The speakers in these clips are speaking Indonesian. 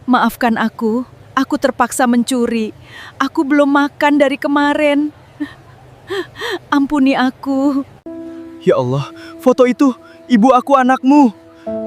Maafkan aku terpaksa mencuri. Aku belum makan dari kemarin. Ampuni aku. Ya Allah, foto itu, ibu aku anakmu.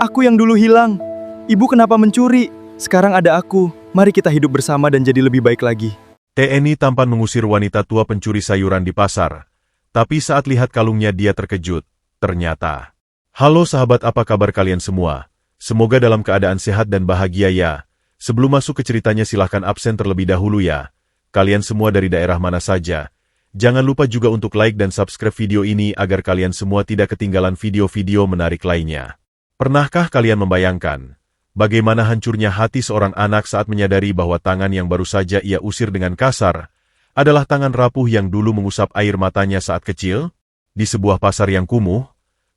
Aku yang dulu hilang. Ibu kenapa mencuri? Sekarang ada aku. Mari kita hidup bersama dan jadi lebih baik lagi. TNI tampan mengusir wanita tua pencuri sayuran di pasar. Tapi saat lihat kalungnya dia terkejut. Ternyata. Halo sahabat, apa kabar kalian semua? Semoga dalam keadaan sehat dan bahagia ya. Sebelum masuk ke ceritanya silahkan absen terlebih dahulu ya. Kalian semua dari daerah mana saja? Jangan lupa juga untuk like dan subscribe video ini agar kalian semua tidak ketinggalan video-video menarik lainnya. Pernahkah kalian membayangkan bagaimana hancurnya hati seorang anak saat menyadari bahwa tangan yang baru saja ia usir dengan kasar adalah tangan rapuh yang dulu mengusap air matanya saat kecil? Di sebuah pasar yang kumuh,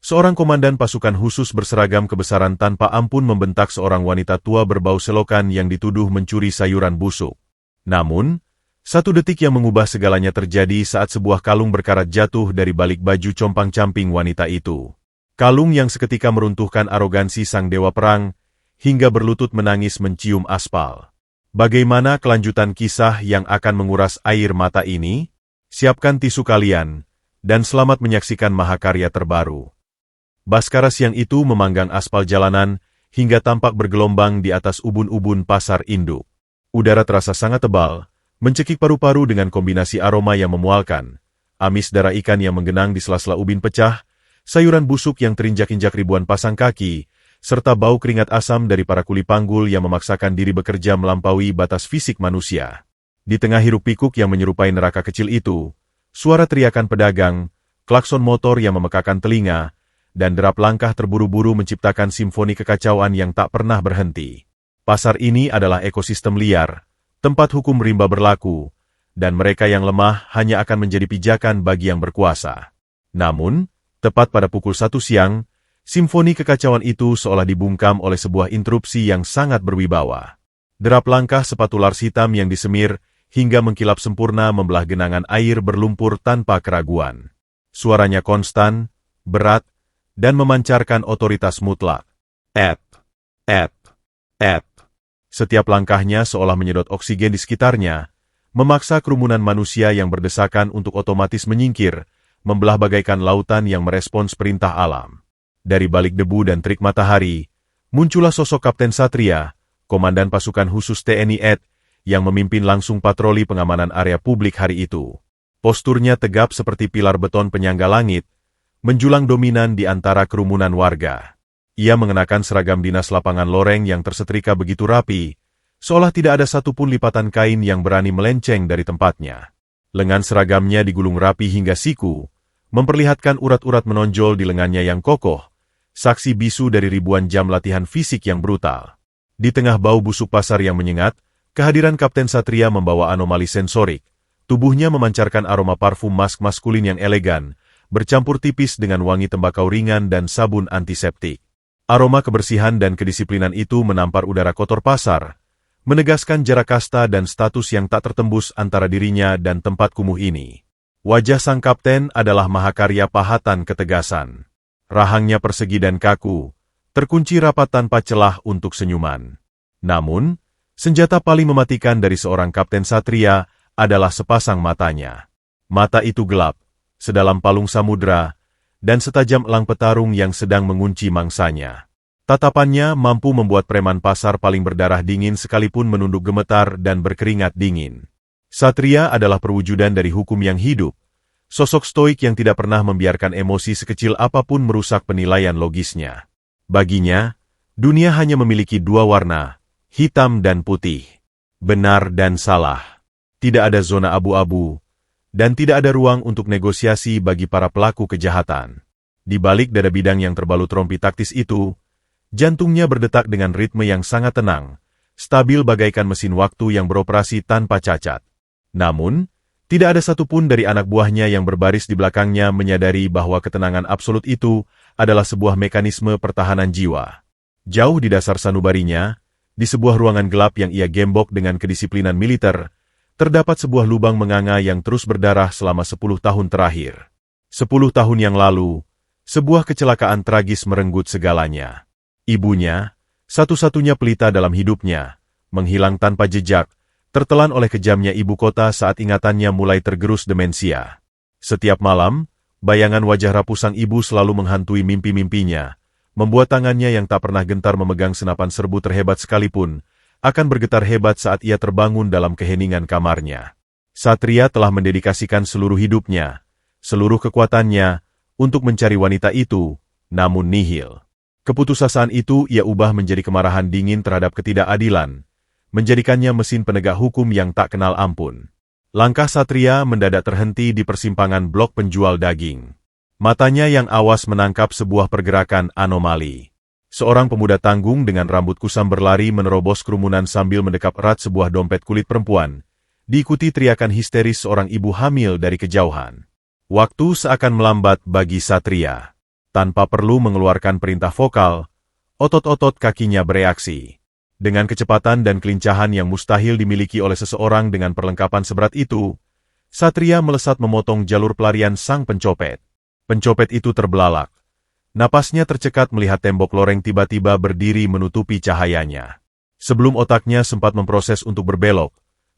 seorang komandan pasukan khusus berseragam kebesaran tanpa ampun membentak seorang wanita tua berbau selokan yang dituduh mencuri sayuran busuk. Namun, satu detik yang mengubah segalanya terjadi saat sebuah kalung berkarat jatuh dari balik baju compang-camping wanita itu. Kalung yang seketika meruntuhkan arogansi sang dewa perang, hingga berlutut menangis mencium aspal. Bagaimana kelanjutan kisah yang akan menguras air mata ini? Siapkan tisu kalian, dan selamat menyaksikan mahakarya terbaru. Baskara siang itu memanggang aspal jalanan, hingga tampak bergelombang di atas ubun-ubun pasar induk. Udara terasa sangat tebal, mencekik paru-paru dengan kombinasi aroma yang memualkan, amis darah ikan yang menggenang di sela-sela ubin pecah, sayuran busuk yang terinjak-injak ribuan pasang kaki, serta bau keringat asam dari para kuli panggul yang memaksakan diri bekerja melampaui batas fisik manusia. Di tengah hiruk-pikuk yang menyerupai neraka kecil itu, suara teriakan pedagang, klakson motor yang memekakan telinga, dan derap langkah terburu-buru menciptakan simfoni kekacauan yang tak pernah berhenti. Pasar ini adalah ekosistem liar, tempat hukum rimba berlaku, dan mereka yang lemah hanya akan menjadi pijakan bagi yang berkuasa. Namun, tepat pada pukul 1 siang, simfoni kekacauan itu seolah dibungkam oleh sebuah interupsi yang sangat berwibawa. Derap langkah sepatu lars hitam yang disemir, hingga mengkilap sempurna membelah genangan air berlumpur tanpa keraguan. Suaranya konstan, berat, dan memancarkan otoritas mutlak. Et. Setiap langkahnya seolah menyedot oksigen di sekitarnya, memaksa kerumunan manusia yang berdesakan untuk otomatis menyingkir, membelah bagaikan lautan yang merespons perintah alam. Dari balik debu dan terik matahari, muncullah sosok Kapten Satria, komandan pasukan khusus TNI AD, yang memimpin langsung patroli pengamanan area publik hari itu. Posturnya tegap seperti pilar beton penyangga langit, menjulang dominan di antara kerumunan warga. Ia mengenakan seragam dinas lapangan loreng yang tersetrika begitu rapi, seolah tidak ada satupun lipatan kain yang berani melenceng dari tempatnya. Lengan seragamnya digulung rapi hingga siku, memperlihatkan urat-urat menonjol di lengannya yang kokoh, saksi bisu dari ribuan jam latihan fisik yang brutal. Di tengah bau busuk pasar yang menyengat, kehadiran Kapten Satria membawa anomali sensorik. Tubuhnya memancarkan aroma parfum mask maskulin yang elegan, bercampur tipis dengan wangi tembakau ringan dan sabun antiseptik. Aroma kebersihan dan kedisiplinan itu menampar udara kotor pasar, menegaskan jarak kasta dan status yang tak tertembus antara dirinya dan tempat kumuh ini. Wajah sang kapten adalah mahakarya pahatan ketegasan. Rahangnya persegi dan kaku, terkunci rapat tanpa celah untuk senyuman. Namun, senjata paling mematikan dari seorang Kapten Satria adalah sepasang matanya. Mata itu gelap, sedalam palung samudra, dan setajam elang petarung yang sedang mengunci mangsanya. Tatapannya mampu membuat preman pasar paling berdarah dingin sekalipun menunduk gemetar dan berkeringat dingin. Satria adalah perwujudan dari hukum yang hidup, sosok stoik yang tidak pernah membiarkan emosi sekecil apapun merusak penilaian logisnya. Baginya, dunia hanya memiliki dua warna, hitam dan putih. Benar dan salah. Tidak ada zona abu-abu, dan tidak ada ruang untuk negosiasi bagi para pelaku kejahatan. Di balik dada bidang yang terbalut rompi taktis itu, jantungnya berdetak dengan ritme yang sangat tenang, stabil bagaikan mesin waktu yang beroperasi tanpa cacat. Namun, tidak ada satupun dari anak buahnya yang berbaris di belakangnya menyadari bahwa ketenangan absolut itu adalah sebuah mekanisme pertahanan jiwa. Jauh di dasar sanubarinya, di sebuah ruangan gelap yang ia gembok dengan kedisiplinan militer, terdapat sebuah lubang menganga yang terus berdarah selama 10 tahun terakhir. 10 tahun yang lalu, sebuah kecelakaan tragis merenggut segalanya. Ibunya, satu-satunya pelita dalam hidupnya, menghilang tanpa jejak, tertelan oleh kejamnya ibu kota saat ingatannya mulai tergerus demensia. Setiap malam, bayangan wajah rapuh sang ibu selalu menghantui mimpi-mimpinya, membuat tangannya yang tak pernah gentar memegang senapan serbu terhebat sekalipun, akan bergetar hebat saat ia terbangun dalam keheningan kamarnya. Satria telah mendedikasikan seluruh hidupnya, seluruh kekuatannya, untuk mencari wanita itu, namun nihil. Keputusasaan itu ia ubah menjadi kemarahan dingin terhadap ketidakadilan, menjadikannya mesin penegak hukum yang tak kenal ampun. Langkah Satria mendadak terhenti di persimpangan blok penjual daging. Matanya yang awas menangkap sebuah pergerakan anomali. Seorang pemuda tanggung dengan rambut kusam berlari menerobos kerumunan sambil mendekap erat sebuah dompet kulit perempuan, diikuti teriakan histeris seorang ibu hamil dari kejauhan. Waktu seakan melambat bagi Satria. Tanpa perlu mengeluarkan perintah vokal, otot-otot kakinya bereaksi. Dengan kecepatan dan kelincahan yang mustahil dimiliki oleh seseorang dengan perlengkapan seberat itu, Satria melesat memotong jalur pelarian sang pencopet. Pencopet itu terbelalak. Napasnya tercekat melihat tembok loreng tiba-tiba berdiri menutupi cahayanya. Sebelum otaknya sempat memproses untuk berbelok,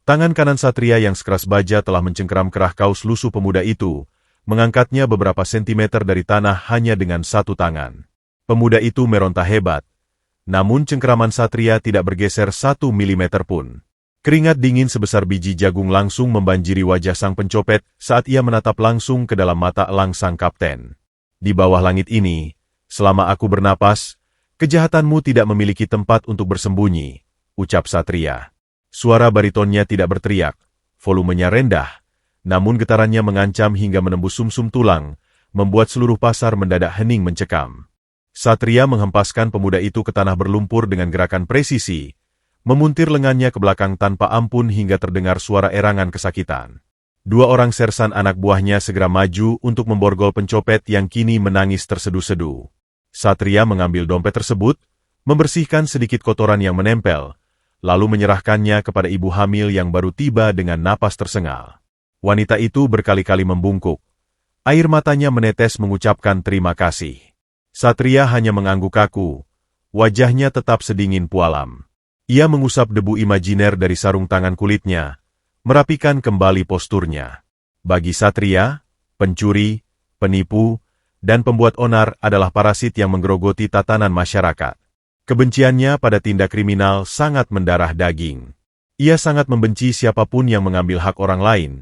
tangan kanan Satria yang sekeras baja telah mencengkeram kerah kaus lusuh pemuda itu, mengangkatnya beberapa sentimeter dari tanah hanya dengan satu tangan. Pemuda itu meronta hebat, namun cengkeraman Satria tidak bergeser 1 milimeter pun. Keringat dingin sebesar biji jagung langsung membanjiri wajah sang pencopet saat ia menatap langsung ke dalam mata elang sang kapten. Di bawah langit ini, selama aku bernapas, kejahatanmu tidak memiliki tempat untuk bersembunyi, ucap Satria. Suara baritonnya tidak berteriak, volumenya rendah, namun getarannya mengancam hingga menembus sumsum tulang, membuat seluruh pasar mendadak hening mencekam. Satria menghempaskan pemuda itu ke tanah berlumpur dengan gerakan presisi, memuntir lengannya ke belakang tanpa ampun hingga terdengar suara erangan kesakitan. Dua orang sersan anak buahnya segera maju untuk memborgol pencopet yang kini menangis terseduh-seduh. Satria mengambil dompet tersebut, membersihkan sedikit kotoran yang menempel, lalu menyerahkannya kepada ibu hamil yang baru tiba dengan napas tersengal. Wanita itu berkali-kali membungkuk. Air matanya menetes mengucapkan terima kasih. Satria hanya mengangguk kaku. Wajahnya tetap sedingin pualam. Ia mengusap debu imajiner dari sarung tangan kulitnya, merapikan kembali posturnya. Bagi Satria, pencuri, penipu, dan pembuat onar adalah parasit yang menggerogoti tatanan masyarakat. Kebenciannya pada tindak kriminal sangat mendarah daging. Ia sangat membenci siapapun yang mengambil hak orang lain,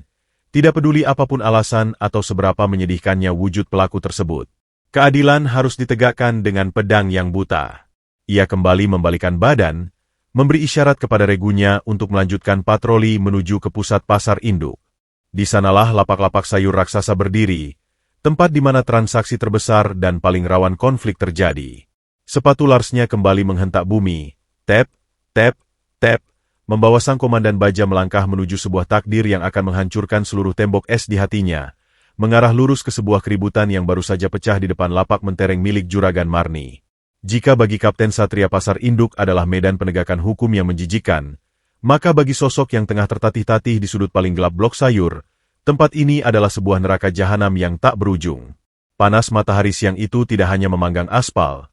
tidak peduli apapun alasan atau seberapa menyedihkannya wujud pelaku tersebut. Keadilan harus ditegakkan dengan pedang yang buta. Ia kembali membalikan badan, memberi isyarat kepada regunya untuk melanjutkan patroli menuju ke pusat pasar induk. Di sanalah lapak-lapak sayur raksasa berdiri, tempat di mana transaksi terbesar dan paling rawan konflik terjadi. Sepatu Larsnya kembali menghentak bumi, tap, tap, tap, membawa sang komandan baja melangkah menuju sebuah takdir yang akan menghancurkan seluruh tembok es di hatinya, mengarah lurus ke sebuah keributan yang baru saja pecah di depan lapak mentereng milik Juragan Marni. Jika bagi Kapten Satria Pasar Induk adalah medan penegakan hukum yang menjijikan, maka bagi sosok yang tengah tertatih-tatih di sudut paling gelap blok sayur, tempat ini adalah sebuah neraka jahanam yang tak berujung. Panas matahari siang itu tidak hanya memanggang aspal,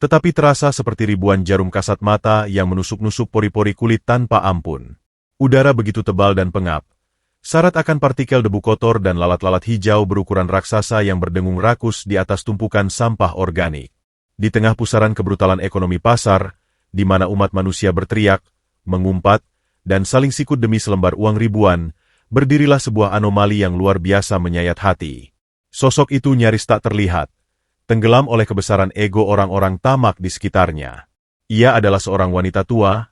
tetapi terasa seperti ribuan jarum kasat mata yang menusuk-nusuk pori-pori kulit tanpa ampun. Udara begitu tebal dan pengap, syarat akan partikel debu kotor dan lalat-lalat hijau berukuran raksasa yang berdengung rakus di atas tumpukan sampah organik. Di tengah pusaran kebrutalan ekonomi pasar, di mana umat manusia berteriak, mengumpat, dan saling sikut demi selembar uang ribuan, berdirilah sebuah anomali yang luar biasa menyayat hati. Sosok itu nyaris tak terlihat, tenggelam oleh kebesaran ego orang-orang tamak di sekitarnya. Ia adalah seorang wanita tua,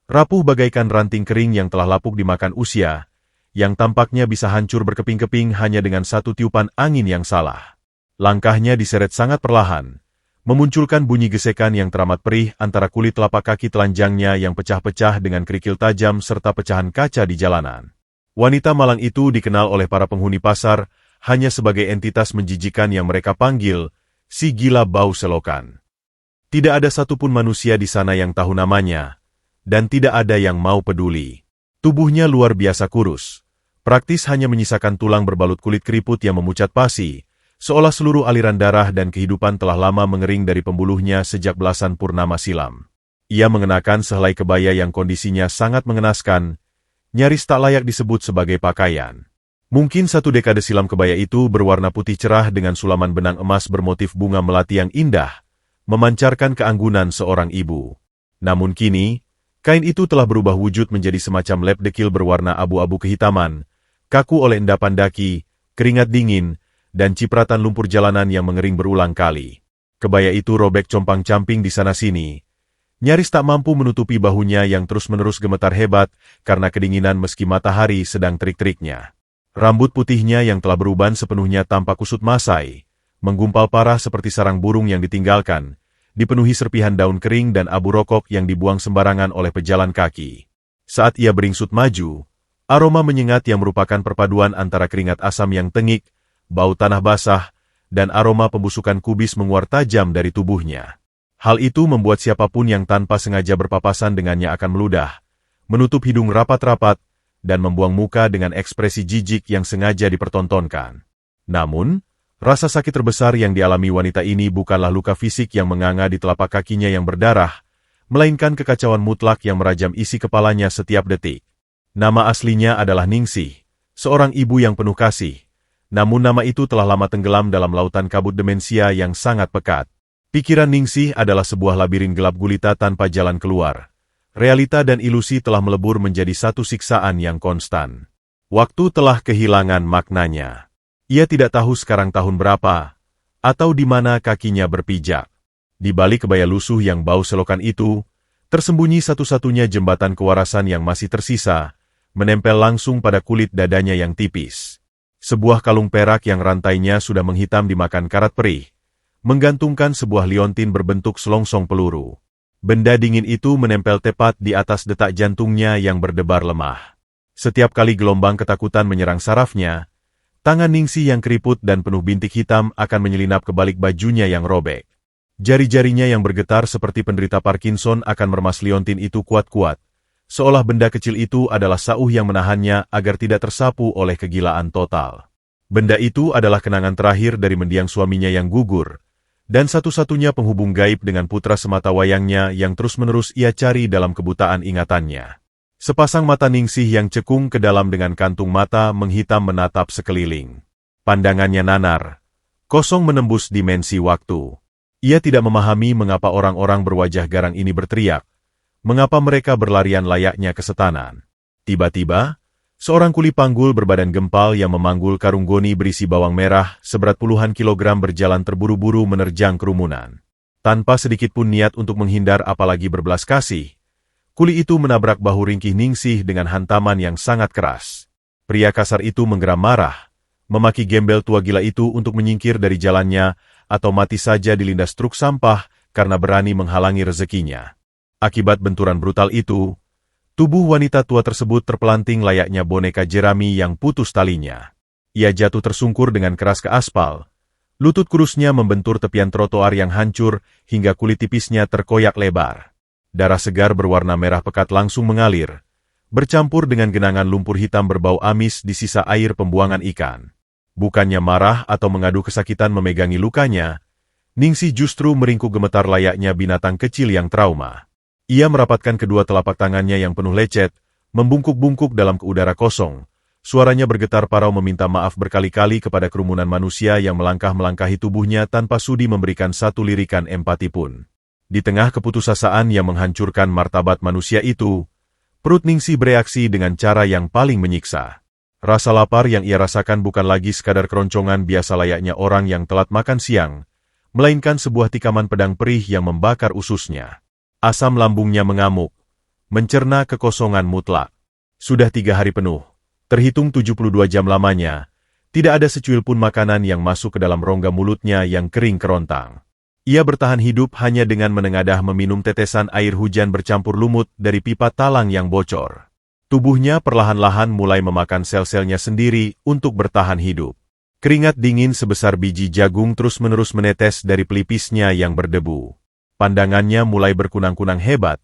rapuh bagaikan ranting kering yang telah lapuk dimakan usia, yang tampaknya bisa hancur berkeping-keping hanya dengan satu tiupan angin yang salah. Langkahnya diseret sangat perlahan, memunculkan bunyi gesekan yang teramat perih antara kulit telapak kaki telanjangnya yang pecah-pecah dengan kerikil tajam serta pecahan kaca di jalanan. Wanita malang itu dikenal oleh para penghuni pasar hanya sebagai entitas menjijikan yang mereka panggil si gila bau selokan. Tidak ada satupun manusia di sana yang tahu namanya, dan tidak ada yang mau peduli. Tubuhnya luar biasa kurus, praktis hanya menyisakan tulang berbalut kulit keriput yang memucat pasi, seolah seluruh aliran darah dan kehidupan telah lama mengering dari pembuluhnya sejak belasan purnama silam. Ia mengenakan sehelai kebaya yang kondisinya sangat mengenaskan, nyaris tak layak disebut sebagai pakaian. Mungkin 1 dekade silam kebaya itu berwarna putih cerah dengan sulaman benang emas bermotif bunga melati yang indah, memancarkan keanggunan seorang ibu. Namun kini, kain itu telah berubah wujud menjadi semacam lap dekil berwarna abu-abu kehitaman, kaku oleh endapan daki, keringat dingin, dan cipratan lumpur jalanan yang mengering berulang kali. Kebaya itu robek compang-camping di sana-sini, nyaris tak mampu menutupi bahunya yang terus-menerus gemetar hebat karena kedinginan meski matahari sedang terik-teriknya. Rambut putihnya yang telah beruban sepenuhnya tanpa kusut masai, menggumpal parah seperti sarang burung yang ditinggalkan, dipenuhi serpihan daun kering dan abu rokok yang dibuang sembarangan oleh pejalan kaki. Saat ia beringsut maju, aroma menyengat yang merupakan perpaduan antara keringat asam yang tengik, bau tanah basah, dan aroma pembusukan kubis menguar tajam dari tubuhnya. Hal itu membuat siapapun yang tanpa sengaja berpapasan dengannya akan meludah, menutup hidung rapat-rapat, dan membuang muka dengan ekspresi jijik yang sengaja dipertontonkan. Namun, rasa sakit terbesar yang dialami wanita ini bukanlah luka fisik yang menganga di telapak kakinya yang berdarah, melainkan kekacauan mutlak yang merajam isi kepalanya setiap detik. Nama aslinya adalah Ningsih, seorang ibu yang penuh kasih. Namun nama itu telah lama tenggelam dalam lautan kabut demensia yang sangat pekat. Pikiran Ningsih adalah sebuah labirin gelap gulita tanpa jalan keluar. Realita dan ilusi telah melebur menjadi satu siksaan yang konstan. Waktu telah kehilangan maknanya. Ia tidak tahu sekarang tahun berapa, atau di mana kakinya berpijak. Di balik kebaya lusuh yang bau selokan itu, tersembunyi satu-satunya jembatan kewarasan yang masih tersisa, menempel langsung pada kulit dadanya yang tipis. Sebuah kalung perak yang rantainya sudah menghitam dimakan karat perih, menggantungkan sebuah liontin berbentuk selongsong peluru. Benda dingin itu menempel tepat di atas detak jantungnya yang berdebar lemah. Setiap kali gelombang ketakutan menyerang sarafnya, tangan Ningsih yang keriput dan penuh bintik hitam akan menyelinap ke balik bajunya yang robek. Jari-jarinya yang bergetar seperti penderita Parkinson akan meremas liontin itu kuat-kuat, seolah benda kecil itu adalah sauh yang menahannya agar tidak tersapu oleh kegilaan total. Benda itu adalah kenangan terakhir dari mendiang suaminya yang gugur, dan satu-satunya penghubung gaib dengan putra semata wayangnya yang terus-menerus ia cari dalam kebutaan ingatannya. Sepasang mata Ningsih yang cekung ke dalam dengan kantung mata menghitam menatap sekeliling. Pandangannya nanar, kosong menembus dimensi waktu. Ia tidak memahami mengapa orang-orang berwajah garang ini berteriak, mengapa mereka berlarian layaknya kesetanan. Tiba-tiba, seorang kuli panggul berbadan gempal yang memanggul karung goni berisi bawang merah seberat puluhan kilogram berjalan terburu-buru menerjang kerumunan. Tanpa sedikit pun niat untuk menghindar apalagi berbelas kasih, kuli itu menabrak bahu ringkih Ningsih dengan hantaman yang sangat keras. Pria kasar itu menggeram marah, memaki gembel tua gila itu untuk menyingkir dari jalannya atau mati saja dilindas truk sampah karena berani menghalangi rezekinya. Akibat benturan brutal itu, tubuh wanita tua tersebut terpelanting layaknya boneka jerami yang putus talinya. Ia jatuh tersungkur dengan keras ke aspal. Lutut kurusnya membentur tepian trotoar yang hancur hingga kulit tipisnya terkoyak lebar. Darah segar berwarna merah pekat langsung mengalir, bercampur dengan genangan lumpur hitam berbau amis di sisa air pembuangan ikan. Bukannya marah atau mengadu kesakitan memegangi lukanya, Ningsih justru meringkuk gemetar layaknya binatang kecil yang trauma. Ia merapatkan kedua telapak tangannya yang penuh lecet, membungkuk-bungkuk dalam udara kosong. Suaranya bergetar parau meminta maaf berkali-kali kepada kerumunan manusia yang melangkah-melangkahi tubuhnya tanpa sudi memberikan satu lirikan empati pun. Di tengah keputusasaan yang menghancurkan martabat manusia itu, perut Ningsih bereaksi dengan cara yang paling menyiksa. Rasa lapar yang ia rasakan bukan lagi sekadar keroncongan biasa layaknya orang yang telat makan siang, melainkan sebuah tikaman pedang perih yang membakar ususnya. Asam lambungnya mengamuk, mencerna kekosongan mutlak. Sudah 3 hari penuh, terhitung 72 jam lamanya, tidak ada secuil pun makanan yang masuk ke dalam rongga mulutnya yang kering kerontang. Ia bertahan hidup hanya dengan menengadah meminum tetesan air hujan bercampur lumut dari pipa talang yang bocor. Tubuhnya perlahan-lahan mulai memakan sel-selnya sendiri untuk bertahan hidup. Keringat dingin sebesar biji jagung terus-menerus menetes dari pelipisnya yang berdebu. Pandangannya mulai berkunang-kunang hebat,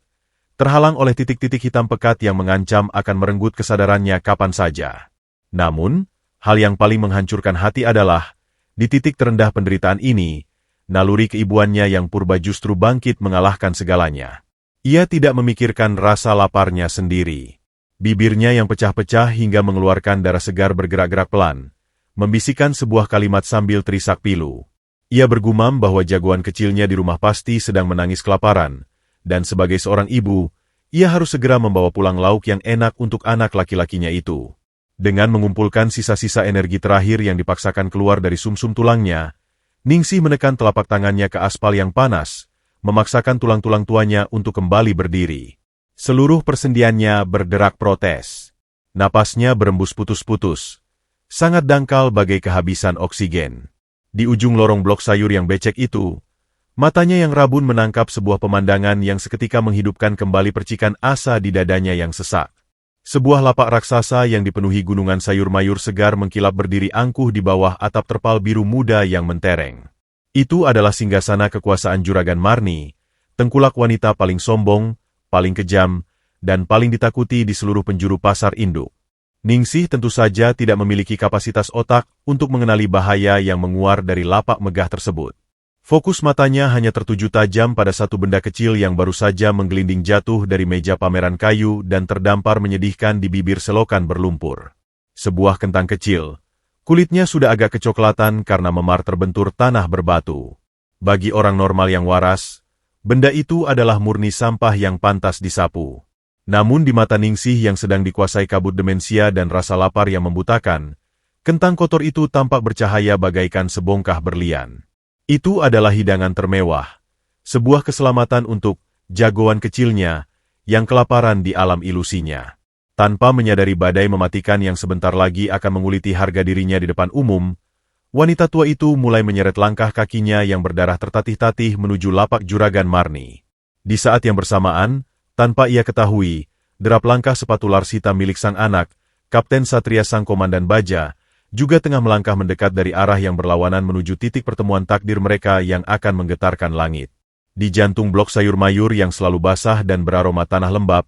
terhalang oleh titik-titik hitam pekat yang mengancam akan merenggut kesadarannya kapan saja. Namun, hal yang paling menghancurkan hati adalah, di titik terendah penderitaan ini, naluri keibuannya yang purba justru bangkit mengalahkan segalanya. Ia tidak memikirkan rasa laparnya sendiri. Bibirnya yang pecah-pecah hingga mengeluarkan darah segar bergerak-gerak pelan, membisikkan sebuah kalimat sambil terisak pilu. Ia bergumam bahwa jagoan kecilnya di rumah pasti sedang menangis kelaparan, dan sebagai seorang ibu, ia harus segera membawa pulang lauk yang enak untuk anak laki-lakinya itu. Dengan mengumpulkan sisa-sisa energi terakhir yang dipaksakan keluar dari sumsum tulangnya, Ningsih menekan telapak tangannya ke aspal yang panas, memaksakan tulang-tulang tuanya untuk kembali berdiri. Seluruh persendiannya berderak protes. Napasnya berembus putus-putus, sangat dangkal bagai kehabisan oksigen. Di ujung lorong blok sayur yang becek itu, matanya yang rabun menangkap sebuah pemandangan yang seketika menghidupkan kembali percikan asa di dadanya yang sesak. Sebuah lapak raksasa yang dipenuhi gunungan sayur mayur segar mengkilap berdiri angkuh di bawah atap terpal biru muda yang mentereng. Itu adalah singgasana kekuasaan Juragan Marni, tengkulak wanita paling sombong, paling kejam, dan paling ditakuti di seluruh penjuru pasar induk. Ningsih tentu saja tidak memiliki kapasitas otak untuk mengenali bahaya yang menguar dari lapak megah tersebut. Fokus matanya hanya tertuju tajam pada satu benda kecil yang baru saja menggelinding jatuh dari meja pameran kayu dan terdampar menyedihkan di bibir selokan berlumpur. Sebuah kentang kecil. Kulitnya sudah agak kecoklatan karena memar terbentur tanah berbatu. Bagi orang normal yang waras, benda itu adalah murni sampah yang pantas disapu. Namun di mata Ningsih yang sedang dikuasai kabut demensia dan rasa lapar yang membutakan, kentang kotor itu tampak bercahaya bagaikan sebongkah berlian. Itu adalah hidangan termewah, sebuah keselamatan untuk jagoan kecilnya yang kelaparan di alam ilusinya. Tanpa menyadari badai mematikan yang sebentar lagi akan menguliti harga dirinya di depan umum, wanita tua itu mulai menyeret langkah kakinya yang berdarah tertatih-tatih menuju lapak Juragan Marni. Di saat yang bersamaan, tanpa ia ketahui, derap langkah sepatu larsita milik sang anak, Kapten Satria sang komandan baja, juga tengah melangkah mendekat dari arah yang berlawanan menuju titik pertemuan takdir mereka yang akan menggetarkan langit. Di jantung blok sayur mayur yang selalu basah dan beraroma tanah lembab,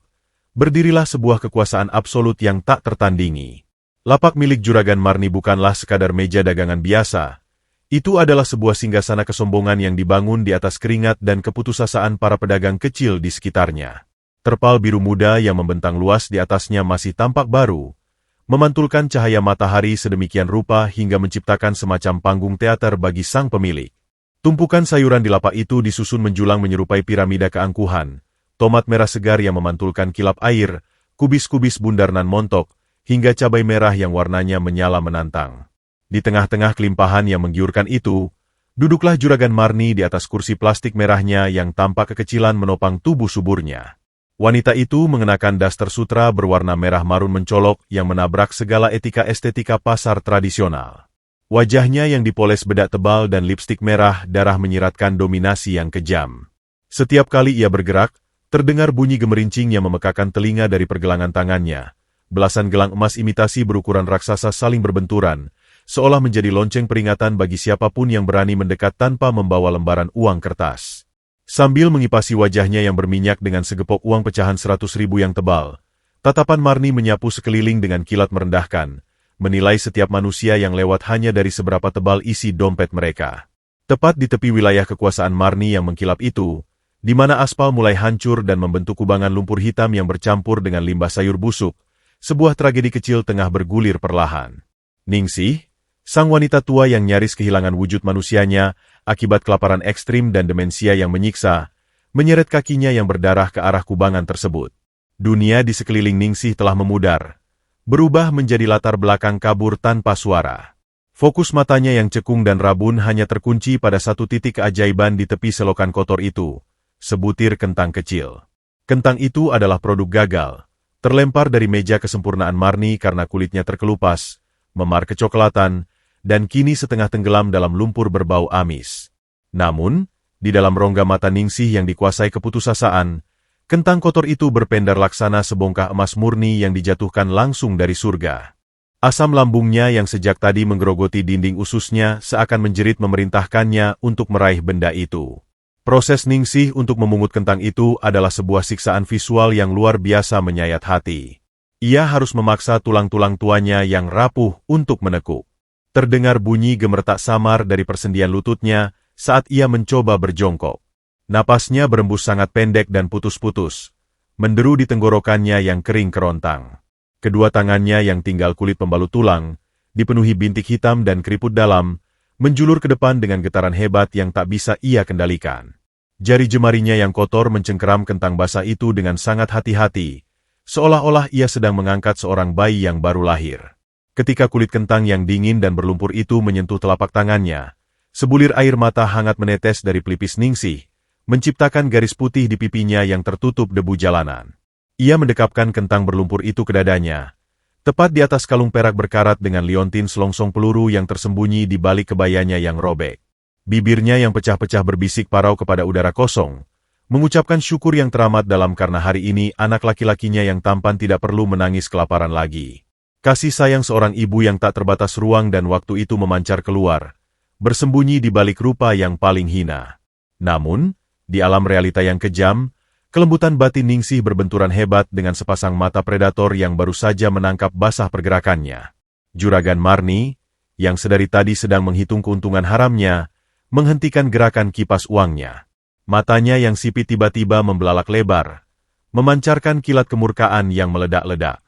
berdirilah sebuah kekuasaan absolut yang tak tertandingi. Lapak milik Juragan Marni bukanlah sekadar meja dagangan biasa. Itu adalah sebuah singgasana kesombongan yang dibangun di atas keringat dan keputusasaan para pedagang kecil di sekitarnya. Terpal biru muda yang membentang luas di atasnya masih tampak baru, memantulkan cahaya matahari sedemikian rupa hingga menciptakan semacam panggung teater bagi sang pemilik. Tumpukan sayuran di lapak itu disusun menjulang menyerupai piramida keangkuhan, tomat merah segar yang memantulkan kilap air, kubis-kubis bundar nan montok, hingga cabai merah yang warnanya menyala menantang. Di tengah-tengah kelimpahan yang menggiurkan itu, duduklah Juragan Marni di atas kursi plastik merahnya yang tampak kekecilan menopang tubuh suburnya. Wanita itu mengenakan daster sutra berwarna merah marun mencolok yang menabrak segala etika-estetika pasar tradisional. Wajahnya yang dipoles bedak tebal dan lipstik merah darah menyiratkan dominasi yang kejam. Setiap kali ia bergerak, terdengar bunyi gemerincing yang memekakan telinga dari pergelangan tangannya. Belasan gelang emas imitasi berukuran raksasa saling berbenturan, seolah menjadi lonceng peringatan bagi siapapun yang berani mendekat tanpa membawa lembaran uang kertas. Sambil mengipasi wajahnya yang berminyak dengan segepok uang pecahan 100.000 yang tebal, tatapan Marni menyapu sekeliling dengan kilat merendahkan, menilai setiap manusia yang lewat hanya dari seberapa tebal isi dompet mereka. Tepat di tepi wilayah kekuasaan Marni yang mengkilap itu, di mana aspal mulai hancur dan membentuk kubangan lumpur hitam yang bercampur dengan limbah sayur busuk, sebuah tragedi kecil tengah bergulir perlahan. Ningsih, sang wanita tua yang nyaris kehilangan wujud manusianya akibat kelaparan ekstrim dan demensia yang menyiksa, menyeret kakinya yang berdarah ke arah kubangan tersebut. Dunia di sekeliling Ningsih telah memudar, berubah menjadi latar belakang kabur tanpa suara. Fokus matanya yang cekung dan rabun hanya terkunci pada satu titik keajaiban di tepi selokan kotor itu, sebutir kentang kecil. Kentang itu adalah produk gagal, terlempar dari meja kesempurnaan Marni karena kulitnya terkelupas, memar kecoklatan, dan kini setengah tenggelam dalam lumpur berbau amis. Namun, di dalam rongga mata Ningsih yang dikuasai keputusasaan, kentang kotor itu berpendar laksana sebongkah emas murni yang dijatuhkan langsung dari surga. Asam lambungnya yang sejak tadi menggerogoti dinding ususnya seakan menjerit memerintahkannya untuk meraih benda itu. Proses Ningsih untuk memungut kentang itu adalah sebuah siksaan visual yang luar biasa menyayat hati. Ia harus memaksa tulang-tulang tuanya yang rapuh untuk menekuk. Terdengar bunyi gemertak samar dari persendian lututnya saat ia mencoba berjongkok. Napasnya berembus sangat pendek dan putus-putus, menderu di tenggorokannya yang kering kerontang. Kedua tangannya yang tinggal kulit pembalut tulang, dipenuhi bintik hitam dan keriput dalam, menjulur ke depan dengan getaran hebat yang tak bisa ia kendalikan. Jari jemarinya yang kotor mencengkeram kentang basah itu dengan sangat hati-hati, seolah-olah ia sedang mengangkat seorang bayi yang baru lahir. Ketika kulit kentang yang dingin dan berlumpur itu menyentuh telapak tangannya, sebulir air mata hangat menetes dari pelipis Ningsih, menciptakan garis putih di pipinya yang tertutup debu jalanan. Ia mendekapkan kentang berlumpur itu ke dadanya, tepat di atas kalung perak berkarat dengan liontin selongsong peluru yang tersembunyi di balik kebayanya yang robek. Bibirnya yang pecah-pecah berbisik parau kepada udara kosong, mengucapkan syukur yang teramat dalam karena hari ini anak laki-lakinya yang tampan tidak perlu menangis kelaparan lagi. Kasih sayang seorang ibu yang tak terbatas ruang dan waktu itu memancar keluar, bersembunyi di balik rupa yang paling hina. Namun, di alam realita yang kejam, kelembutan batin Ningsih berbenturan hebat dengan sepasang mata predator yang baru saja menangkap basah pergerakannya. Juragan Marni, yang sedari tadi sedang menghitung keuntungan haramnya, menghentikan gerakan kipas uangnya. Matanya yang sipit tiba-tiba membelalak lebar, memancarkan kilat kemurkaan yang meledak-ledak.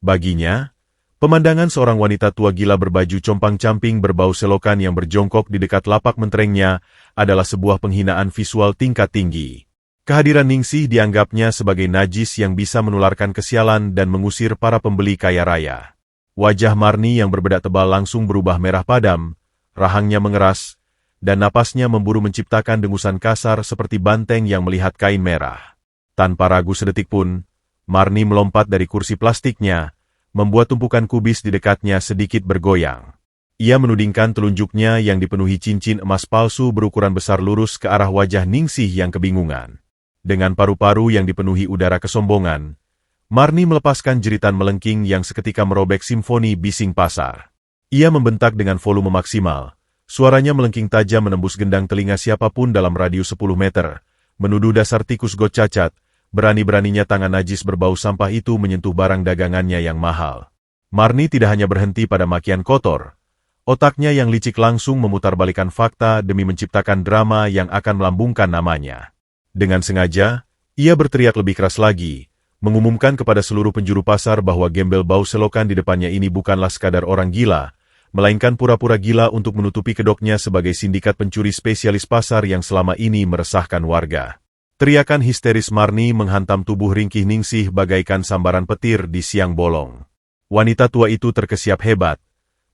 Baginya, pemandangan seorang wanita tua gila berbaju compang-camping berbau selokan yang berjongkok di dekat lapak menterengnya adalah sebuah penghinaan visual tingkat tinggi. Kehadiran Ningsih dianggapnya sebagai najis yang bisa menularkan kesialan dan mengusir para pembeli kaya raya. Wajah Marni yang berbedak tebal langsung berubah merah padam, rahangnya mengeras, dan napasnya memburu menciptakan dengusan kasar seperti banteng yang melihat kain merah. Tanpa ragu sedetik pun, Marni melompat dari kursi plastiknya, membuat tumpukan kubis di dekatnya sedikit bergoyang. Ia menudingkan telunjuknya yang dipenuhi cincin emas palsu berukuran besar lurus ke arah wajah Ningsih yang kebingungan. Dengan paru-paru yang dipenuhi udara kesombongan, Marni melepaskan jeritan melengking yang seketika merobek simfoni bising pasar. Ia membentak dengan volume maksimal. Suaranya melengking tajam menembus gendang telinga siapapun dalam radius 10 meter, menuduh dasar tikus got cacat, berani-beraninya tangan najis berbau sampah itu menyentuh barang dagangannya yang mahal. Marni tidak hanya berhenti pada makian kotor, otaknya yang licik langsung memutarbalikan fakta demi menciptakan drama yang akan melambungkan namanya. Dengan sengaja, ia berteriak lebih keras lagi, mengumumkan kepada seluruh penjuru pasar bahwa gembel bau selokan di depannya ini bukanlah sekadar orang gila, melainkan pura-pura gila untuk menutupi kedoknya sebagai sindikat pencuri spesialis pasar yang selama ini meresahkan warga. Teriakan histeris Marni menghantam tubuh ringkih Ningsih bagaikan sambaran petir di siang bolong. Wanita tua itu terkesiap hebat.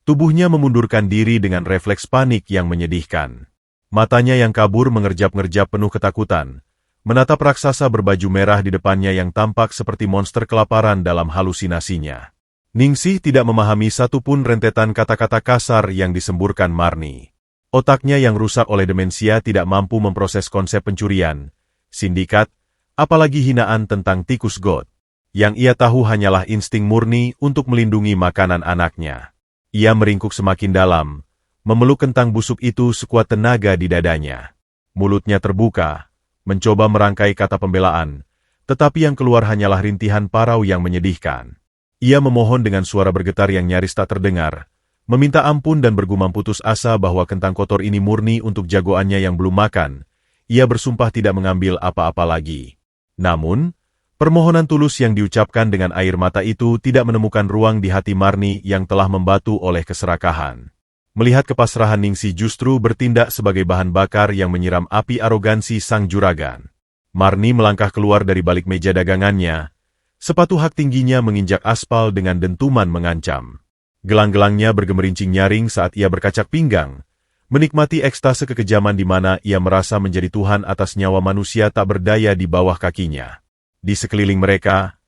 Tubuhnya memundurkan diri dengan refleks panik yang menyedihkan. Matanya yang kabur mengerjap-ngerjap penuh ketakutan, menatap raksasa berbaju merah di depannya yang tampak seperti monster kelaparan dalam halusinasinya. Ningsih tidak memahami satupun rentetan kata-kata kasar yang disemburkan Marni. Otaknya yang rusak oleh demensia tidak mampu memproses konsep pencurian, sindikat, apalagi hinaan tentang tikus got. Yang ia tahu hanyalah insting murni untuk melindungi makanan anaknya. Ia meringkuk semakin dalam, memeluk kentang busuk itu sekuat tenaga di dadanya. Mulutnya terbuka, mencoba merangkai kata pembelaan, tetapi yang keluar hanyalah rintihan parau yang menyedihkan. Ia memohon dengan suara bergetar yang nyaris tak terdengar, meminta ampun dan bergumam putus asa bahwa kentang kotor ini murni untuk jagoannya yang belum makan. Ia bersumpah tidak mengambil apa-apa lagi. Namun, permohonan tulus yang diucapkan dengan air mata itu tidak menemukan ruang di hati Marni yang telah membatu oleh keserakahan. Melihat kepasrahan Ningsih justru bertindak sebagai bahan bakar yang menyiram api arogansi sang juragan. Marni melangkah keluar dari balik meja dagangannya, sepatu hak tingginya menginjak aspal dengan dentuman mengancam. Gelang-gelangnya bergemerincing nyaring saat ia berkacak pinggang, menikmati ekstase kekejaman di mana ia merasa menjadi Tuhan atas nyawa manusia tak berdaya di bawah kakinya. Di sekeliling mereka,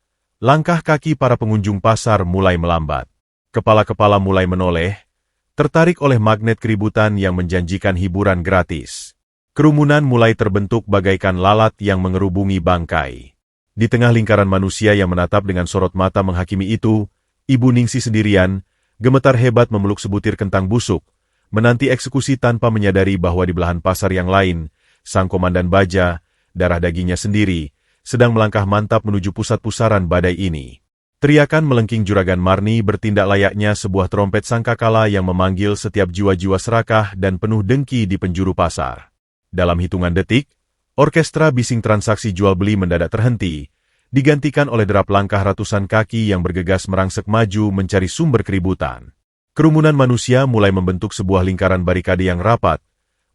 langkah kaki para pengunjung pasar mulai melambat. Kepala-kepala mulai menoleh, tertarik oleh magnet keributan yang menjanjikan hiburan gratis. Kerumunan mulai terbentuk bagaikan lalat yang mengerubungi bangkai. Di tengah lingkaran manusia yang menatap dengan sorot mata menghakimi itu, Ibu Ningsih sendirian, gemetar hebat memeluk sebutir kentang busuk, menanti eksekusi tanpa menyadari bahwa di belahan pasar yang lain, sang komandan baja, darah dagingnya sendiri, sedang melangkah mantap menuju pusat pusaran badai ini. Teriakan melengking juragan Marni bertindak layaknya sebuah trompet sangkakala yang memanggil setiap jiwa-jiwa serakah dan penuh dengki di penjuru pasar. Dalam hitungan detik, Orkestra bising transaksi jual-beli mendadak terhenti, digantikan oleh derap langkah ratusan kaki yang bergegas merangsek maju mencari sumber keributan. Kerumunan manusia mulai membentuk sebuah lingkaran barikade yang rapat,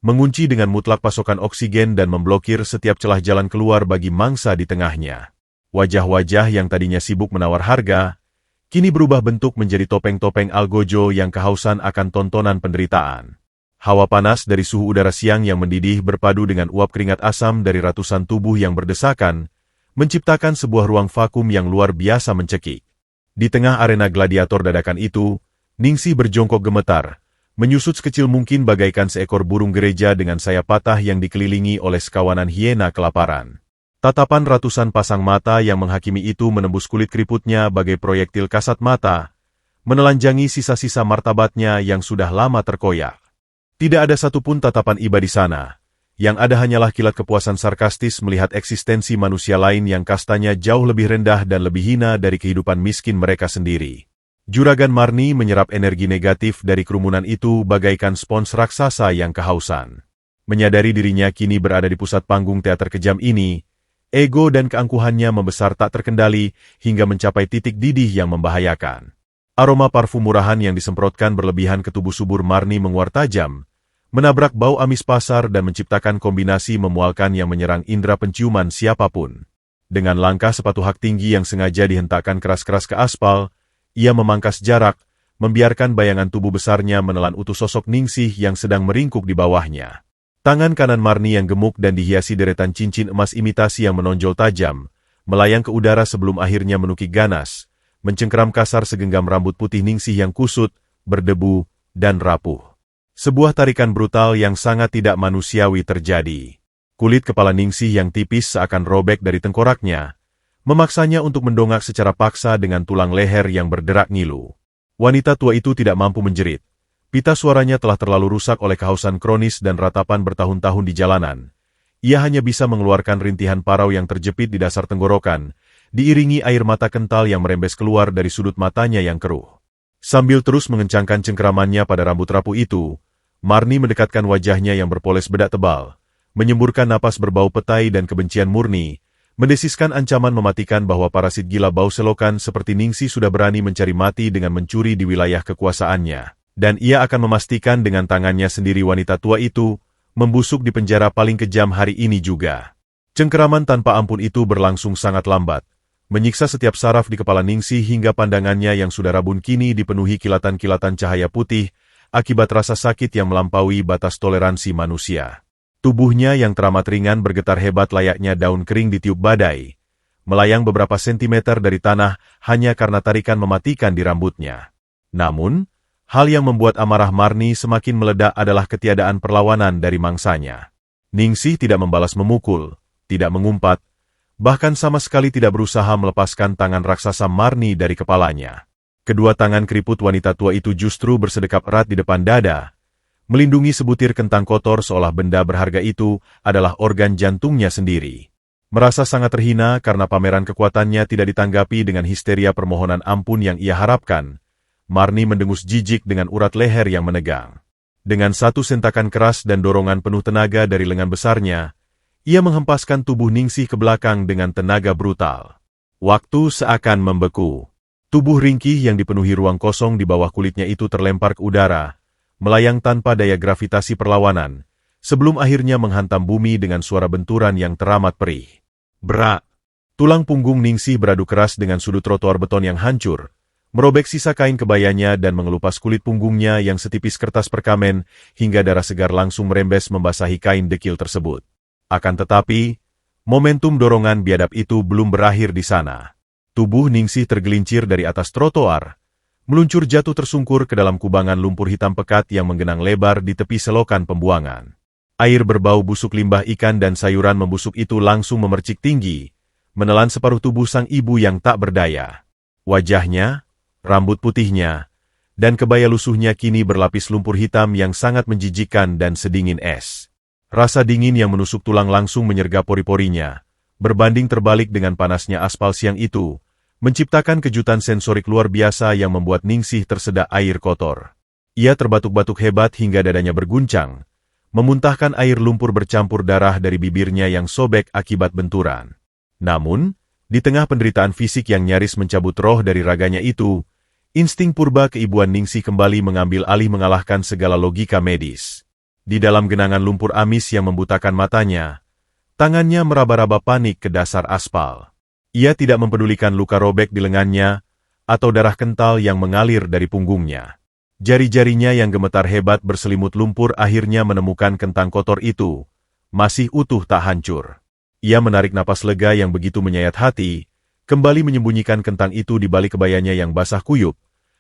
mengunci dengan mutlak pasokan oksigen dan memblokir setiap celah jalan keluar bagi mangsa di tengahnya. Wajah-wajah yang tadinya sibuk menawar harga, kini berubah bentuk menjadi topeng-topeng algojo yang kehausan akan tontonan penderitaan. Hawa panas dari suhu udara siang yang mendidih berpadu dengan uap keringat asam dari ratusan tubuh yang berdesakan, menciptakan sebuah ruang vakum yang luar biasa mencekik. Di tengah arena gladiator dadakan itu, Ningsih berjongkok gemetar, menyusut sekecil mungkin bagaikan seekor burung gereja dengan sayap patah yang dikelilingi oleh sekawanan hiena kelaparan. Tatapan ratusan pasang mata yang menghakimi itu menembus kulit keriputnya bagai proyektil kasat mata, menelanjangi sisa-sisa martabatnya yang sudah lama terkoyak. Tidak ada satupun tatapan iba di sana. Yang ada hanyalah kilat kepuasan sarkastis melihat eksistensi manusia lain yang kastanya jauh lebih rendah dan lebih hina dari kehidupan miskin mereka sendiri. Juragan Marni menyerap energi negatif dari kerumunan itu bagaikan spons raksasa yang kehausan. Menyadari dirinya kini berada di pusat panggung teater kejam ini, ego dan keangkuhannya membesar tak terkendali hingga mencapai titik didih yang membahayakan. Aroma parfum murahan yang disemprotkan berlebihan ke tubuh subur Marni menguar tajam, menabrak bau amis pasar dan menciptakan kombinasi memualkan yang menyerang indera penciuman siapapun. Dengan langkah sepatu hak tinggi yang sengaja dihentakkan keras-keras ke aspal, ia memangkas jarak, membiarkan bayangan tubuh besarnya menelan utuh sosok Ningsih yang sedang meringkuk di bawahnya. Tangan kanan Marni yang gemuk dan dihiasi deretan cincin emas imitasi yang menonjol tajam, melayang ke udara sebelum akhirnya menukik ganas, mencengkeram kasar segenggam rambut putih Ningsih yang kusut, berdebu, dan rapuh. Sebuah tarikan brutal yang sangat tidak manusiawi terjadi. Kulit kepala Ningsih yang tipis seakan robek dari tengkoraknya, memaksanya untuk mendongak secara paksa dengan tulang leher yang berderak ngilu. Wanita tua itu tidak mampu menjerit. Pita suaranya telah terlalu rusak oleh kehausan kronis dan ratapan bertahun-tahun di jalanan. Ia hanya bisa mengeluarkan rintihan parau yang terjepit di dasar tenggorokan, diiringi air mata kental yang merembes keluar dari sudut matanya yang keruh. Sambil terus mengencangkan cengkeramannya pada rambut rapuh itu, Marni mendekatkan wajahnya yang berpoles bedak tebal, menyemburkan napas berbau petai dan kebencian murni, mendesiskan ancaman mematikan bahwa parasit gila bau selokan seperti Ningsih sudah berani mencari mati dengan mencuri di wilayah kekuasaannya, dan ia akan memastikan dengan tangannya sendiri wanita tua itu membusuk di penjara paling kejam hari ini juga. Cengkeraman tanpa ampun itu berlangsung sangat lambat, menyiksa setiap saraf di kepala Ningsih hingga pandangannya yang sudah rabun kini dipenuhi kilatan-kilatan cahaya putih akibat rasa sakit yang melampaui batas toleransi manusia. Tubuhnya yang teramat ringan bergetar hebat layaknya daun kering ditiup badai, melayang beberapa sentimeter dari tanah hanya karena tarikan mematikan di rambutnya. Namun, hal yang membuat amarah Marni semakin meledak adalah ketiadaan perlawanan dari mangsanya. Ningsih tidak membalas memukul, tidak mengumpat, bahkan sama sekali tidak berusaha melepaskan tangan raksasa Marni dari kepalanya. Kedua tangan keriput wanita tua itu justru bersedekap erat di depan dada, melindungi sebutir kentang kotor seolah benda berharga itu adalah organ jantungnya sendiri. Merasa sangat terhina karena pameran kekuatannya tidak ditanggapi dengan histeria permohonan ampun yang ia harapkan, Marni mendengus jijik dengan urat leher yang menegang. Dengan satu sentakan keras dan dorongan penuh tenaga dari lengan besarnya, ia menghempaskan tubuh Ningsih ke belakang dengan tenaga brutal. Waktu seakan membeku. Tubuh ringkih yang dipenuhi ruang kosong di bawah kulitnya itu terlempar ke udara, melayang tanpa daya gravitasi perlawanan, sebelum akhirnya menghantam bumi dengan suara benturan yang teramat perih. Brak! Tulang punggung Ningsih beradu keras dengan sudut trotoar beton yang hancur, merobek sisa kain kebayanya dan mengelupas kulit punggungnya yang setipis kertas perkamen hingga darah segar langsung merembes membasahi kain dekil tersebut. Akan tetapi, momentum dorongan biadab itu belum berakhir di sana. Tubuh Ningsih tergelincir dari atas trotoar, meluncur jatuh tersungkur ke dalam kubangan lumpur hitam pekat yang menggenang lebar di tepi selokan pembuangan. Air berbau busuk limbah ikan dan sayuran membusuk itu langsung memercik tinggi, menelan separuh tubuh sang ibu yang tak berdaya. Wajahnya, rambut putihnya, dan kebaya lusuhnya kini berlapis lumpur hitam yang sangat menjijikkan dan sedingin es. Rasa dingin yang menusuk tulang langsung menyergap pori-porinya, berbanding terbalik dengan panasnya aspal siang itu, menciptakan kejutan sensorik luar biasa yang membuat Ningsih tersedak air kotor. Ia terbatuk-batuk hebat hingga dadanya berguncang, memuntahkan air lumpur bercampur darah dari bibirnya yang sobek akibat benturan. Namun, di tengah penderitaan fisik yang nyaris mencabut roh dari raganya itu, insting purba keibuan Ningsih kembali mengambil alih mengalahkan segala logika medis. Di dalam genangan lumpur amis yang membutakan matanya, tangannya meraba-raba panik ke dasar aspal. Ia tidak mempedulikan luka robek di lengannya atau darah kental yang mengalir dari punggungnya. Jari-jarinya yang gemetar hebat berselimut lumpur akhirnya menemukan kentang kotor itu, masih utuh tak hancur. Ia menarik napas lega yang begitu menyayat hati, kembali menyembunyikan kentang itu di balik kebayanya yang basah kuyup,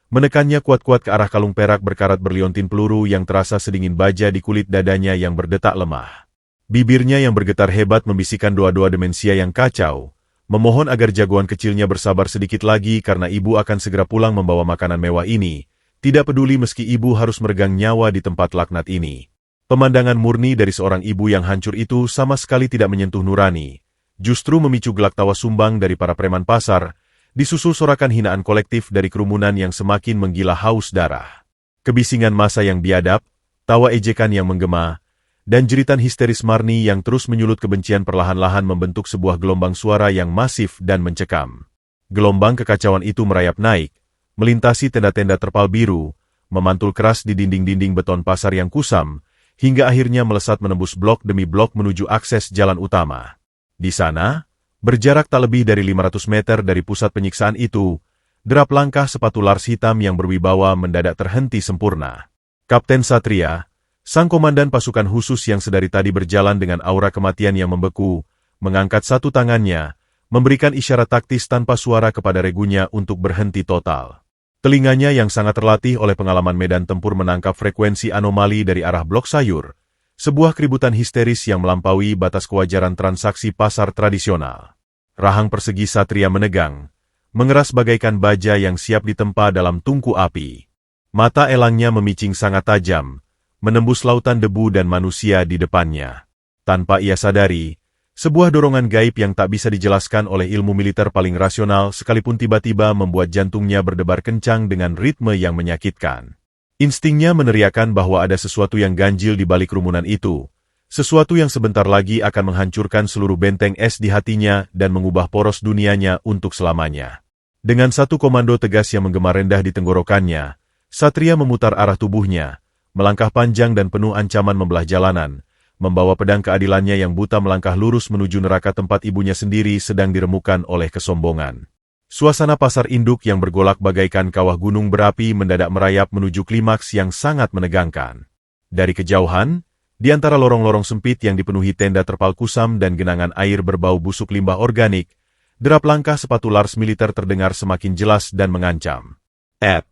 menekannya kuat-kuat ke arah kalung perak berkarat berliontin peluru yang terasa sedingin baja di kulit dadanya yang berdetak lemah. Bibirnya yang bergetar hebat membisikkan doa-doa demensia yang kacau, memohon agar jagoan kecilnya bersabar sedikit lagi karena ibu akan segera pulang membawa makanan mewah ini, tidak peduli meski ibu harus meregang nyawa di tempat laknat ini. Pemandangan murni dari seorang ibu yang hancur itu sama sekali tidak menyentuh nurani, justru memicu gelak tawa sumbang dari para preman pasar, disusul sorakan hinaan kolektif dari kerumunan yang semakin menggila haus darah. Kebisingan massa yang biadab, tawa ejekan yang menggema, dan jeritan histeris Marni yang terus menyulut kebencian perlahan-lahan membentuk sebuah gelombang suara yang masif dan mencekam. Gelombang kekacauan itu merayap naik, melintasi tenda-tenda terpal biru, memantul keras di dinding-dinding beton pasar yang kusam, hingga akhirnya melesat menembus blok demi blok menuju akses jalan utama. Di sana, berjarak tak lebih dari 500 meter dari pusat penyiksaan itu, derap langkah sepatu Lars hitam yang berwibawa mendadak terhenti sempurna. Kapten Satria, sang komandan pasukan khusus yang sedari tadi berjalan dengan aura kematian yang membeku, mengangkat satu tangannya, memberikan isyarat taktis tanpa suara kepada regunya untuk berhenti total. Telinganya yang sangat terlatih oleh pengalaman medan tempur menangkap frekuensi anomali dari arah blok sayur, sebuah keributan histeris yang melampaui batas kewajaran transaksi pasar tradisional. Rahang persegi Satria menegang, mengeras bagaikan baja yang siap ditempa dalam tungku api. Mata elangnya memicing sangat tajam, menembus lautan debu dan manusia di depannya. Tanpa ia sadari, sebuah dorongan gaib yang tak bisa dijelaskan oleh ilmu militer paling rasional sekalipun tiba-tiba membuat jantungnya berdebar kencang dengan ritme yang menyakitkan. Instingnya meneriakan bahwa ada sesuatu yang ganjil di balik kerumunan itu, sesuatu yang sebentar lagi akan menghancurkan seluruh benteng es di hatinya dan mengubah poros dunianya untuk selamanya. Dengan satu komando tegas yang menggema rendah di tenggorokannya, Satria memutar arah tubuhnya, melangkah panjang dan penuh ancaman membelah jalanan, membawa pedang keadilannya yang buta melangkah lurus menuju neraka tempat ibunya sendiri sedang diremukan oleh kesombongan. Suasana pasar induk yang bergolak bagaikan kawah gunung berapi mendadak merayap menuju klimaks yang sangat menegangkan. Dari kejauhan, di antara lorong-lorong sempit yang dipenuhi tenda terpal kusam dan genangan air berbau busuk limbah organik, derap langkah sepatu Lars militer terdengar semakin jelas dan mengancam. Ep,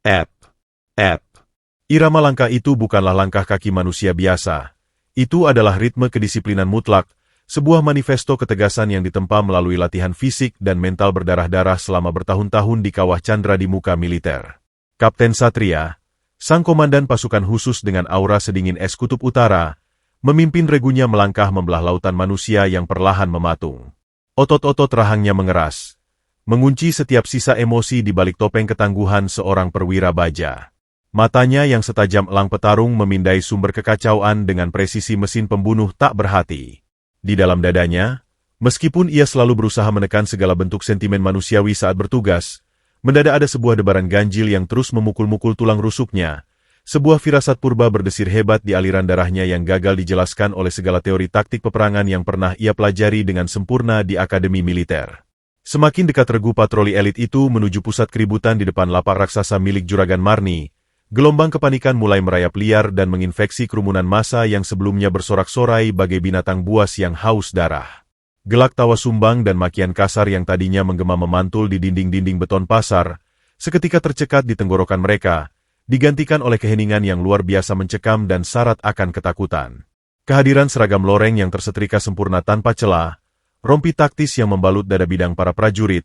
ep, ep. Irama langkah itu bukanlah langkah kaki manusia biasa. Itu adalah ritme kedisiplinan mutlak, sebuah manifesto ketegasan yang ditempa melalui latihan fisik dan mental berdarah-darah selama bertahun-tahun di kawah candra di muka militer. Kapten Satria, sang komandan pasukan khusus dengan aura sedingin es kutub utara, memimpin regunya melangkah membelah lautan manusia yang perlahan mematung. Otot-otot rahangnya mengeras, mengunci setiap sisa emosi di balik topeng ketangguhan seorang perwira baja. Matanya yang setajam elang petarung memindai sumber kekacauan dengan presisi mesin pembunuh tak berhati. Di dalam dadanya, meskipun ia selalu berusaha menekan segala bentuk sentimen manusiawi saat bertugas, mendadak ada sebuah debaran ganjil yang terus memukul-mukul tulang rusuknya, sebuah firasat purba berdesir hebat di aliran darahnya yang gagal dijelaskan oleh segala teori taktik peperangan yang pernah ia pelajari dengan sempurna di akademi militer. Semakin dekat regu patroli elit itu menuju pusat keributan di depan lapak raksasa milik Juragan Marni, gelombang kepanikan mulai merayap liar dan menginfeksi kerumunan massa yang sebelumnya bersorak-sorai bagai binatang buas yang haus darah. Gelak tawa sumbang dan makian kasar yang tadinya menggema memantul di dinding-dinding beton pasar, seketika tercekat di tenggorokan mereka, digantikan oleh keheningan yang luar biasa mencekam dan syarat akan ketakutan. Kehadiran seragam loreng yang tersetrika sempurna tanpa celah, rompi taktis yang membalut dada bidang para prajurit,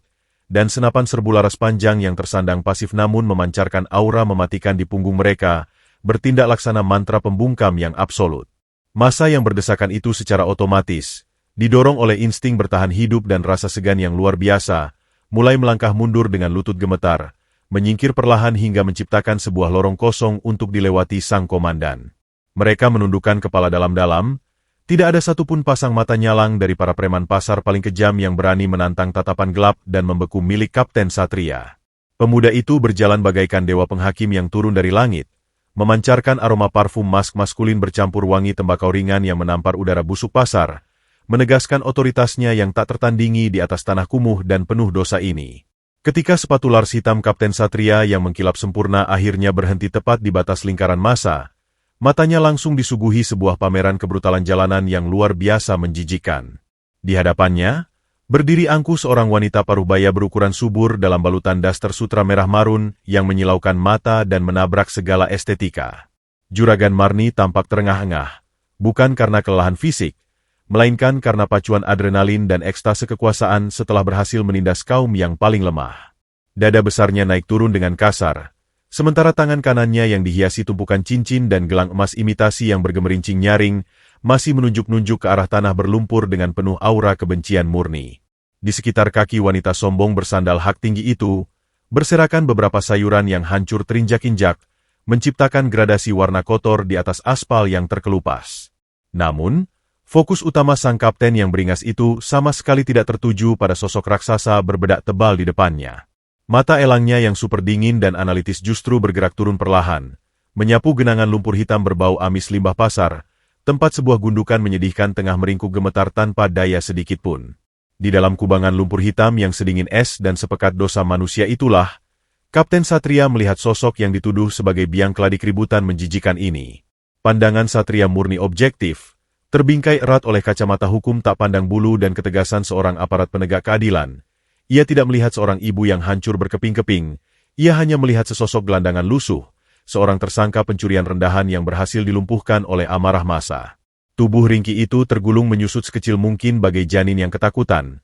dan senapan serbu laras panjang yang tersandang pasif namun memancarkan aura mematikan di punggung mereka, bertindak laksana mantra pembungkam yang absolut. Massa yang berdesakan itu secara otomatis, didorong oleh insting bertahan hidup dan rasa segan yang luar biasa, mulai melangkah mundur dengan lutut gemetar, menyingkir perlahan hingga menciptakan sebuah lorong kosong untuk dilewati sang komandan. Mereka menundukkan kepala dalam-dalam. Tidak ada satupun pasang mata nyalang dari para preman pasar paling kejam yang berani menantang tatapan gelap dan membeku milik Kapten Satria. Pemuda itu berjalan bagaikan dewa penghakim yang turun dari langit, memancarkan aroma parfum mask maskulin bercampur wangi tembakau ringan yang menampar udara busuk pasar, menegaskan otoritasnya yang tak tertandingi di atas tanah kumuh dan penuh dosa ini. Ketika sepatu lars hitam Kapten Satria yang mengkilap sempurna akhirnya berhenti tepat di batas lingkaran massa, matanya langsung disuguhi sebuah pameran kebrutalan jalanan yang luar biasa menjijikan. Di hadapannya, berdiri angkuh seorang wanita paruh baya berukuran subur dalam balutan daster sutra merah marun yang menyilaukan mata dan menabrak segala estetika. Juragan Marni tampak terengah-engah, bukan karena kelelahan fisik, melainkan karena pacuan adrenalin dan ekstase kekuasaan setelah berhasil menindas kaum yang paling lemah. Dada besarnya naik turun dengan kasar, sementara tangan kanannya yang dihiasi tumpukan cincin dan gelang emas imitasi yang bergemerincing nyaring masih menunjuk-nunjuk ke arah tanah berlumpur dengan penuh aura kebencian murni. Di sekitar kaki wanita sombong bersandal hak tinggi itu, berserakan beberapa sayuran yang hancur terinjak-injak, menciptakan gradasi warna kotor di atas aspal yang terkelupas. Namun, fokus utama sang kapten yang beringas itu sama sekali tidak tertuju pada sosok raksasa berbedak tebal di depannya. Mata elangnya yang super dingin dan analitis justru bergerak turun perlahan, menyapu genangan lumpur hitam berbau amis limbah pasar, tempat sebuah gundukan menyedihkan tengah meringkuk gemetar tanpa daya sedikitpun. Di dalam kubangan lumpur hitam yang sedingin es dan sepekat dosa manusia itulah, Kapten Satria melihat sosok yang dituduh sebagai biang keladi keributan menjijikan ini. Pandangan Satria murni objektif, terbingkai erat oleh kacamata hukum tak pandang bulu dan ketegasan seorang aparat penegak keadilan. Ia tidak melihat seorang ibu yang hancur berkeping-keping, ia hanya melihat sesosok gelandangan lusuh, seorang tersangka pencurian rendahan yang berhasil dilumpuhkan oleh amarah massa. Tubuh ringki itu tergulung menyusut sekecil mungkin bagai janin yang ketakutan.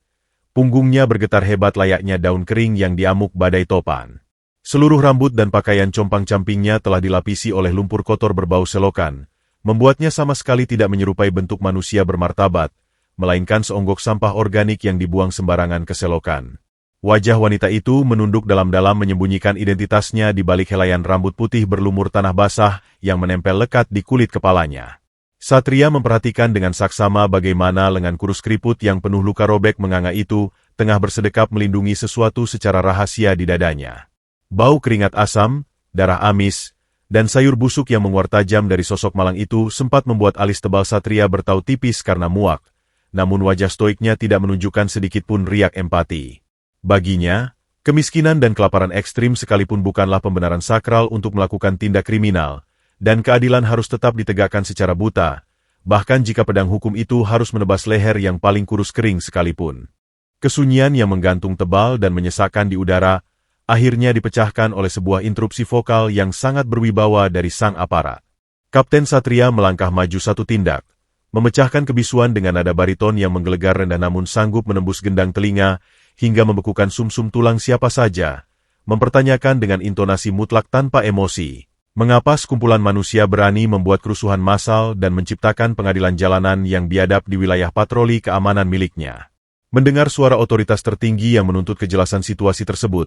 Punggungnya bergetar hebat layaknya daun kering yang diamuk badai topan. Seluruh rambut dan pakaian compang-campingnya telah dilapisi oleh lumpur kotor berbau selokan, membuatnya sama sekali tidak menyerupai bentuk manusia bermartabat, melainkan seonggok sampah organik yang dibuang sembarangan ke selokan. Wajah wanita itu menunduk dalam-dalam menyembunyikan identitasnya di balik helaian rambut putih berlumur tanah basah yang menempel lekat di kulit kepalanya. Satria memperhatikan dengan saksama bagaimana lengan kurus keriput yang penuh luka robek menganga itu tengah bersedekap melindungi sesuatu secara rahasia di dadanya. Bau keringat asam, darah amis, dan sayur busuk yang menguar tajam dari sosok malang itu sempat membuat alis tebal Satria bertaut tipis karena muak. Namun wajah stoiknya tidak menunjukkan sedikitpun riak empati. Baginya, kemiskinan dan kelaparan ekstrim sekalipun bukanlah pembenaran sakral untuk melakukan tindak kriminal, dan keadilan harus tetap ditegakkan secara buta, bahkan jika pedang hukum itu harus menebas leher yang paling kurus kering sekalipun. Kesunyian yang menggantung tebal dan menyesakkan di udara, akhirnya dipecahkan oleh sebuah interupsi vokal yang sangat berwibawa dari sang aparat. Kapten Satria melangkah maju satu tindak, memecahkan kebisuan dengan nada bariton yang menggelegar rendah namun sanggup menembus gendang telinga, hingga membekukan sumsum tulang siapa saja, mempertanyakan dengan intonasi mutlak tanpa emosi, mengapa sekumpulan manusia berani membuat kerusuhan massal dan menciptakan pengadilan jalanan yang biadab di wilayah patroli keamanan miliknya. Mendengar suara otoritas tertinggi yang menuntut kejelasan situasi tersebut,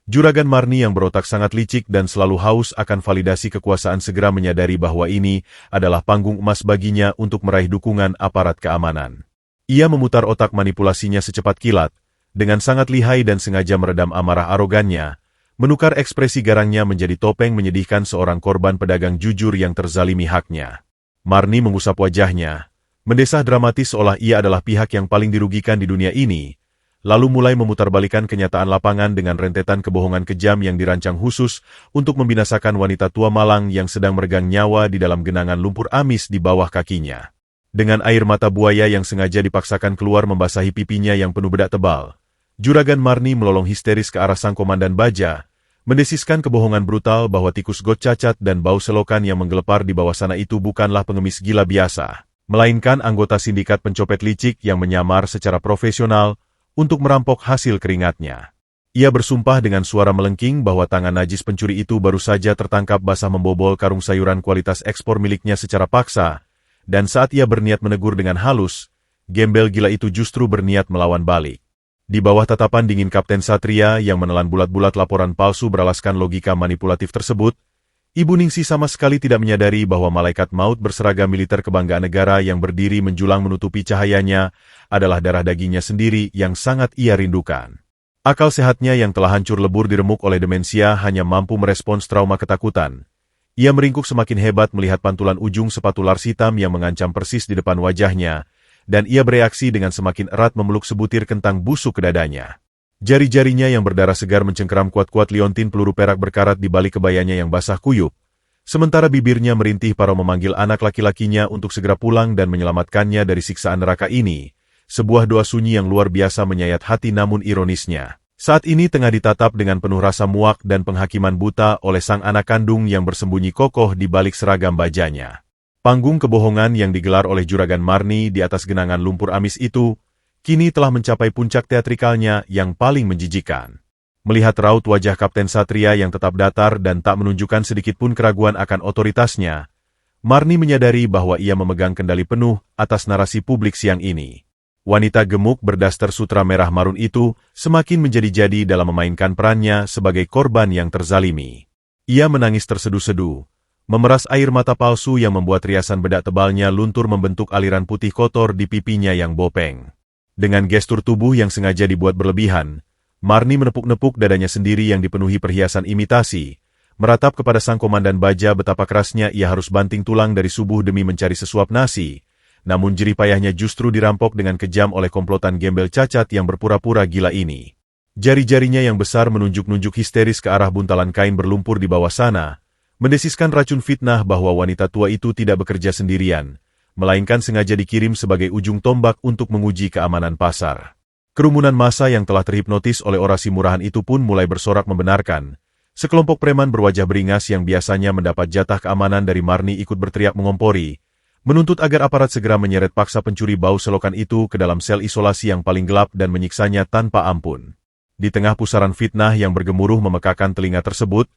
Juragan Marni yang berotak sangat licik dan selalu haus akan validasi kekuasaan segera menyadari bahwa ini adalah panggung emas baginya untuk meraih dukungan aparat keamanan. Ia memutar otak manipulasinya secepat kilat, dengan sangat lihai dan sengaja meredam amarah arogannya, menukar ekspresi garangnya menjadi topeng menyedihkan seorang korban pedagang jujur yang terzalimi haknya. Marni mengusap wajahnya, mendesah dramatis seolah ia adalah pihak yang paling dirugikan di dunia ini, lalu mulai memutarbalikan kenyataan lapangan dengan rentetan kebohongan kejam yang dirancang khusus untuk membinasakan wanita tua malang yang sedang meregang nyawa di dalam genangan lumpur amis di bawah kakinya. Dengan air mata buaya yang sengaja dipaksakan keluar membasahi pipinya yang penuh bedak tebal, Juragan Marni melolong histeris ke arah sang komandan baja, mendesiskan kebohongan brutal bahwa tikus got cacat dan bau selokan yang menggelepar di bawah sana itu bukanlah pengemis gila biasa, melainkan anggota sindikat pencopet licik yang menyamar secara profesional untuk merampok hasil keringatnya. Ia bersumpah dengan suara melengking bahwa tangan najis pencuri itu baru saja tertangkap basah membobol karung sayuran kualitas ekspor miliknya secara paksa, dan saat ia berniat menegur dengan halus, gembel gila itu justru berniat melawan balik. Di bawah tatapan dingin Kapten Satria yang menelan bulat-bulat laporan palsu beralaskan logika manipulatif tersebut, Ibu Ningsih sama sekali tidak menyadari bahwa malaikat maut berseragam militer kebanggaan negara yang berdiri menjulang menutupi cahayanya adalah darah dagingnya sendiri yang sangat ia rindukan. Akal sehatnya yang telah hancur lebur diremuk oleh demensia hanya mampu merespons trauma ketakutan. Ia meringkuk semakin hebat melihat pantulan ujung sepatu lars hitam yang mengancam persis di depan wajahnya, dan ia bereaksi dengan semakin erat memeluk sebutir kentang busuk ke dadanya. Jari-jarinya yang berdarah segar mencengkeram kuat-kuat liontin peluru perak berkarat di balik kebayanya yang basah kuyup, sementara bibirnya merintih para memanggil anak laki-lakinya untuk segera pulang dan menyelamatkannya dari siksaan neraka ini, sebuah doa sunyi yang luar biasa menyayat hati namun ironisnya. Saat ini tengah ditatap dengan penuh rasa muak dan penghakiman buta oleh sang anak kandung yang bersembunyi kokoh di balik seragam bajanya. Panggung kebohongan yang digelar oleh Juragan Marni di atas genangan lumpur amis itu, kini telah mencapai puncak teatrikalnya yang paling menjijikan. Melihat raut wajah Kapten Satria yang tetap datar dan tak menunjukkan sedikitpun keraguan akan otoritasnya, Marni menyadari bahwa ia memegang kendali penuh atas narasi publik siang ini. Wanita gemuk berdaster sutra merah marun itu semakin menjadi-jadi dalam memainkan perannya sebagai korban yang terzalimi. Ia menangis terseduh-seduh, memeras air mata palsu yang membuat riasan bedak tebalnya luntur membentuk aliran putih kotor di pipinya yang bopeng. Dengan gestur tubuh yang sengaja dibuat berlebihan, Marni menepuk-nepuk dadanya sendiri yang dipenuhi perhiasan imitasi, meratap kepada sang komandan baja betapa kerasnya ia harus banting tulang dari subuh demi mencari sesuap nasi, namun jerih payahnya justru dirampok dengan kejam oleh komplotan gembel cacat yang berpura-pura gila ini. Jari-jarinya yang besar menunjuk-nunjuk histeris ke arah buntalan kain berlumpur di bawah sana, mendesiskan racun fitnah bahwa wanita tua itu tidak bekerja sendirian, melainkan sengaja dikirim sebagai ujung tombak untuk menguji keamanan pasar. Kerumunan massa yang telah terhipnotis oleh orasi murahan itu pun mulai bersorak membenarkan. Sekelompok preman berwajah beringas yang biasanya mendapat jatah keamanan dari Marni ikut berteriak mengompori, menuntut agar aparat segera menyeret paksa pencuri bau selokan itu ke dalam sel isolasi yang paling gelap dan menyiksanya tanpa ampun. Di tengah pusaran fitnah yang bergemuruh memekakan telinga tersebut,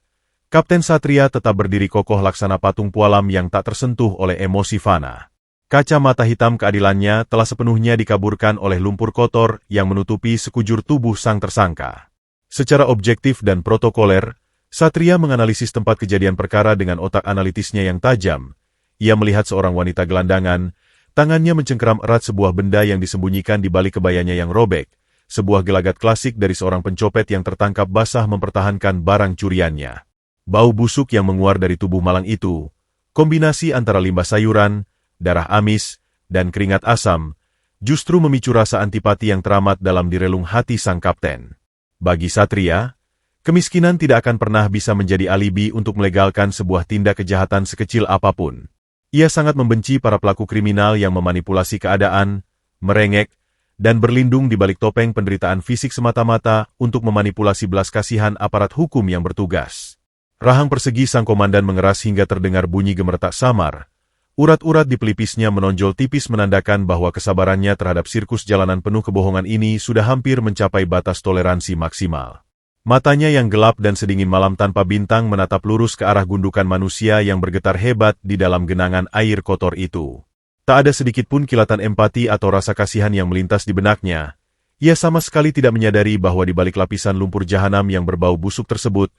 Kapten Satria tetap berdiri kokoh laksana patung pualam yang tak tersentuh oleh emosi fana. Kacamata hitam keadilannya telah sepenuhnya dikaburkan oleh lumpur kotor yang menutupi sekujur tubuh sang tersangka. Secara objektif dan protokoler, Satria menganalisis tempat kejadian perkara dengan otak analitisnya yang tajam. Ia melihat seorang wanita gelandangan, tangannya mencengkeram erat sebuah benda yang disembunyikan di balik kebayanya yang robek, sebuah gelagat klasik dari seorang pencopet yang tertangkap basah mempertahankan barang curiannya. Bau busuk yang menguar dari tubuh malang itu, kombinasi antara limbah sayuran, darah amis, dan keringat asam, justru memicu rasa antipati yang teramat dalam di relung hati sang kapten. Bagi Satria, kemiskinan tidak akan pernah bisa menjadi alibi untuk melegalkan sebuah tindak kejahatan sekecil apapun. Ia sangat membenci para pelaku kriminal yang memanipulasi keadaan, merengek, dan berlindung di balik topeng penderitaan fisik semata-mata untuk memanipulasi belas kasihan aparat hukum yang bertugas. Rahang persegi sang komandan mengeras hingga terdengar bunyi gemertak samar. Urat-urat di pelipisnya menonjol tipis menandakan bahwa kesabarannya terhadap sirkus jalanan penuh kebohongan ini sudah hampir mencapai batas toleransi maksimal. Matanya yang gelap dan sedingin malam tanpa bintang menatap lurus ke arah gundukan manusia yang bergetar hebat di dalam genangan air kotor itu. Tak ada sedikit pun kilatan empati atau rasa kasihan yang melintas di benaknya. Ia sama sekali tidak menyadari bahwa di balik lapisan lumpur jahanam yang berbau busuk tersebut,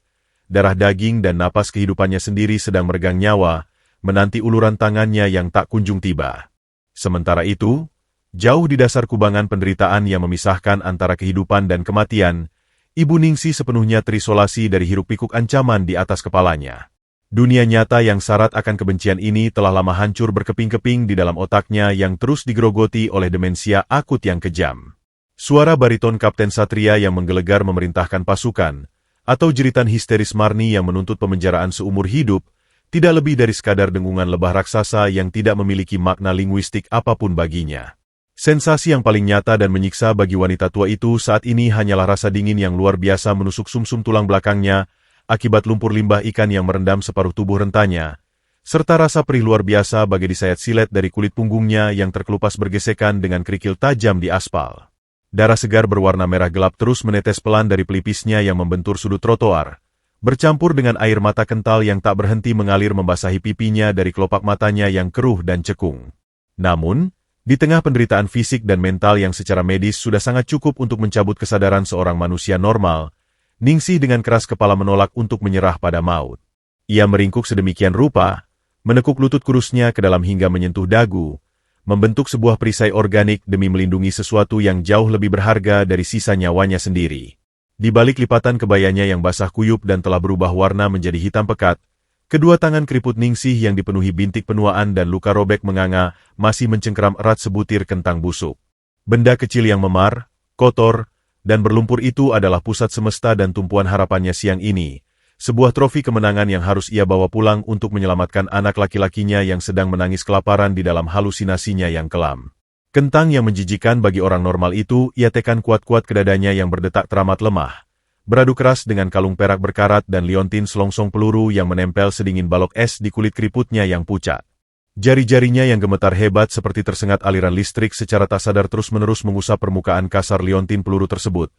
darah daging dan napas kehidupannya sendiri sedang meregang nyawa, menanti uluran tangannya yang tak kunjung tiba. Sementara itu, jauh di dasar kubangan penderitaan yang memisahkan antara kehidupan dan kematian, Ibu Ningsih sepenuhnya terisolasi dari hiruk-pikuk ancaman di atas kepalanya. Dunia nyata yang syarat akan kebencian ini telah lama hancur berkeping-keping di dalam otaknya yang terus digerogoti oleh demensia akut yang kejam. Suara bariton Kapten Satria yang menggelegar memerintahkan pasukan, atau jeritan histeris Marni yang menuntut pemenjaraan seumur hidup, tidak lebih dari sekadar dengungan lebah raksasa yang tidak memiliki makna linguistik apapun baginya. Sensasi yang paling nyata dan menyiksa bagi wanita tua itu saat ini hanyalah rasa dingin yang luar biasa menusuk sumsum tulang belakangnya akibat lumpur limbah ikan yang merendam separuh tubuh rentanya, serta rasa perih luar biasa bagi disayat silet dari kulit punggungnya yang terkelupas bergesekan dengan kerikil tajam di aspal. Darah segar berwarna merah gelap terus menetes pelan dari pelipisnya yang membentur sudut trotoar, bercampur dengan air mata kental yang tak berhenti mengalir membasahi pipinya dari kelopak matanya yang keruh dan cekung. Namun, di tengah penderitaan fisik dan mental yang secara medis sudah sangat cukup untuk mencabut kesadaran seorang manusia normal, Ningsih dengan keras kepala menolak untuk menyerah pada maut. Ia meringkuk sedemikian rupa, menekuk lutut kurusnya ke dalam hingga menyentuh dagu, membentuk sebuah perisai organik demi melindungi sesuatu yang jauh lebih berharga dari sisa nyawanya sendiri. Di balik lipatan kebayanya yang basah kuyup dan telah berubah warna menjadi hitam pekat, kedua tangan keriput Ningsih yang dipenuhi bintik penuaan dan luka robek menganga masih mencengkeram erat sebutir kentang busuk. Benda kecil yang memar, kotor, dan berlumpur itu adalah pusat semesta dan tumpuan harapannya siang ini. Sebuah trofi kemenangan yang harus ia bawa pulang untuk menyelamatkan anak laki-lakinya yang sedang menangis kelaparan di dalam halusinasinya yang kelam. Kentang yang menjijikan bagi orang normal itu ia tekan kuat-kuat ke dadanya yang berdetak teramat lemah. Beradu keras dengan kalung perak berkarat dan liontin selongsong peluru yang menempel sedingin balok es di kulit keriputnya yang pucat. Jari-jarinya yang gemetar hebat seperti tersengat aliran listrik secara tak sadar terus-menerus mengusap permukaan kasar liontin peluru tersebut.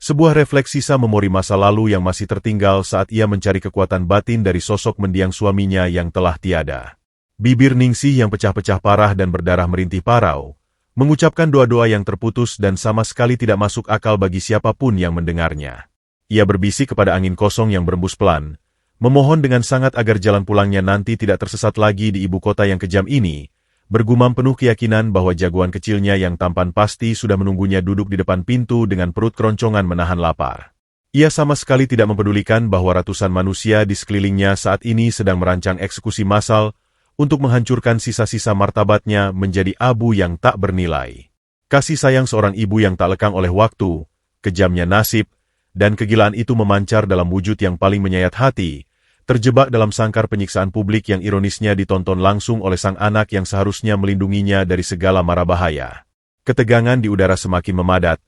Sebuah refleks sisa memori masa lalu yang masih tertinggal saat ia mencari kekuatan batin dari sosok mendiang suaminya yang telah tiada. Bibir Ningsih yang pecah-pecah parah dan berdarah merintih parau, mengucapkan doa-doa yang terputus dan sama sekali tidak masuk akal bagi siapapun yang mendengarnya. Ia berbisik kepada angin kosong yang berembus pelan, memohon dengan sangat agar jalan pulangnya nanti tidak tersesat lagi di ibu kota yang kejam ini, bergumam penuh keyakinan bahwa jagoan kecilnya yang tampan pasti sudah menunggunya duduk di depan pintu dengan perut keroncongan menahan lapar. Ia sama sekali tidak mempedulikan bahwa ratusan manusia di sekelilingnya saat ini sedang merancang eksekusi massal untuk menghancurkan sisa-sisa martabatnya menjadi abu yang tak bernilai. Kasih sayang seorang ibu yang tak lekang oleh waktu, kejamnya nasib, dan kegilaan itu memancar dalam wujud yang paling menyayat hati, terjebak dalam sangkar penyiksaan publik yang ironisnya ditonton langsung oleh sang anak yang seharusnya melindunginya dari segala mara bahaya. Ketegangan di udara semakin memadat,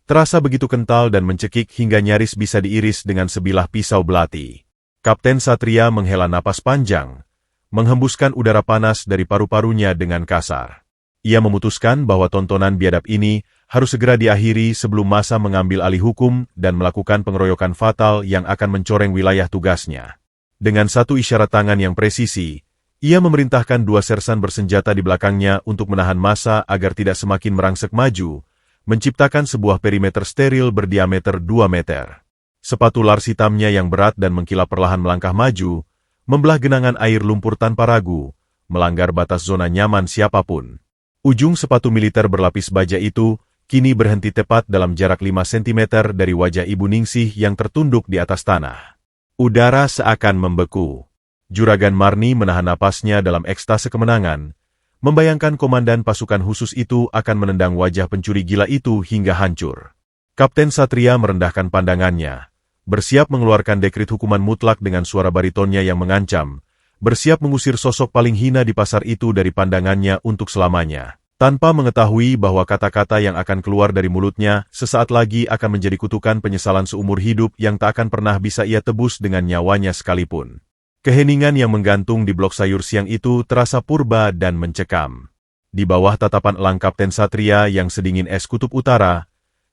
terasa begitu kental dan mencekik hingga nyaris bisa diiris dengan sebilah pisau belati. Kapten Satria menghela napas panjang, menghembuskan udara panas dari paru-parunya dengan kasar. Ia memutuskan bahwa tontonan biadab ini harus segera diakhiri sebelum masa mengambil alih hukum dan melakukan pengeroyokan fatal yang akan mencoreng wilayah tugasnya. Dengan satu isyarat tangan yang presisi, ia memerintahkan 2 sersan bersenjata di belakangnya untuk menahan massa agar tidak semakin merangsek maju, menciptakan sebuah perimeter steril berdiameter 2 meter. Sepatu lars hitamnya yang berat dan mengkilap perlahan melangkah maju, membelah genangan air lumpur tanpa ragu, melanggar batas zona nyaman siapapun. Ujung sepatu militer berlapis baja itu kini berhenti tepat dalam jarak 5 cm dari wajah Ibu Ningsih yang tertunduk di atas tanah. Udara seakan membeku. Juragan Marni menahan napasnya dalam ekstase kemenangan, membayangkan komandan pasukan khusus itu akan menendang wajah pencuri gila itu hingga hancur. Kapten Satria merendahkan pandangannya, bersiap mengeluarkan dekrit hukuman mutlak dengan suara baritonnya yang mengancam, bersiap mengusir sosok paling hina di pasar itu dari pandangannya untuk selamanya. Tanpa mengetahui bahwa kata-kata yang akan keluar dari mulutnya sesaat lagi akan menjadi kutukan penyesalan seumur hidup yang tak akan pernah bisa ia tebus dengan nyawanya sekalipun. Keheningan yang menggantung di blok sayur siang itu terasa purba dan mencekam. Di bawah tatapan elang Kapten Satria yang sedingin es kutub utara,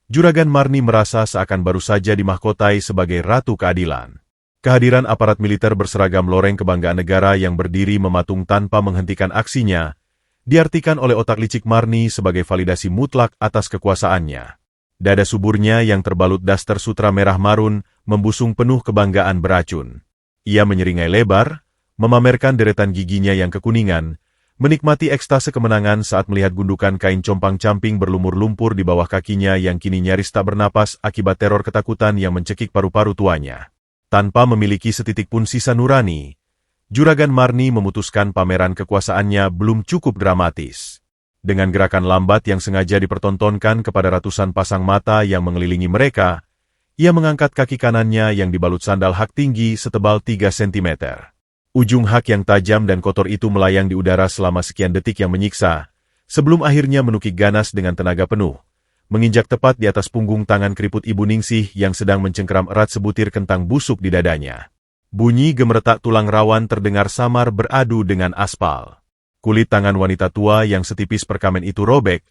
Juragan Marni merasa seakan baru saja dimahkotai sebagai Ratu Keadilan. Kehadiran aparat militer berseragam loreng kebanggaan negara yang berdiri mematung tanpa menghentikan aksinya, diartikan oleh otak licik Marni sebagai validasi mutlak atas kekuasaannya. Dada suburnya yang terbalut daster sutra merah marun membusung penuh kebanggaan beracun. Ia menyeringai lebar, memamerkan deretan giginya yang kekuningan, menikmati ekstase kemenangan saat melihat gundukan kain compang-camping berlumur lumpur di bawah kakinya yang kini nyaris tak bernapas akibat teror ketakutan yang mencekik paru-paru tuanya. Tanpa memiliki setitik pun sisa nurani, Juragan Marni memutuskan pameran kekuasaannya belum cukup dramatis. Dengan gerakan lambat yang sengaja dipertontonkan kepada ratusan pasang mata yang mengelilingi mereka, ia mengangkat kaki kanannya yang dibalut sandal hak tinggi setebal 3 cm. Ujung hak yang tajam dan kotor itu melayang di udara selama sekian detik yang menyiksa, sebelum akhirnya menukik ganas dengan tenaga penuh, menginjak tepat di atas punggung tangan keriput Ibu Ningsih yang sedang mencengkeram erat sebutir kentang busuk di dadanya. Bunyi gemeretak tulang rawan terdengar samar beradu dengan aspal. Kulit tangan wanita tua yang setipis perkamen itu robek,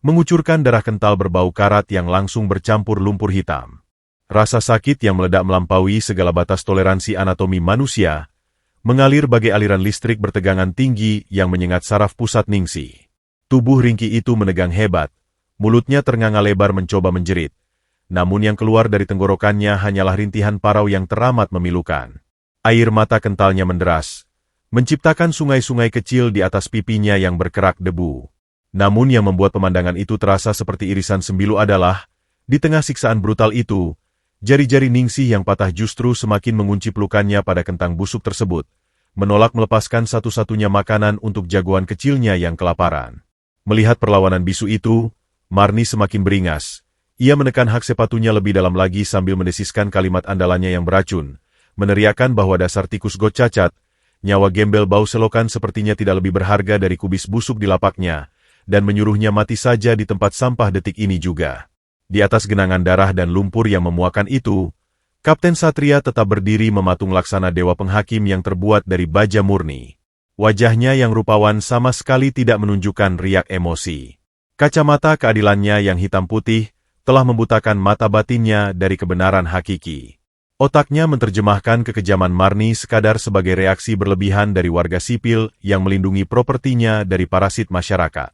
mengucurkan darah kental berbau karat yang langsung bercampur lumpur hitam. Rasa sakit yang meledak melampaui segala batas toleransi anatomi manusia, mengalir bagai aliran listrik bertegangan tinggi yang menyengat saraf pusat Ningsih. Tubuh ringkih itu menegang hebat, mulutnya ternganga lebar mencoba menjerit, namun yang keluar dari tenggorokannya hanyalah rintihan parau yang teramat memilukan. Air mata kentalnya menderas, menciptakan sungai-sungai kecil di atas pipinya yang berkerak debu. Namun yang membuat pemandangan itu terasa seperti irisan sembilu adalah, di tengah siksaan brutal itu, jari-jari Ningsih yang patah justru semakin mengunci pelukannya pada kentang busuk tersebut, menolak melepaskan satu-satunya makanan untuk jagoan kecilnya yang kelaparan. Melihat perlawanan bisu itu, Marni semakin beringas. Ia menekan hak sepatunya lebih dalam lagi sambil mendesiskan kalimat andalannya yang beracun, meneriakkan bahwa dasar tikus got cacat, nyawa gembel bau selokan sepertinya tidak lebih berharga dari kubis busuk di lapaknya, dan menyuruhnya mati saja di tempat sampah detik ini juga. Di atas genangan darah dan lumpur yang memuakan itu, Kapten Satria tetap berdiri mematung laksana dewa penghakim yang terbuat dari baja murni. Wajahnya yang rupawan sama sekali tidak menunjukkan riak emosi. Kacamata keadilannya yang hitam putih telah membutakan mata batinnya dari kebenaran hakiki. Otaknya menerjemahkan kekejaman Marni sekadar sebagai reaksi berlebihan dari warga sipil yang melindungi propertinya dari parasit masyarakat.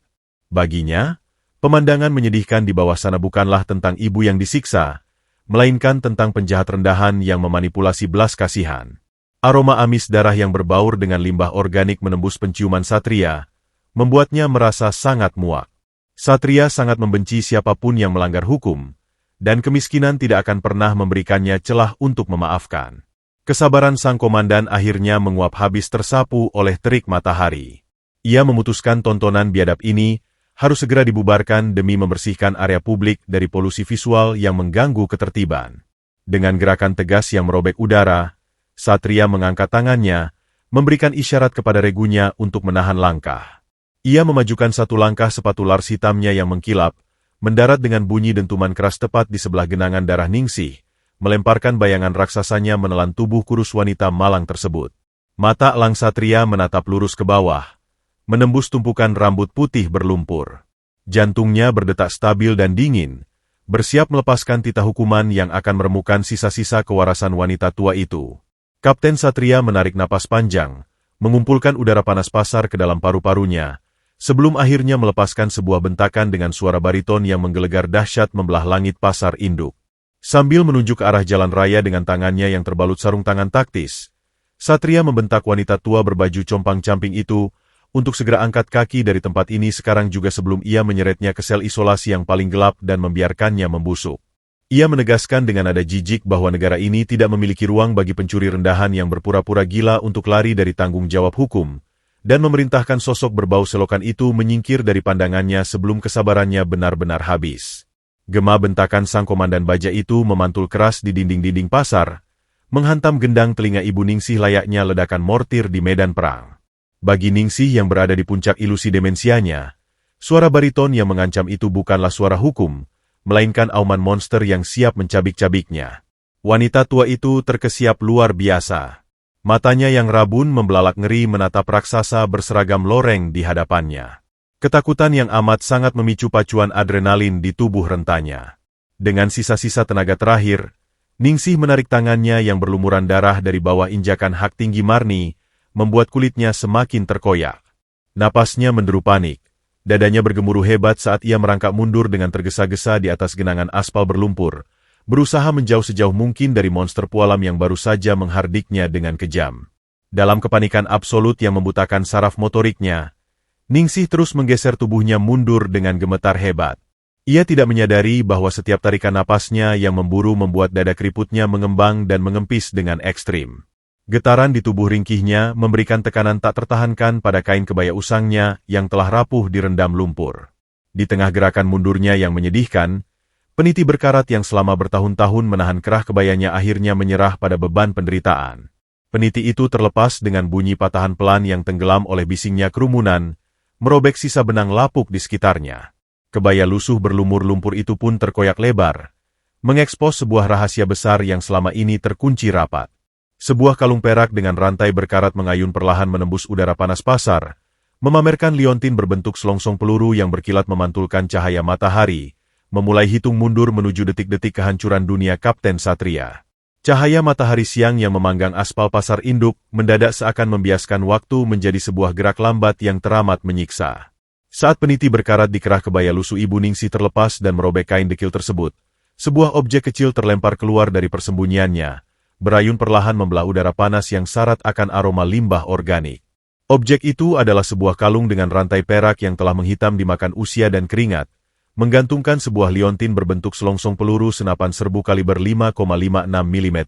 Baginya, pemandangan menyedihkan di bawah sana bukanlah tentang ibu yang disiksa, melainkan tentang penjahat rendahan yang memanipulasi belas kasihan. Aroma amis darah yang berbaur dengan limbah organik menembus penciuman Satria, membuatnya merasa sangat muak. Satria sangat membenci siapapun yang melanggar hukum, dan kemiskinan tidak akan pernah memberikannya celah untuk memaafkan. Kesabaran sang komandan akhirnya menguap habis tersapu oleh terik matahari. Ia memutuskan tontonan biadab ini harus segera dibubarkan demi membersihkan area publik dari polusi visual yang mengganggu ketertiban. Dengan gerakan tegas yang merobek udara, Satria mengangkat tangannya, memberikan isyarat kepada regunya untuk menahan langkah. Ia memajukan satu langkah sepatu lars hitamnya yang mengkilap, mendarat dengan bunyi dentuman keras tepat di sebelah genangan darah Ningsih, melemparkan bayangan raksasanya menelan tubuh kurus wanita malang tersebut. Mata elang Satria menatap lurus ke bawah, menembus tumpukan rambut putih berlumpur. Jantungnya berdetak stabil dan dingin, bersiap melepaskan titah hukuman yang akan meremukan sisa-sisa kewarasan wanita tua itu. Kapten Satria menarik napas panjang, mengumpulkan udara panas pasar ke dalam paru-parunya, sebelum akhirnya melepaskan sebuah bentakan dengan suara bariton yang menggelegar dahsyat membelah langit pasar induk. Sambil menunjuk ke arah jalan raya dengan tangannya yang terbalut sarung tangan taktis, Satria membentak wanita tua berbaju compang-camping itu untuk segera angkat kaki dari tempat ini sekarang juga sebelum ia menyeretnya ke sel isolasi yang paling gelap dan membiarkannya membusuk. Ia menegaskan dengan nada jijik bahwa negara ini tidak memiliki ruang bagi pencuri rendahan yang berpura-pura gila untuk lari dari tanggung jawab hukum, dan memerintahkan sosok berbau selokan itu menyingkir dari pandangannya sebelum kesabarannya benar-benar habis. Gema bentakan sang komandan baja itu memantul keras di dinding-dinding pasar, menghantam gendang telinga ibu Ningsih layaknya ledakan mortir di medan perang. Bagi Ningsih yang berada di puncak ilusi demensianya, suara bariton yang mengancam itu bukanlah suara hukum, melainkan auman monster yang siap mencabik-cabiknya. Wanita tua itu terkesiap luar biasa. Matanya yang rabun membelalak ngeri menatap raksasa berseragam loreng di hadapannya. Ketakutan yang amat sangat memicu pacuan adrenalin di tubuh rentanya. Dengan sisa-sisa tenaga terakhir, Ningsih menarik tangannya yang berlumuran darah dari bawah injakan hak tinggi Marni, membuat kulitnya semakin terkoyak. Napasnya menderu panik, dadanya bergemuruh hebat saat ia merangkak mundur dengan tergesa-gesa di atas genangan aspal berlumpur, berusaha menjauh sejauh mungkin dari monster pualam yang baru saja menghardiknya dengan kejam. Dalam kepanikan absolut yang membutakan saraf motoriknya, Ningsih terus menggeser tubuhnya mundur dengan gemetar hebat. Ia tidak menyadari bahwa setiap tarikan napasnya yang memburu membuat dada keriputnya mengembang dan mengempis dengan ekstrim. Getaran di tubuh ringkihnya memberikan tekanan tak tertahankan pada kain kebaya usangnya yang telah rapuh direndam lumpur. Di tengah gerakan mundurnya yang menyedihkan, peniti berkarat yang selama bertahun-tahun menahan kerah kebayanya akhirnya menyerah pada beban penderitaan. Peniti itu terlepas dengan bunyi patahan pelan yang tenggelam oleh bisingnya kerumunan, merobek sisa benang lapuk di sekitarnya. Kebaya lusuh berlumur lumpur itu pun terkoyak lebar, mengekspos sebuah rahasia besar yang selama ini terkunci rapat. Sebuah kalung perak dengan rantai berkarat mengayun perlahan menembus udara panas pasar, memamerkan liontin berbentuk selongsong peluru yang berkilat memantulkan cahaya matahari, memulai hitung mundur menuju detik-detik kehancuran dunia Kapten Satria. Cahaya matahari siang yang memanggang aspal pasar induk mendadak seakan membiaskan waktu menjadi sebuah gerak lambat yang teramat menyiksa. Saat peniti berkarat di kerah kebaya lusuh ibu Ningsih terlepas dan merobek kain dekil tersebut, sebuah objek kecil terlempar keluar dari persembunyiannya, berayun perlahan membelah udara panas yang syarat akan aroma limbah organik. Objek itu adalah sebuah kalung dengan rantai perak yang telah menghitam dimakan usia dan keringat, menggantungkan sebuah liontin berbentuk selongsong peluru senapan serbu kaliber 5,56 mm.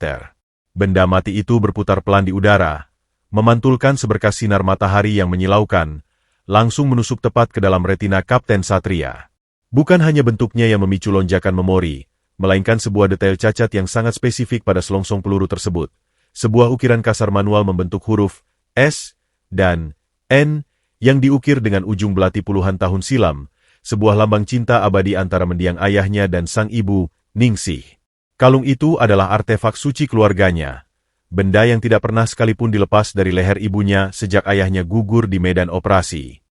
Benda mati itu berputar pelan di udara, memantulkan seberkas sinar matahari yang menyilaukan, langsung menusuk tepat ke dalam retina Kapten Satria. Bukan hanya bentuknya yang memicu lonjakan memori, melainkan sebuah detail cacat yang sangat spesifik pada selongsong peluru tersebut. Sebuah ukiran kasar manual membentuk huruf S dan N yang diukir dengan ujung belati puluhan tahun silam, sebuah lambang cinta abadi antara mendiang ayahnya dan sang ibu, Ningsih. Kalung itu adalah artefak suci keluarganya, benda yang tidak pernah sekalipun dilepas dari leher ibunya sejak ayahnya gugur di medan operasi.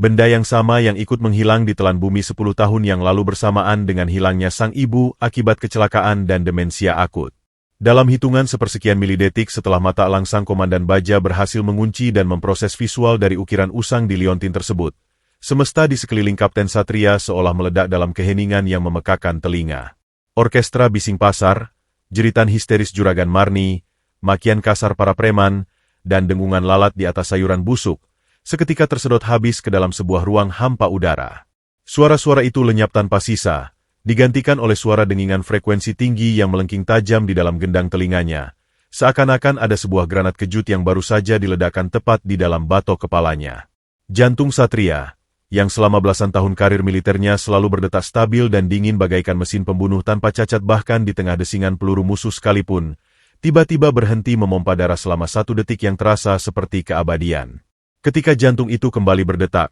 Benda yang sama yang ikut menghilang di telan bumi 10 tahun yang lalu bersamaan dengan hilangnya sang ibu akibat kecelakaan dan demensia akut. Dalam hitungan sepersekian milidetik setelah mata elang sang komandan baja berhasil mengunci dan memproses visual dari ukiran usang di liontin tersebut, semesta di sekeliling Kapten Satria seolah meledak dalam keheningan yang memekakan telinga. Orkestra bising pasar, jeritan histeris juragan Marni, makian kasar para preman, dan dengungan lalat di atas sayuran busuk, seketika tersedot habis ke dalam sebuah ruang hampa udara. Suara-suara itu lenyap tanpa sisa, digantikan oleh suara dengingan frekuensi tinggi yang melengking tajam di dalam gendang telinganya, seakan-akan ada sebuah granat kejut yang baru saja diledakkan tepat di dalam batok kepalanya. Jantung Satria, yang selama belasan tahun karir militernya selalu berdetak stabil dan dingin bagaikan mesin pembunuh tanpa cacat bahkan di tengah desingan peluru musuh sekalipun, tiba-tiba berhenti memompa darah selama 1 detik yang terasa seperti keabadian. Ketika jantung itu kembali berdetak,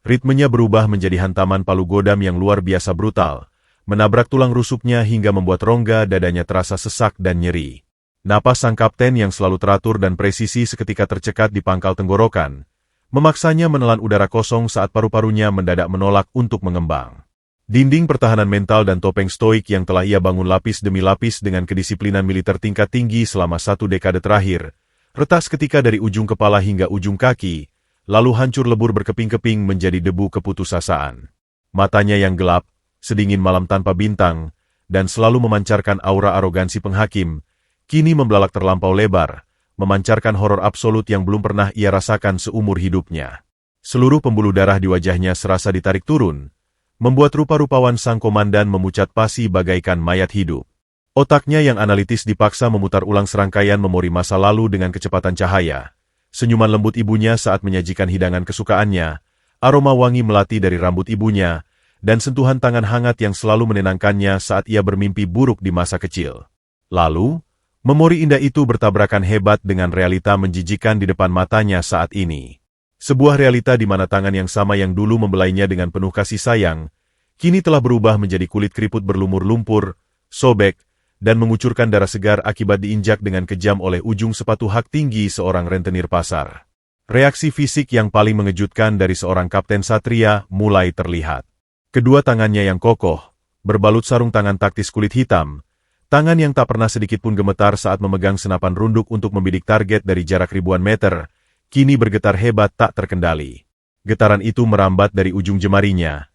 ritmenya berubah menjadi hantaman palu godam yang luar biasa brutal, menabrak tulang rusuknya hingga membuat rongga dadanya terasa sesak dan nyeri. Napas sang kapten yang selalu teratur dan presisi seketika tercekat di pangkal tenggorokan, memaksanya menelan udara kosong saat paru-parunya mendadak menolak untuk mengembang. Dinding pertahanan mental dan topeng stoik yang telah ia bangun lapis demi lapis dengan kedisiplinan militer tingkat tinggi selama 1 dekade terakhir, retas ketika dari ujung kepala hingga ujung kaki, lalu hancur lebur berkeping-keping menjadi debu keputusasaan. Matanya yang gelap, sedingin malam tanpa bintang, dan selalu memancarkan aura arogansi penghakim, kini membelalak terlampau lebar, memancarkan horor absolut yang belum pernah ia rasakan seumur hidupnya. Seluruh pembuluh darah di wajahnya serasa ditarik turun, membuat rupa-rupawan sang komandan memucat pasi bagaikan mayat hidup. Otaknya yang analitis dipaksa memutar ulang serangkaian memori masa lalu dengan kecepatan cahaya. Senyuman lembut ibunya saat menyajikan hidangan kesukaannya, aroma wangi melati dari rambut ibunya, dan sentuhan tangan hangat yang selalu menenangkannya saat ia bermimpi buruk di masa kecil. Lalu, memori indah itu bertabrakan hebat dengan realita menjijikan di depan matanya saat ini. Sebuah realita di mana tangan yang sama yang dulu membelainya dengan penuh kasih sayang, kini telah berubah menjadi kulit keriput berlumur lumpur, sobek, dan mengucurkan darah segar akibat diinjak dengan kejam oleh ujung sepatu hak tinggi seorang rentenir pasar. Reaksi fisik yang paling mengejutkan dari seorang Kapten Satria mulai terlihat. Kedua tangannya yang kokoh, berbalut sarung tangan taktis kulit hitam, tangan yang tak pernah sedikit pun gemetar saat memegang senapan runduk untuk membidik target dari jarak ribuan meter, kini bergetar hebat tak terkendali. Getaran itu merambat dari ujung jemarinya,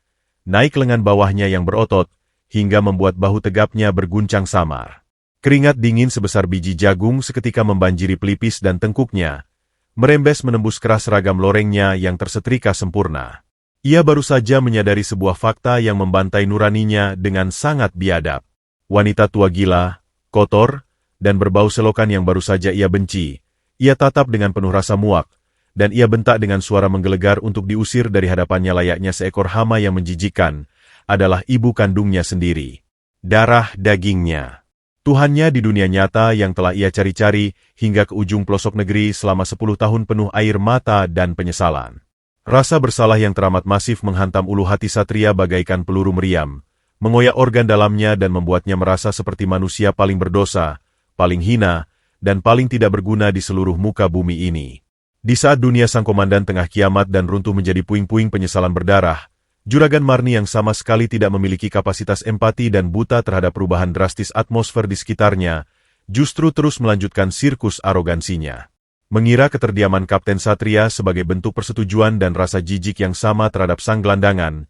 naik lengan bawahnya yang berotot, hingga membuat bahu tegapnya berguncang samar. Keringat dingin sebesar biji jagung seketika membanjiri pelipis dan tengkuknya, merembes menembus keras ragam lorengnya yang tersetrika sempurna. Ia baru saja menyadari sebuah fakta yang membantai nuraninya dengan sangat biadab. Wanita tua gila, kotor, dan berbau selokan yang baru saja ia benci, ia tatap dengan penuh rasa muak, dan ia bentak dengan suara menggelegar untuk diusir dari hadapannya layaknya seekor hama yang menjijikkan, adalah ibu kandungnya sendiri. Darah dagingnya. Tuhannya di dunia nyata yang telah ia cari-cari hingga ke ujung pelosok negeri selama 10 tahun penuh air mata dan penyesalan. Rasa bersalah yang teramat masif menghantam ulu hati Satria bagaikan peluru meriam, mengoyak organ dalamnya dan membuatnya merasa seperti manusia paling berdosa, paling hina, dan paling tidak berguna di seluruh muka bumi ini. Di saat dunia sang komandan tengah kiamat dan runtuh menjadi puing-puing penyesalan berdarah, Juragan Marni yang sama sekali tidak memiliki kapasitas empati dan buta terhadap perubahan drastis atmosfer di sekitarnya, justru terus melanjutkan sirkus arogansinya. Mengira keterdiaman Kapten Satria sebagai bentuk persetujuan dan rasa jijik yang sama terhadap sang gelandangan,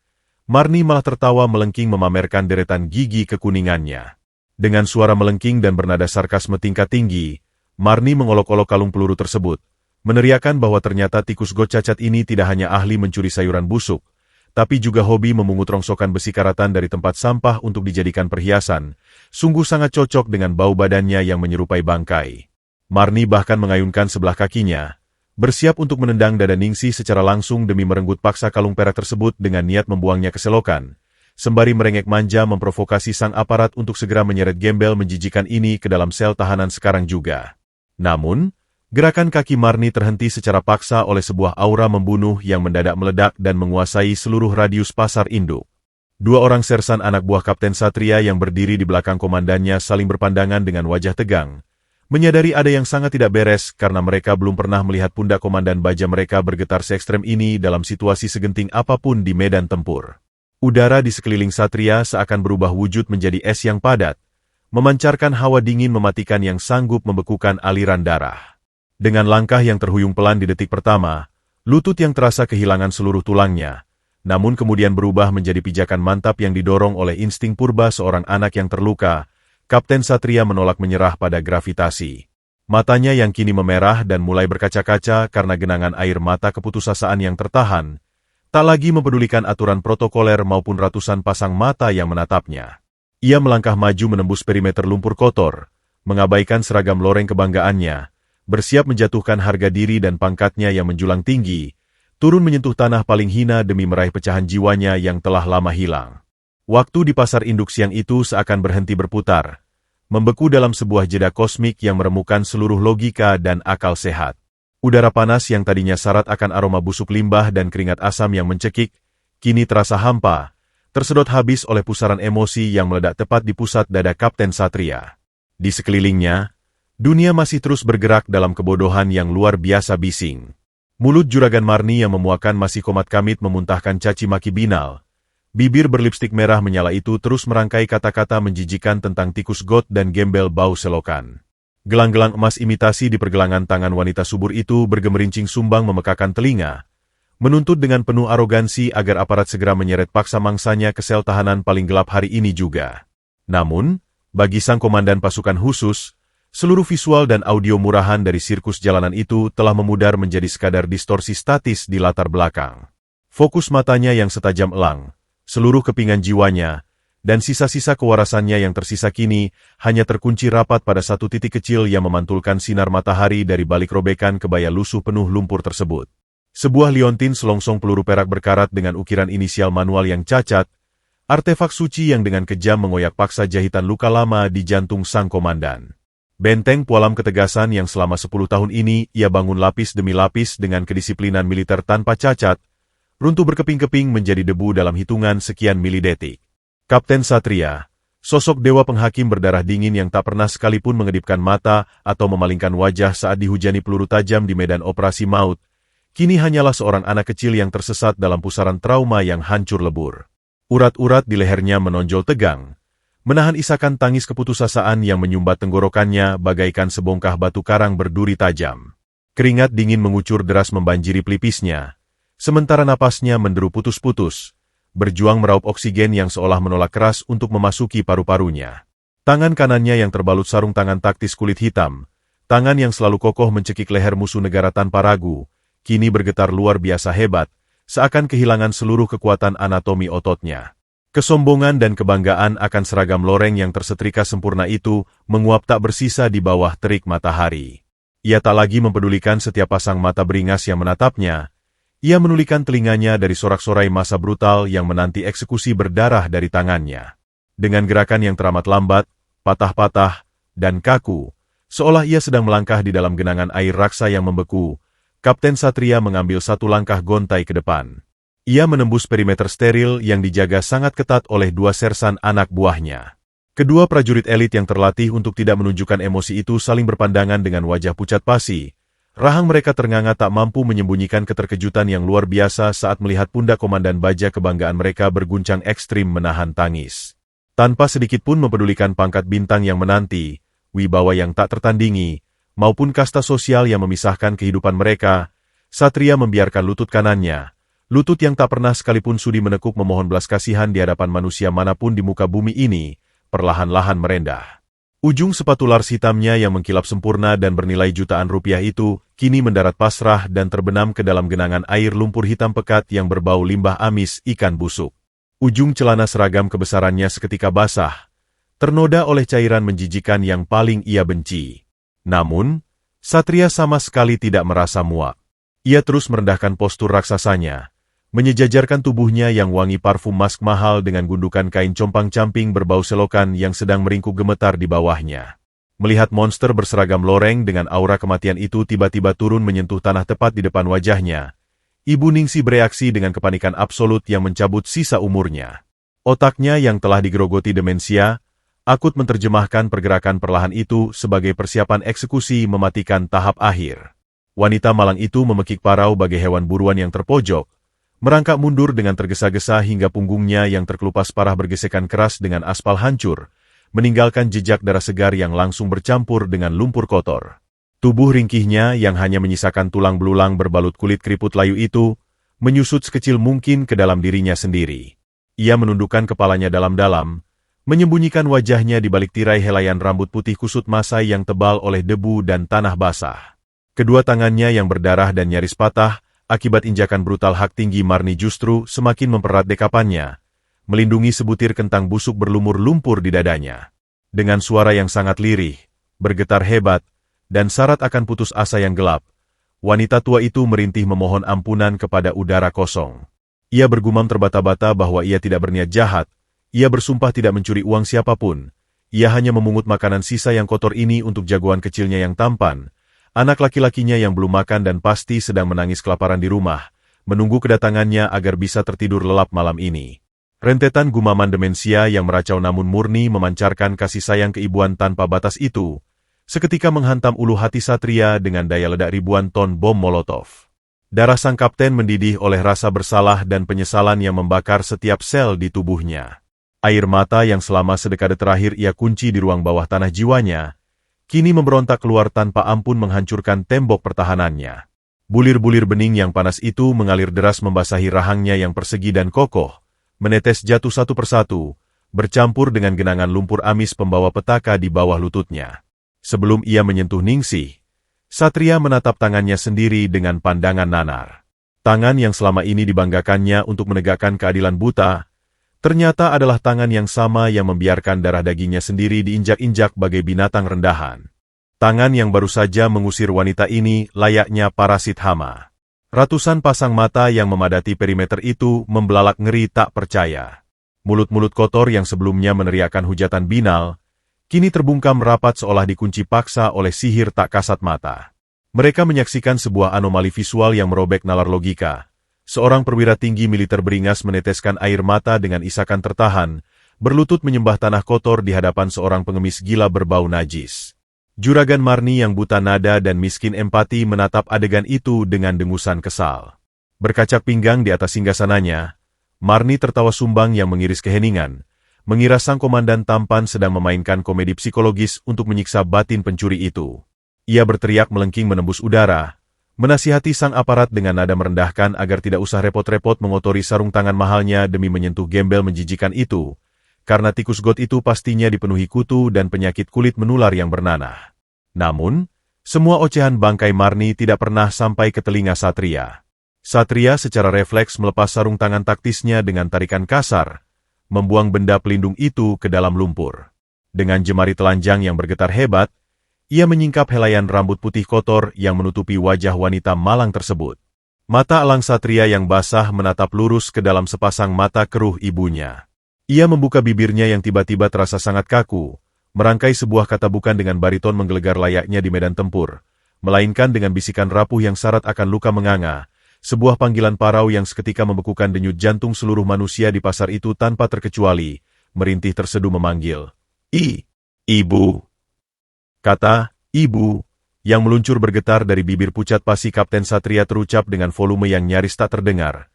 Marni malah tertawa melengking memamerkan deretan gigi kekuningannya. Dengan suara melengking dan bernada sarkasme tingkat tinggi, Marni mengolok-olok kalung peluru tersebut, meneriakkan bahwa ternyata tikus got cacat ini tidak hanya ahli mencuri sayuran busuk, tapi juga hobi memungut rongsokan besi karatan dari tempat sampah untuk dijadikan perhiasan. Sungguh sangat cocok dengan bau badannya yang menyerupai bangkai. Marni bahkan mengayunkan sebelah kakinya, bersiap untuk menendang dada Ningsih secara langsung demi merenggut paksa kalung perak tersebut dengan niat membuangnya ke selokan, sembari merengek manja memprovokasi sang aparat untuk segera menyeret gembel menjijikan ini ke dalam sel tahanan sekarang juga. Namun, gerakan kaki Marni terhenti secara paksa oleh sebuah aura membunuh yang mendadak meledak dan menguasai seluruh radius pasar induk. Dua orang sersan anak buah Kapten Satria yang berdiri di belakang komandannya saling berpandangan dengan wajah tegang, menyadari ada yang sangat tidak beres karena mereka belum pernah melihat pundak komandan baja mereka bergetar se-ekstrem ini dalam situasi segenting apapun di medan tempur. Udara di sekeliling Satria seakan berubah wujud menjadi es yang padat, memancarkan hawa dingin mematikan yang sanggup membekukan aliran darah. Dengan langkah yang terhuyung pelan di detik pertama, lutut yang terasa kehilangan seluruh tulangnya, namun kemudian berubah menjadi pijakan mantap yang didorong oleh insting purba seorang anak yang terluka, Kapten Satria menolak menyerah pada gravitasi. Matanya yang kini memerah dan mulai berkaca-kaca karena genangan air mata keputusasaan yang tertahan, tak lagi mempedulikan aturan protokoler maupun ratusan pasang mata yang menatapnya. Ia melangkah maju menembus perimeter lumpur kotor, mengabaikan seragam loreng kebanggaannya, bersiap menjatuhkan harga diri dan pangkatnya yang menjulang tinggi, turun menyentuh tanah paling hina demi meraih pecahan jiwanya yang telah lama hilang. Waktu di pasar induk siang itu seakan berhenti berputar, membeku dalam sebuah jeda kosmik yang meremukan seluruh logika dan akal sehat. Udara panas yang tadinya syarat akan aroma busuk limbah dan keringat asam yang mencekik, kini terasa hampa, tersedot habis oleh pusaran emosi yang meledak tepat di pusat dada Kapten Satria. Di sekelilingnya, dunia masih terus bergerak dalam kebodohan yang luar biasa bising. Mulut juragan Marni yang memuakan masih komat kamit memuntahkan caci maki binal. Bibir berlipstik merah menyala itu terus merangkai kata-kata menjijikan tentang tikus got dan gembel bau selokan. Gelang-gelang emas imitasi di pergelangan tangan wanita subur itu bergemerincing sumbang memekakan telinga, menuntut dengan penuh arogansi agar aparat segera menyeret paksa mangsanya ke sel tahanan paling gelap hari ini juga. Namun, bagi sang komandan pasukan khusus, seluruh visual dan audio murahan dari sirkus jalanan itu telah memudar menjadi sekadar distorsi statis di latar belakang. Fokus matanya yang setajam elang, seluruh kepingan jiwanya, dan sisa-sisa kewarasannya yang tersisa kini hanya terkunci rapat pada satu titik kecil yang memantulkan sinar matahari dari balik robekan kebaya lusuh penuh lumpur tersebut. Sebuah liontin selongsong peluru perak berkarat dengan ukiran inisial manual yang cacat, artefak suci yang dengan kejam mengoyak paksa jahitan luka lama di jantung sang komandan. Benteng pualam ketegasan yang selama 10 tahun ini ia bangun lapis demi lapis dengan kedisiplinan militer tanpa cacat, runtuh berkeping-keping menjadi debu dalam hitungan sekian milidetik. Kapten Satria, sosok dewa penghakim berdarah dingin yang tak pernah sekalipun mengedipkan mata atau memalingkan wajah saat dihujani peluru tajam di medan operasi maut, kini hanyalah seorang anak kecil yang tersesat dalam pusaran trauma yang hancur lebur. Urat-urat di lehernya menonjol tegang, menahan isakan tangis keputusasaan yang menyumbat tenggorokannya bagaikan sebongkah batu karang berduri tajam. Keringat dingin mengucur deras membanjiri pelipisnya, sementara napasnya menderu putus-putus, berjuang meraup oksigen yang seolah menolak keras untuk memasuki paru-parunya. Tangan kanannya yang terbalut sarung tangan taktis kulit hitam, tangan yang selalu kokoh mencekik leher musuh negara tanpa ragu, kini bergetar luar biasa hebat, seakan kehilangan seluruh kekuatan anatomi ototnya. Kesombongan dan kebanggaan akan seragam loreng yang tersetrika sempurna itu menguap tak bersisa di bawah terik matahari. Ia tak lagi mempedulikan setiap pasang mata beringas yang menatapnya. Ia menulikan telinganya dari sorak-sorai masa brutal yang menanti eksekusi berdarah dari tangannya. Dengan gerakan yang teramat lambat, patah-patah, dan kaku, seolah ia sedang melangkah di dalam genangan air raksa yang membeku, Kapten Satria mengambil satu langkah gontai ke depan. Ia menembus perimeter steril yang dijaga sangat ketat oleh dua sersan anak buahnya. Kedua prajurit elit yang terlatih untuk tidak menunjukkan emosi itu saling berpandangan dengan wajah pucat pasi. Rahang mereka ternganga tak mampu menyembunyikan keterkejutan yang luar biasa saat melihat pundak komandan baja kebanggaan mereka berguncang ekstrim menahan tangis. Tanpa sedikit pun mempedulikan pangkat bintang yang menanti, wibawa yang tak tertandingi, maupun kasta sosial yang memisahkan kehidupan mereka, Satria membiarkan lutut kanannya, lutut yang tak pernah sekalipun sudi menekuk memohon belas kasihan di hadapan manusia manapun di muka bumi ini, perlahan-lahan merendah. Ujung sepatu Lars hitamnya yang mengkilap sempurna dan bernilai jutaan rupiah itu kini mendarat pasrah dan terbenam ke dalam genangan air lumpur hitam pekat yang berbau limbah amis ikan busuk. Ujung celana seragam kebesarannya seketika basah, ternoda oleh cairan menjijikan yang paling ia benci. Namun, Satria sama sekali tidak merasa muak. Ia terus merendahkan postur raksasanya, menyejajarkan tubuhnya yang wangi parfum mask mahal dengan gundukan kain compang-camping berbau selokan yang sedang meringkuk gemetar di bawahnya. Melihat monster berseragam loreng dengan aura kematian itu tiba-tiba turun menyentuh tanah tepat di depan wajahnya, Ibu Ningsi bereaksi dengan kepanikan absolut yang mencabut sisa umurnya. Otaknya yang telah digerogoti demensia, akut menerjemahkan pergerakan perlahan itu sebagai persiapan eksekusi mematikan tahap akhir. Wanita malang itu memekik parau bagai hewan buruan yang terpojok, merangkak mundur dengan tergesa-gesa hingga punggungnya yang terkelupas parah bergesekan keras dengan aspal hancur, meninggalkan jejak darah segar yang langsung bercampur dengan lumpur kotor. Tubuh ringkihnya yang hanya menyisakan tulang belulang berbalut kulit keriput layu itu, menyusut sekecil mungkin ke dalam dirinya sendiri. Ia menundukkan kepalanya dalam-dalam, menyembunyikan wajahnya di balik tirai helaian rambut putih kusut masai yang tebal oleh debu dan tanah basah. Kedua tangannya yang berdarah dan nyaris patah, akibat injakan brutal hak tinggi Marni justru semakin mempererat dekapannya, melindungi sebutir kentang busuk berlumur lumpur di dadanya. Dengan suara yang sangat lirih, bergetar hebat, dan syarat akan putus asa yang gelap, wanita tua itu merintih memohon ampunan kepada udara kosong. Ia bergumam terbata-bata bahwa ia tidak berniat jahat, ia bersumpah tidak mencuri uang siapapun, ia hanya memungut makanan sisa yang kotor ini untuk jagoan kecilnya yang tampan, anak laki-lakinya yang belum makan dan pasti sedang menangis kelaparan di rumah, menunggu kedatangannya agar bisa tertidur lelap malam ini. Rentetan gumaman demensia yang meracau namun murni memancarkan kasih sayang keibuan tanpa batas itu, seketika menghantam ulu hati Satria dengan daya ledak ribuan ton bom Molotov. Darah sang kapten mendidih oleh rasa bersalah dan penyesalan yang membakar setiap sel di tubuhnya. Air mata yang selama sedekade terakhir ia kunci di ruang bawah tanah jiwanya, kini memberontak keluar tanpa ampun menghancurkan tembok pertahanannya. Bulir-bulir bening yang panas itu mengalir deras membasahi rahangnya yang persegi dan kokoh, menetes jatuh satu persatu, bercampur dengan genangan lumpur amis pembawa petaka di bawah lututnya. Sebelum ia menyentuh Ningsih, Satria menatap tangannya sendiri dengan pandangan nanar. Tangan yang selama ini dibanggakannya untuk menegakkan keadilan buta, ternyata adalah tangan yang sama yang membiarkan darah dagingnya sendiri diinjak-injak bagai binatang rendahan. Tangan yang baru saja mengusir wanita ini layaknya parasit hama. Ratusan pasang mata yang memadati perimeter itu membelalak ngeri tak percaya. Mulut-mulut kotor yang sebelumnya meneriakkan hujatan binal, kini terbungkam rapat seolah dikunci paksa oleh sihir tak kasat mata. Mereka menyaksikan sebuah anomali visual yang merobek nalar logika. Seorang perwira tinggi militer beringas meneteskan air mata dengan isakan tertahan, berlutut menyembah tanah kotor di hadapan seorang pengemis gila berbau najis. Juragan Marni yang buta nada dan miskin empati menatap adegan itu dengan dengusan kesal. Berkacak pinggang di atas singgasananya, Marni tertawa sumbang yang mengiris keheningan, mengira sang komandan tampan sedang memainkan komedi psikologis untuk menyiksa batin pencuri itu. Ia berteriak melengking menembus udara, menasihati sang aparat dengan nada merendahkan agar tidak usah repot-repot mengotori sarung tangan mahalnya demi menyentuh gembel menjijikan itu, karena tikus got itu pastinya dipenuhi kutu dan penyakit kulit menular yang bernanah. Namun, semua ocehan bangkai Marni tidak pernah sampai ke telinga Satria. Satria secara refleks melepas sarung tangan taktisnya dengan tarikan kasar, membuang benda pelindung itu ke dalam lumpur. Dengan jemari telanjang yang bergetar hebat, ia menyingkap helaian rambut putih kotor yang menutupi wajah wanita malang tersebut. Mata elang Satria yang basah menatap lurus ke dalam sepasang mata keruh ibunya. Ia membuka bibirnya yang tiba-tiba terasa sangat kaku, merangkai sebuah kata bukan dengan bariton menggelegar layaknya di medan tempur, melainkan dengan bisikan rapuh yang syarat akan luka menganga, sebuah panggilan parau yang seketika membekukan denyut jantung seluruh manusia di pasar itu tanpa terkecuali, merintih terseduh memanggil, Ibu. Kata, Ibu, yang meluncur bergetar dari bibir pucat pasi Kapten Satria terucap dengan volume yang nyaris tak terdengar,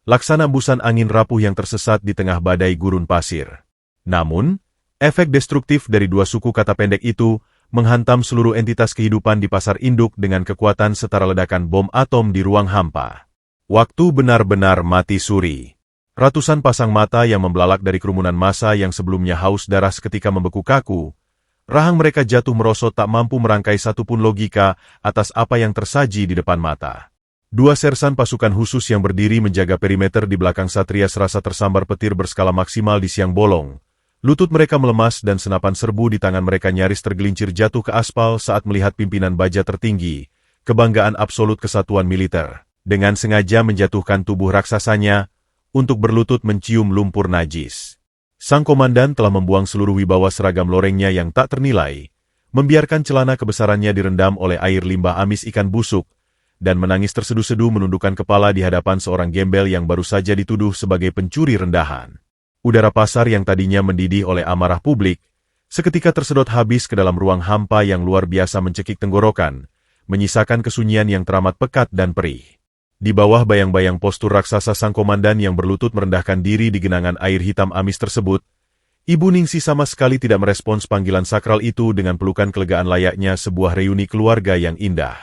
laksana embusan angin rapuh yang tersesat di tengah badai gurun pasir. Namun, efek destruktif dari dua suku kata pendek itu menghantam seluruh entitas kehidupan di pasar induk dengan kekuatan setara ledakan bom atom di ruang hampa. Waktu benar-benar mati suri. Ratusan pasang mata yang membelalak dari kerumunan massa yang sebelumnya haus darah seketika membeku kaku. Rahang mereka jatuh merosot tak mampu merangkai satupun logika atas apa yang tersaji di depan mata. Dua sersan pasukan khusus yang berdiri menjaga perimeter di belakang Satria serasa tersambar petir berskala maksimal di siang bolong. Lutut mereka melemas dan senapan serbu di tangan mereka nyaris tergelincir jatuh ke aspal saat melihat pimpinan baja tertinggi, kebanggaan absolut kesatuan militer, dengan sengaja menjatuhkan tubuh raksasanya untuk berlutut mencium lumpur najis. Sang komandan telah membuang seluruh wibawa seragam lorengnya yang tak ternilai, membiarkan celana kebesarannya direndam oleh air limbah amis ikan busuk, dan menangis terseduh-seduh menundukkan kepala di hadapan seorang gembel yang baru saja dituduh sebagai pencuri rendahan. Udara pasar yang tadinya mendidih oleh amarah publik, seketika tersedot habis ke dalam ruang hampa yang luar biasa mencekik tenggorokan, menyisakan kesunyian yang teramat pekat dan perih. Di bawah bayang-bayang postur raksasa sang komandan yang berlutut merendahkan diri di genangan air hitam amis tersebut, Ibu Ningsi sama sekali tidak merespons panggilan sakral itu dengan pelukan kelegaan layaknya sebuah reuni keluarga yang indah.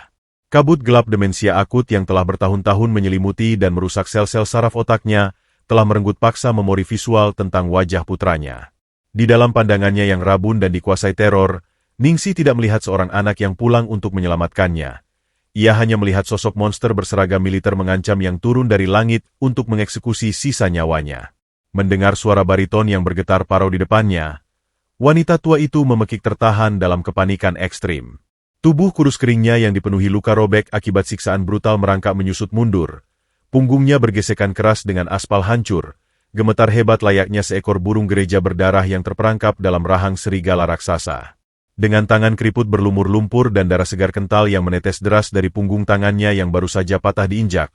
Kabut gelap demensia akut yang telah bertahun-tahun menyelimuti dan merusak sel-sel saraf otaknya, telah merenggut paksa memori visual tentang wajah putranya. Di dalam pandangannya yang rabun dan dikuasai teror, Ningsi tidak melihat seorang anak yang pulang untuk menyelamatkannya. Ia hanya melihat sosok monster berseragam militer mengancam yang turun dari langit untuk mengeksekusi sisa nyawanya. Mendengar suara bariton yang bergetar parau di depannya, wanita tua itu memekik tertahan dalam kepanikan ekstrim. Tubuh kurus keringnya yang dipenuhi luka robek akibat siksaan brutal merangkak menyusut mundur. Punggungnya bergesekan keras dengan aspal hancur, gemetar hebat layaknya seekor burung gereja berdarah yang terperangkap dalam rahang serigala raksasa. Dengan tangan keriput berlumur lumpur dan darah segar kental yang menetes deras dari punggung tangannya yang baru saja patah diinjak,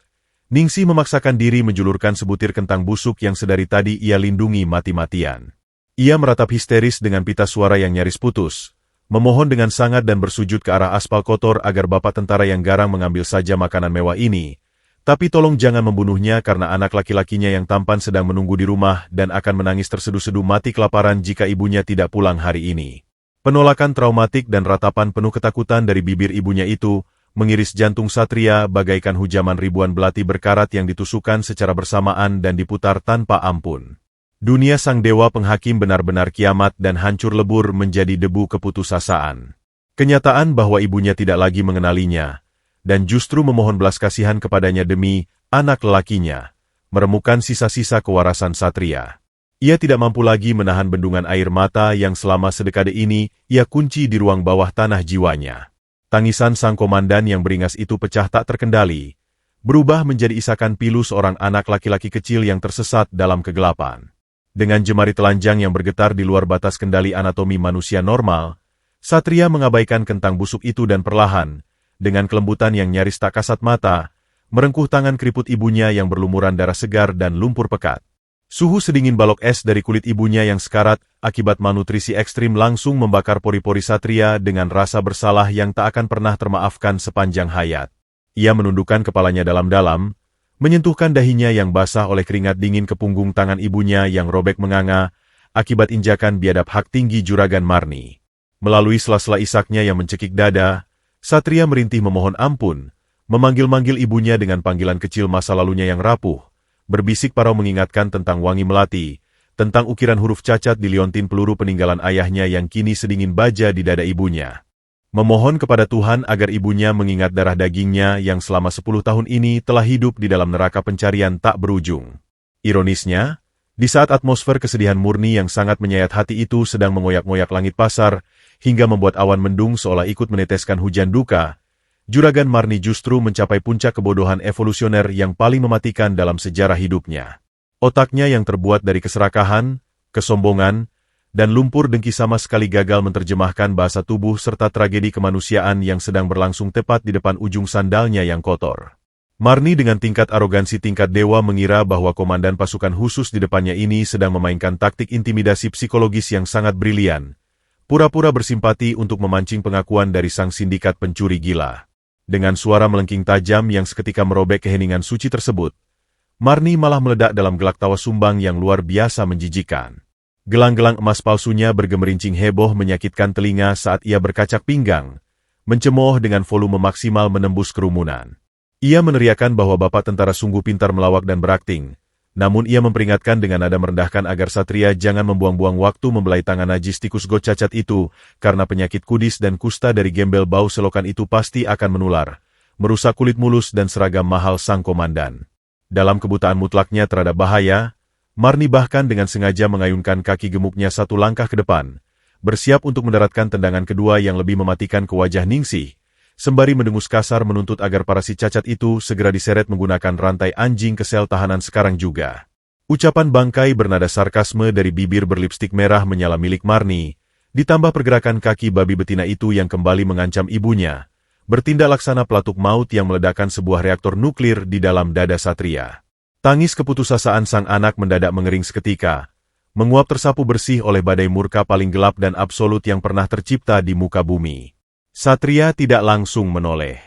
Ningsi memaksakan diri menjulurkan sebutir kentang busuk yang sedari tadi ia lindungi mati-matian. Ia meratap histeris dengan pita suara yang nyaris putus, memohon dengan sangat dan bersujud ke arah aspal kotor agar bapak tentara yang garang mengambil saja makanan mewah ini. Tapi tolong jangan membunuhnya karena anak laki-lakinya yang tampan sedang menunggu di rumah dan akan menangis terseduh-seduh mati kelaparan jika ibunya tidak pulang hari ini. Penolakan traumatik dan ratapan penuh ketakutan dari bibir ibunya itu mengiris jantung Satria bagaikan hujaman ribuan belati berkarat yang ditusukkan secara bersamaan dan diputar tanpa ampun. Dunia sang dewa penghakim benar-benar kiamat dan hancur lebur menjadi debu keputusasaan. Kenyataan bahwa ibunya tidak lagi mengenalinya, dan justru memohon belas kasihan kepadanya demi anak lelakinya, meremukan sisa-sisa kewarasan Satria. Ia tidak mampu lagi menahan bendungan air mata yang selama sedekade ini ia kunci di ruang bawah tanah jiwanya. Tangisan sang komandan yang beringas itu pecah tak terkendali, berubah menjadi isakan pilu seorang anak laki-laki kecil yang tersesat dalam kegelapan. Dengan jemari telanjang yang bergetar di luar batas kendali anatomi manusia normal, Satria mengabaikan kentang busuk itu dan perlahan, dengan kelembutan yang nyaris tak kasat mata, merengkuh tangan keriput ibunya yang berlumuran darah segar dan lumpur pekat. Suhu sedingin balok es dari kulit ibunya yang sekarat akibat malnutrisi ekstrim langsung membakar pori-pori Satria dengan rasa bersalah yang tak akan pernah termaafkan sepanjang hayat. Ia menundukkan kepalanya dalam-dalam, menyentuhkan dahinya yang basah oleh keringat dingin ke punggung tangan ibunya yang robek menganga akibat injakan biadab hak tinggi Juragan Marni. Melalui sela-sela isaknya yang mencekik dada, Satria merintih memohon ampun, memanggil-manggil ibunya dengan panggilan kecil masa lalunya yang rapuh, berbisik parau mengingatkan tentang wangi melati, tentang ukiran huruf cacat di liontin peluru peninggalan ayahnya yang kini sedingin baja di dada ibunya. Memohon kepada Tuhan agar ibunya mengingat darah dagingnya yang selama 10 tahun ini telah hidup di dalam neraka pencarian tak berujung. Ironisnya, di saat atmosfer kesedihan murni yang sangat menyayat hati itu sedang mengoyak-ngoyak langit pasar, hingga membuat awan mendung seolah ikut meneteskan hujan duka, Juragan Marni justru mencapai puncak kebodohan evolusioner yang paling mematikan dalam sejarah hidupnya. Otaknya yang terbuat dari keserakahan, kesombongan, dan lumpur dengki sama sekali gagal menerjemahkan bahasa tubuh serta tragedi kemanusiaan yang sedang berlangsung tepat di depan ujung sandalnya yang kotor. Marni dengan tingkat arogansi tingkat dewa mengira bahwa komandan pasukan khusus di depannya ini sedang memainkan taktik intimidasi psikologis yang sangat brilian, pura-pura bersimpati untuk memancing pengakuan dari sang sindikat pencuri gila. Dengan suara melengking tajam yang seketika merobek keheningan suci tersebut, Marni malah meledak dalam gelak tawa sumbang yang luar biasa menjijikan. Gelang-gelang emas palsunya bergemerincing heboh menyakitkan telinga saat ia berkacak pinggang, mencemooh dengan volume maksimal menembus kerumunan. Ia meneriakkan bahwa bapak tentara sungguh pintar melawak dan berakting, Namun ia memperingatkan dengan nada merendahkan agar Satria jangan membuang-buang waktu membelai tangan najis tikus got cacat itu, karena penyakit kudis dan kusta dari gembel bau selokan itu pasti akan menular, merusak kulit mulus dan seragam mahal sang komandan. Dalam kebutaan mutlaknya terhadap bahaya, Marni bahkan dengan sengaja mengayunkan kaki gemuknya satu langkah ke depan, bersiap untuk mendaratkan tendangan kedua yang lebih mematikan ke wajah Ningsih, sembari mendengus kasar menuntut agar para si cacat itu segera diseret menggunakan rantai anjing ke sel tahanan sekarang juga. Ucapan bangkai bernada sarkasme dari bibir berlipstik merah menyala milik Marni, ditambah pergerakan kaki babi betina itu yang kembali mengancam ibunya, bertindak laksana pelatuk maut yang meledakkan sebuah reaktor nuklir di dalam dada Satria. Tangis keputusasaan sang anak mendadak mengering seketika, menguap tersapu bersih oleh badai murka paling gelap dan absolut yang pernah tercipta di muka bumi. Satria tidak langsung menoleh.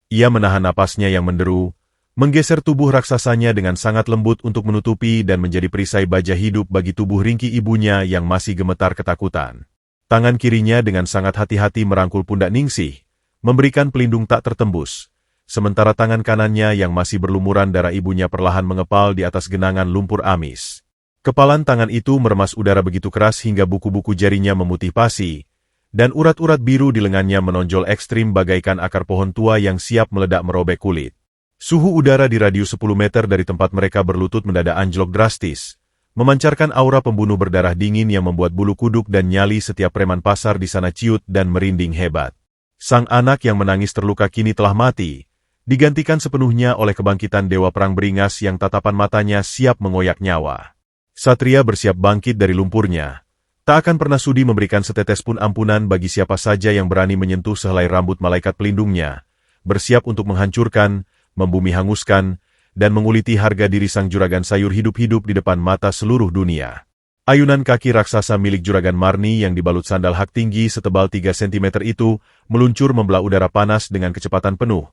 Ia menahan napasnya yang menderu, menggeser tubuh raksasanya dengan sangat lembut untuk menutupi dan menjadi perisai baja hidup bagi tubuh ringkih ibunya yang masih gemetar ketakutan. Tangan kirinya dengan sangat hati-hati merangkul pundak Ningsih, memberikan pelindung tak tertembus, sementara tangan kanannya yang masih berlumuran darah ibunya perlahan mengepal di atas genangan lumpur amis. Kepalan tangan itu meremas udara begitu keras hingga buku-buku jarinya memutih pasi, dan urat-urat biru di lengannya menonjol ekstrim bagaikan akar pohon tua yang siap meledak merobek kulit. Suhu udara di radius 10 meter dari tempat mereka berlutut mendadak anjlok drastis, memancarkan aura pembunuh berdarah dingin yang membuat bulu kuduk dan nyali setiap preman pasar di sana ciut dan merinding hebat. Sang anak yang menangis terluka kini telah mati, digantikan sepenuhnya oleh kebangkitan dewa perang beringas yang tatapan matanya siap mengoyak nyawa. Satria bersiap bangkit dari lumpurnya, tak akan pernah sudi memberikan setetes pun ampunan bagi siapa saja yang berani menyentuh sehelai rambut malaikat pelindungnya, bersiap untuk menghancurkan, membumi hanguskan, dan menguliti harga diri sang juragan sayur hidup-hidup di depan mata seluruh dunia. Ayunan kaki raksasa milik juragan Marni yang dibalut sandal hak tinggi setebal 3 cm itu meluncur membelah udara panas dengan kecepatan penuh,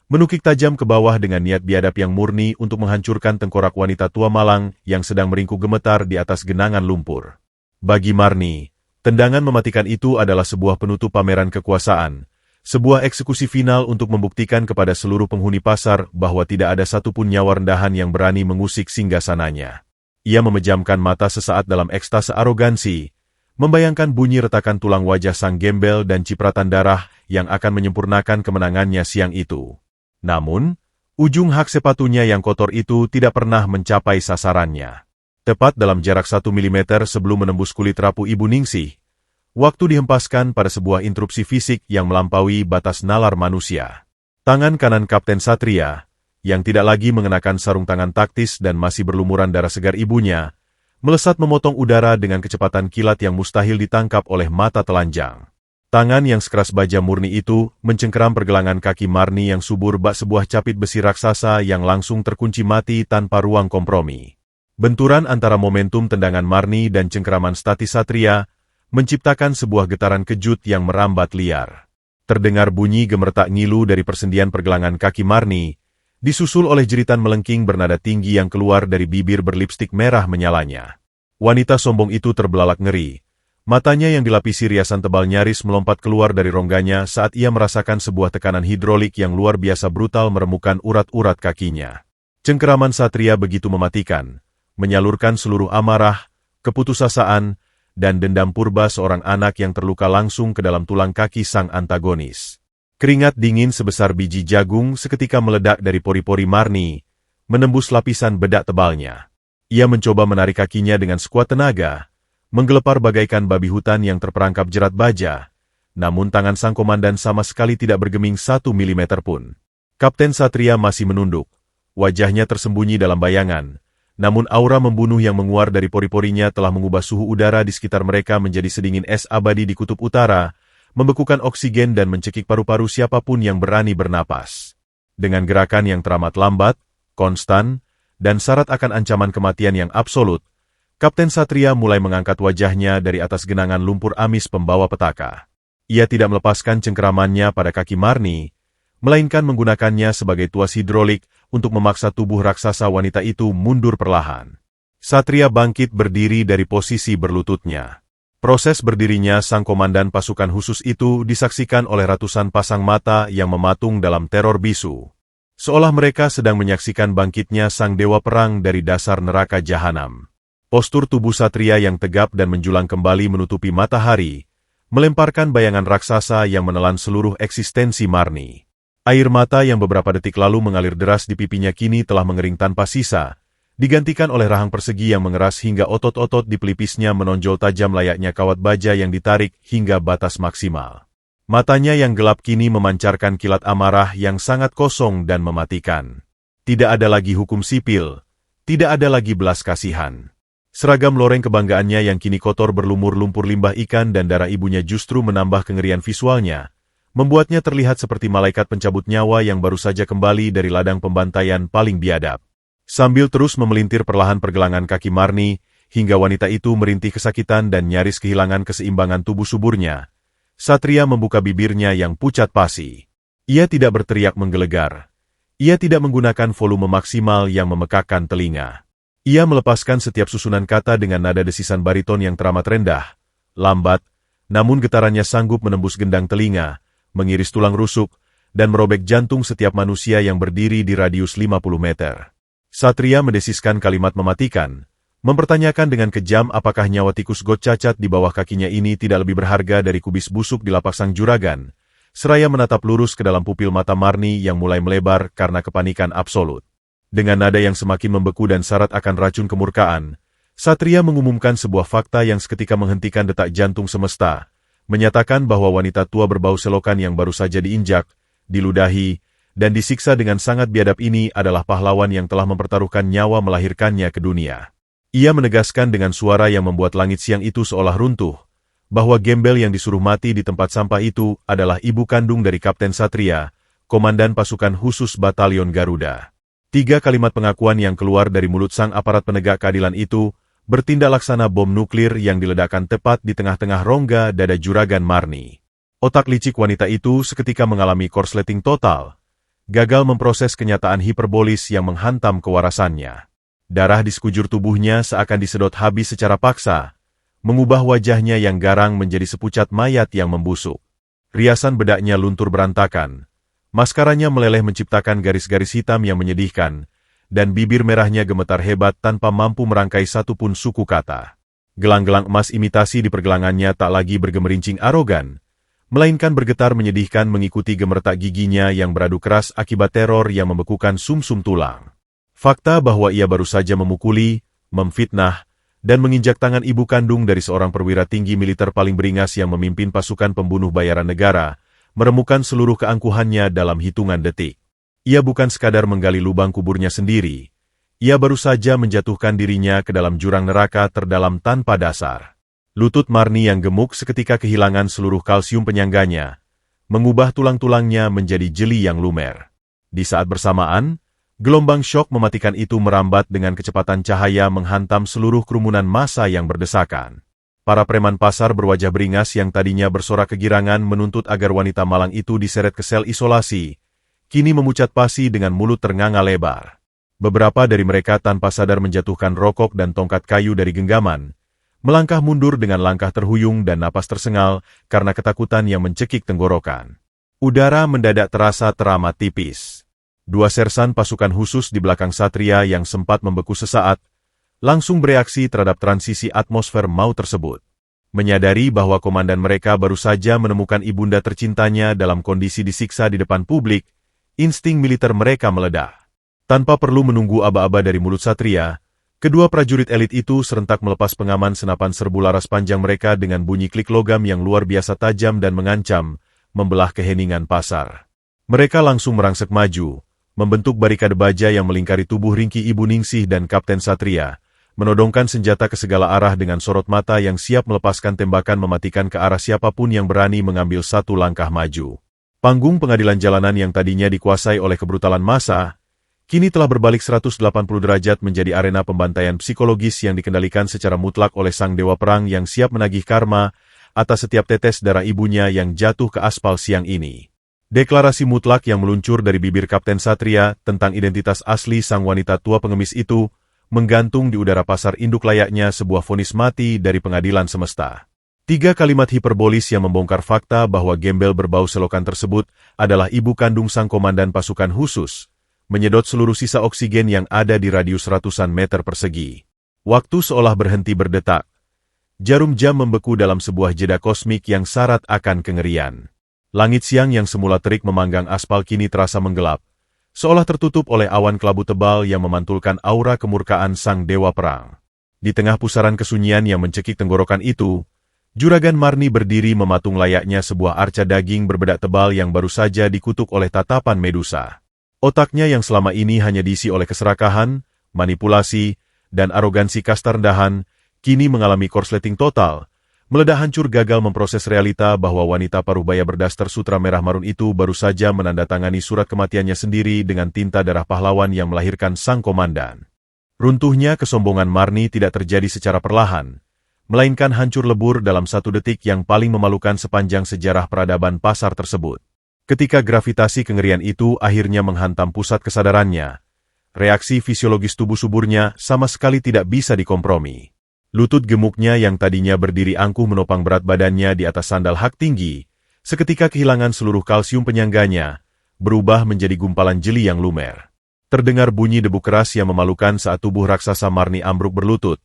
menukik tajam ke bawah dengan niat biadab yang murni untuk menghancurkan tengkorak wanita tua malang yang sedang meringkuk gemetar di atas genangan lumpur. Bagi Marni, tendangan mematikan itu adalah sebuah penutup pameran kekuasaan, sebuah eksekusi final untuk membuktikan kepada seluruh penghuni pasar bahwa tidak ada satupun nyawa rendahan yang berani mengusik singgasananya. Ia memejamkan mata sesaat dalam ekstase arogansi, membayangkan bunyi retakan tulang wajah sang gembel dan cipratan darah yang akan menyempurnakan kemenangannya siang itu. Namun, ujung hak sepatunya yang kotor itu tidak pernah mencapai sasarannya. Tepat dalam jarak 1 mm sebelum menembus kulit rapuh ibu Ningsih, waktu dihempaskan pada sebuah interupsi fisik yang melampaui batas nalar manusia. Tangan kanan Kapten Satria, yang tidak lagi mengenakan sarung tangan taktis dan masih berlumuran darah segar ibunya, melesat memotong udara dengan kecepatan kilat yang mustahil ditangkap oleh mata telanjang. Tangan yang sekeras baja murni itu mencengkeram pergelangan kaki Marni yang subur bak sebuah capit besi raksasa yang langsung terkunci mati tanpa ruang kompromi. Benturan antara momentum tendangan Marni dan cengkeraman statis Satria menciptakan sebuah getaran kejut yang merambat liar. Terdengar bunyi gemertak ngilu dari persendian pergelangan kaki Marni, disusul oleh jeritan melengking bernada tinggi yang keluar dari bibir berlipstik merah menyalanya. Wanita sombong itu terbelalak ngeri. Matanya yang dilapisi riasan tebal nyaris melompat keluar dari rongganya saat ia merasakan sebuah tekanan hidrolik yang luar biasa brutal meremukan urat-urat kakinya. Cengkeraman Satria begitu mematikan, menyalurkan seluruh amarah, keputusasaan, dan dendam purba seorang anak yang terluka langsung ke dalam tulang kaki sang antagonis. Keringat dingin sebesar biji jagung seketika meledak dari pori-pori Marni, menembus lapisan bedak tebalnya. Ia mencoba menarik kakinya dengan sekuat tenaga, menggelepar bagaikan babi hutan yang terperangkap jerat baja, namun tangan sang komandan sama sekali tidak bergeming 1 mm pun. Kapten Satria masih menunduk, wajahnya tersembunyi dalam bayangan, namun aura membunuh yang menguar dari pori-porinya telah mengubah suhu udara di sekitar mereka menjadi sedingin es abadi di kutub utara, membekukan oksigen dan mencekik paru-paru siapapun yang berani bernapas. Dengan gerakan yang teramat lambat, konstan, dan syarat akan ancaman kematian yang absolut, Kapten Satria mulai mengangkat wajahnya dari atas genangan lumpur amis pembawa petaka. Ia tidak melepaskan cengkeramannya pada kaki Marni, melainkan menggunakannya sebagai tuas hidrolik untuk memaksa tubuh raksasa wanita itu mundur perlahan. Satria bangkit berdiri dari posisi berlututnya. Proses berdirinya sang komandan pasukan khusus itu disaksikan oleh ratusan pasang mata yang mematung dalam teror bisu. seolah mereka sedang menyaksikan bangkitnya sang dewa perang dari dasar neraka jahanam. Postur tubuh Satria yang tegap dan menjulang kembali menutupi matahari, melemparkan bayangan raksasa yang menelan seluruh eksistensi Marni. Air mata yang beberapa detik lalu mengalir deras di pipinya kini telah mengering tanpa sisa, digantikan oleh rahang persegi yang mengeras hingga otot-otot di pelipisnya menonjol tajam layaknya kawat baja yang ditarik hingga batas maksimal. Matanya yang gelap kini memancarkan kilat amarah yang sangat kosong dan mematikan. Tidak ada lagi hukum sipil, tidak ada lagi belas kasihan. Seragam loreng kebanggaannya yang kini kotor berlumur lumpur limbah ikan dan darah ibunya justru menambah kengerian visualnya, membuatnya terlihat seperti malaikat pencabut nyawa yang baru saja kembali dari ladang pembantaian paling biadab. Sambil terus memelintir perlahan pergelangan kaki Marni, hingga wanita itu merintih kesakitan dan nyaris kehilangan keseimbangan tubuh suburnya, Satria membuka bibirnya yang pucat pasi. Ia tidak berteriak menggelegar. Ia tidak menggunakan volume maksimal yang memekakkan telinga. Ia melepaskan setiap susunan kata dengan nada desisan bariton yang teramat rendah, lambat, namun getarannya sanggup menembus gendang telinga, mengiris tulang rusuk, dan merobek jantung setiap manusia yang berdiri di radius 50 meter. Satria mendesiskan kalimat mematikan, mempertanyakan dengan kejam apakah nyawa tikus got cacat di bawah kakinya ini tidak lebih berharga dari kubis busuk di lapak sang juragan, seraya menatap lurus ke dalam pupil mata Marni yang mulai melebar karena kepanikan absolut. Dengan nada yang semakin membeku dan syarat akan racun kemurkaan, Satria mengumumkan sebuah fakta yang seketika menghentikan detak jantung semesta, menyatakan bahwa wanita tua berbau selokan yang baru saja diinjak, diludahi, dan disiksa dengan sangat biadab ini adalah pahlawan yang telah mempertaruhkan nyawa melahirkannya ke dunia. Ia menegaskan dengan suara yang membuat langit siang itu seolah runtuh, bahwa gembel yang disuruh mati di tempat sampah itu adalah ibu kandung dari Kapten Satria, komandan pasukan khusus Batalion Garuda. 3 kalimat pengakuan yang keluar dari mulut sang aparat penegak keadilan itu bertindak laksana bom nuklir yang diledakkan tepat di tengah-tengah rongga dada juragan Marni. Otak licik wanita itu seketika mengalami korsleting total, gagal memproses kenyataan hiperbolis yang menghantam kewarasannya. Darah di sekujur tubuhnya seakan disedot habis secara paksa, mengubah wajahnya yang garang menjadi sepucat mayat yang membusuk. Riasan bedaknya luntur berantakan, maskaranya meleleh menciptakan garis-garis hitam yang menyedihkan, dan bibir merahnya gemetar hebat tanpa mampu merangkai satu pun suku kata. Gelang-gelang emas imitasi di pergelangannya tak lagi bergemerincing arogan, melainkan bergetar menyedihkan mengikuti gemertak giginya yang beradu keras akibat teror yang membekukan sumsum tulang. Fakta bahwa ia baru saja memukuli, memfitnah, dan menginjak tangan ibu kandung dari seorang perwira tinggi militer paling beringas yang memimpin pasukan pembunuh bayaran negara, meremukan seluruh keangkuhannya dalam hitungan detik. Ia bukan sekadar menggali lubang kuburnya sendiri, ia baru saja menjatuhkan dirinya ke dalam jurang neraka terdalam tanpa dasar. Lutut Marni yang gemuk seketika kehilangan seluruh kalsium penyangganya, mengubah tulang-tulangnya menjadi jeli yang lumer. Di saat bersamaan, gelombang syok mematikan itu merambat dengan kecepatan cahaya menghantam seluruh kerumunan massa yang berdesakan. Para preman pasar berwajah beringas yang tadinya bersorak kegirangan menuntut agar wanita malang itu diseret ke sel isolasi, kini memucat pasi dengan mulut ternganga lebar. Beberapa dari mereka tanpa sadar menjatuhkan rokok dan tongkat kayu dari genggaman, melangkah mundur dengan langkah terhuyung dan napas tersengal karena ketakutan yang mencekik tenggorokan. Udara mendadak terasa teramat tipis. 2 sersan pasukan khusus di belakang Satria yang sempat membeku sesaat, langsung bereaksi terhadap transisi atmosfer maut tersebut. Menyadari bahwa komandan mereka baru saja menemukan ibunda tercintanya dalam kondisi disiksa di depan publik, insting militer mereka meledak. Tanpa perlu menunggu aba-aba dari mulut Satria, kedua prajurit elit itu serentak melepas pengaman senapan serbu laras panjang mereka dengan bunyi klik logam yang luar biasa tajam dan mengancam, membelah keheningan pasar. Mereka langsung merangsek maju, membentuk barikade baja yang melingkari tubuh ringki Ibu Ningsih dan Kapten Satria, menodongkan senjata ke segala arah dengan sorot mata yang siap melepaskan tembakan mematikan ke arah siapapun yang berani mengambil satu langkah maju. Panggung pengadilan jalanan yang tadinya dikuasai oleh kebrutalan massa, kini telah berbalik 180 derajat menjadi arena pembantaian psikologis yang dikendalikan secara mutlak oleh sang dewa perang yang siap menagih karma atas setiap tetes darah ibunya yang jatuh ke aspal siang ini. Deklarasi mutlak yang meluncur dari bibir Kapten Satria tentang identitas asli sang wanita tua pengemis itu, menggantung di udara pasar induk layaknya sebuah vonis mati dari pengadilan semesta. 3 kalimat hiperbolis yang membongkar fakta bahwa gembel berbau selokan tersebut adalah ibu kandung sang komandan pasukan khusus, menyedot seluruh sisa oksigen yang ada di radius ratusan meter persegi. Waktu seolah berhenti berdetak. Jarum jam membeku dalam sebuah jeda kosmik yang syarat akan kengerian. Langit siang yang semula terik memanggang aspal kini terasa menggelap, seolah tertutup oleh awan kelabu tebal yang memantulkan aura kemurkaan sang dewa perang. Di tengah pusaran kesunyian yang mencekik tenggorokan itu, Juragan Marni berdiri mematung layaknya sebuah arca daging berbedak tebal yang baru saja dikutuk oleh tatapan Medusa. Otaknya yang selama ini hanya diisi oleh keserakahan, manipulasi, dan arogansi kasta rendahan, kini mengalami korsleting total, meledak hancur gagal memproses realita bahwa wanita parubaya berdaster sutra merah marun itu baru saja menandatangani surat kematiannya sendiri dengan tinta darah pahlawan yang melahirkan sang komandan. Runtuhnya kesombongan Marni tidak terjadi secara perlahan, melainkan hancur lebur dalam satu detik yang paling memalukan sepanjang sejarah peradaban pasar tersebut. Ketika gravitasi kengerian itu akhirnya menghantam pusat kesadarannya, reaksi fisiologis tubuh suburnya sama sekali tidak bisa dikompromi. Lutut gemuknya yang tadinya berdiri angkuh menopang berat badannya di atas sandal hak tinggi, seketika kehilangan seluruh kalsium penyangganya, berubah menjadi gumpalan jeli yang lumer. Terdengar bunyi debu keras yang memalukan saat tubuh raksasa Marni ambruk berlutut,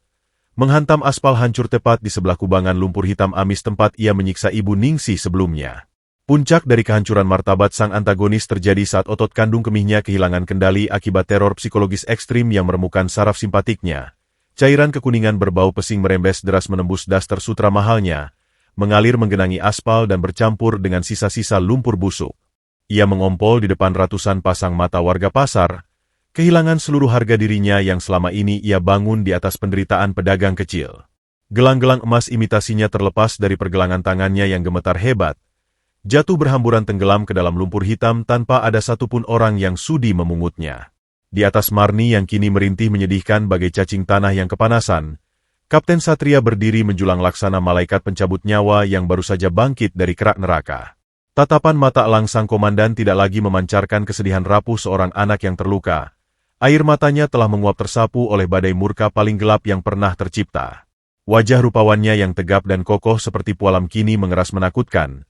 menghantam aspal hancur tepat di sebelah kubangan lumpur hitam amis tempat ia menyiksa Ibu Ningsih sebelumnya. Puncak dari kehancuran martabat sang antagonis terjadi saat otot kandung kemihnya kehilangan kendali akibat teror psikologis ekstrim yang meremukan saraf simpatiknya. Cairan kekuningan berbau pesing merembes deras menembus daster sutra mahalnya, mengalir menggenangi aspal dan bercampur dengan sisa-sisa lumpur busuk. Ia mengompol di depan ratusan pasang mata warga pasar, kehilangan seluruh harga dirinya yang selama ini ia bangun di atas penderitaan pedagang kecil. Gelang-gelang emas imitasinya terlepas dari pergelangan tangannya yang gemetar hebat, jatuh berhamburan tenggelam ke dalam lumpur hitam tanpa ada satupun orang yang sudi memungutnya. Di atas Marni yang kini merintih menyedihkan bagai cacing tanah yang kepanasan, Kapten Satria berdiri menjulang laksana malaikat pencabut nyawa yang baru saja bangkit dari kerak neraka. Tatapan mata elang sang komandan tidak lagi memancarkan kesedihan rapuh seorang anak yang terluka. Air matanya telah menguap tersapu oleh badai murka paling gelap yang pernah tercipta. Wajah rupawannya yang tegap dan kokoh seperti pualam kini mengeras menakutkan.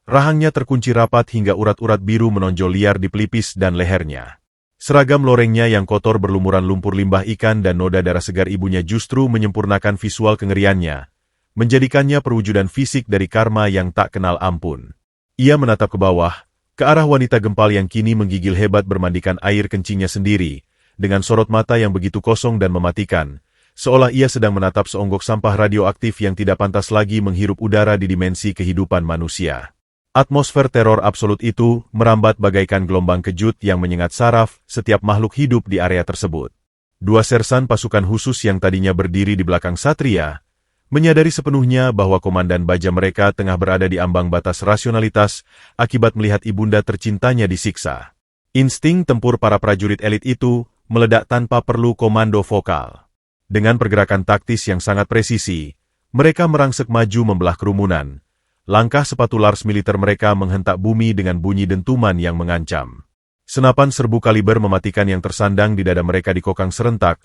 Rahangnya terkunci rapat hingga urat-urat biru menonjol liar di pelipis dan lehernya. Seragam lorengnya yang kotor berlumuran lumpur limbah ikan dan noda darah segar ibunya justru menyempurnakan visual kengeriannya, menjadikannya perwujudan fisik dari karma yang tak kenal ampun. Ia menatap ke bawah, ke arah wanita gempal yang kini menggigil hebat bermandikan air kencingnya sendiri, dengan sorot mata yang begitu kosong dan mematikan, seolah ia sedang menatap seonggok sampah radioaktif yang tidak pantas lagi menghirup udara di dimensi kehidupan manusia. Atmosfer teror absolut itu merambat bagaikan gelombang kejut yang menyengat saraf setiap makhluk hidup di area tersebut. Dua sersan pasukan khusus yang tadinya berdiri di belakang Satria, menyadari sepenuhnya bahwa komandan baja mereka tengah berada di ambang batas rasionalitas akibat melihat ibunda tercintanya disiksa. Insting tempur para prajurit elit itu meledak tanpa perlu komando vokal. Dengan pergerakan taktis yang sangat presisi, mereka merangsek maju membelah kerumunan. Langkah sepatu lars militer mereka menghentak bumi dengan bunyi dentuman yang mengancam. Senapan serbu kaliber mematikan yang tersandang di dada mereka dikokang serentak,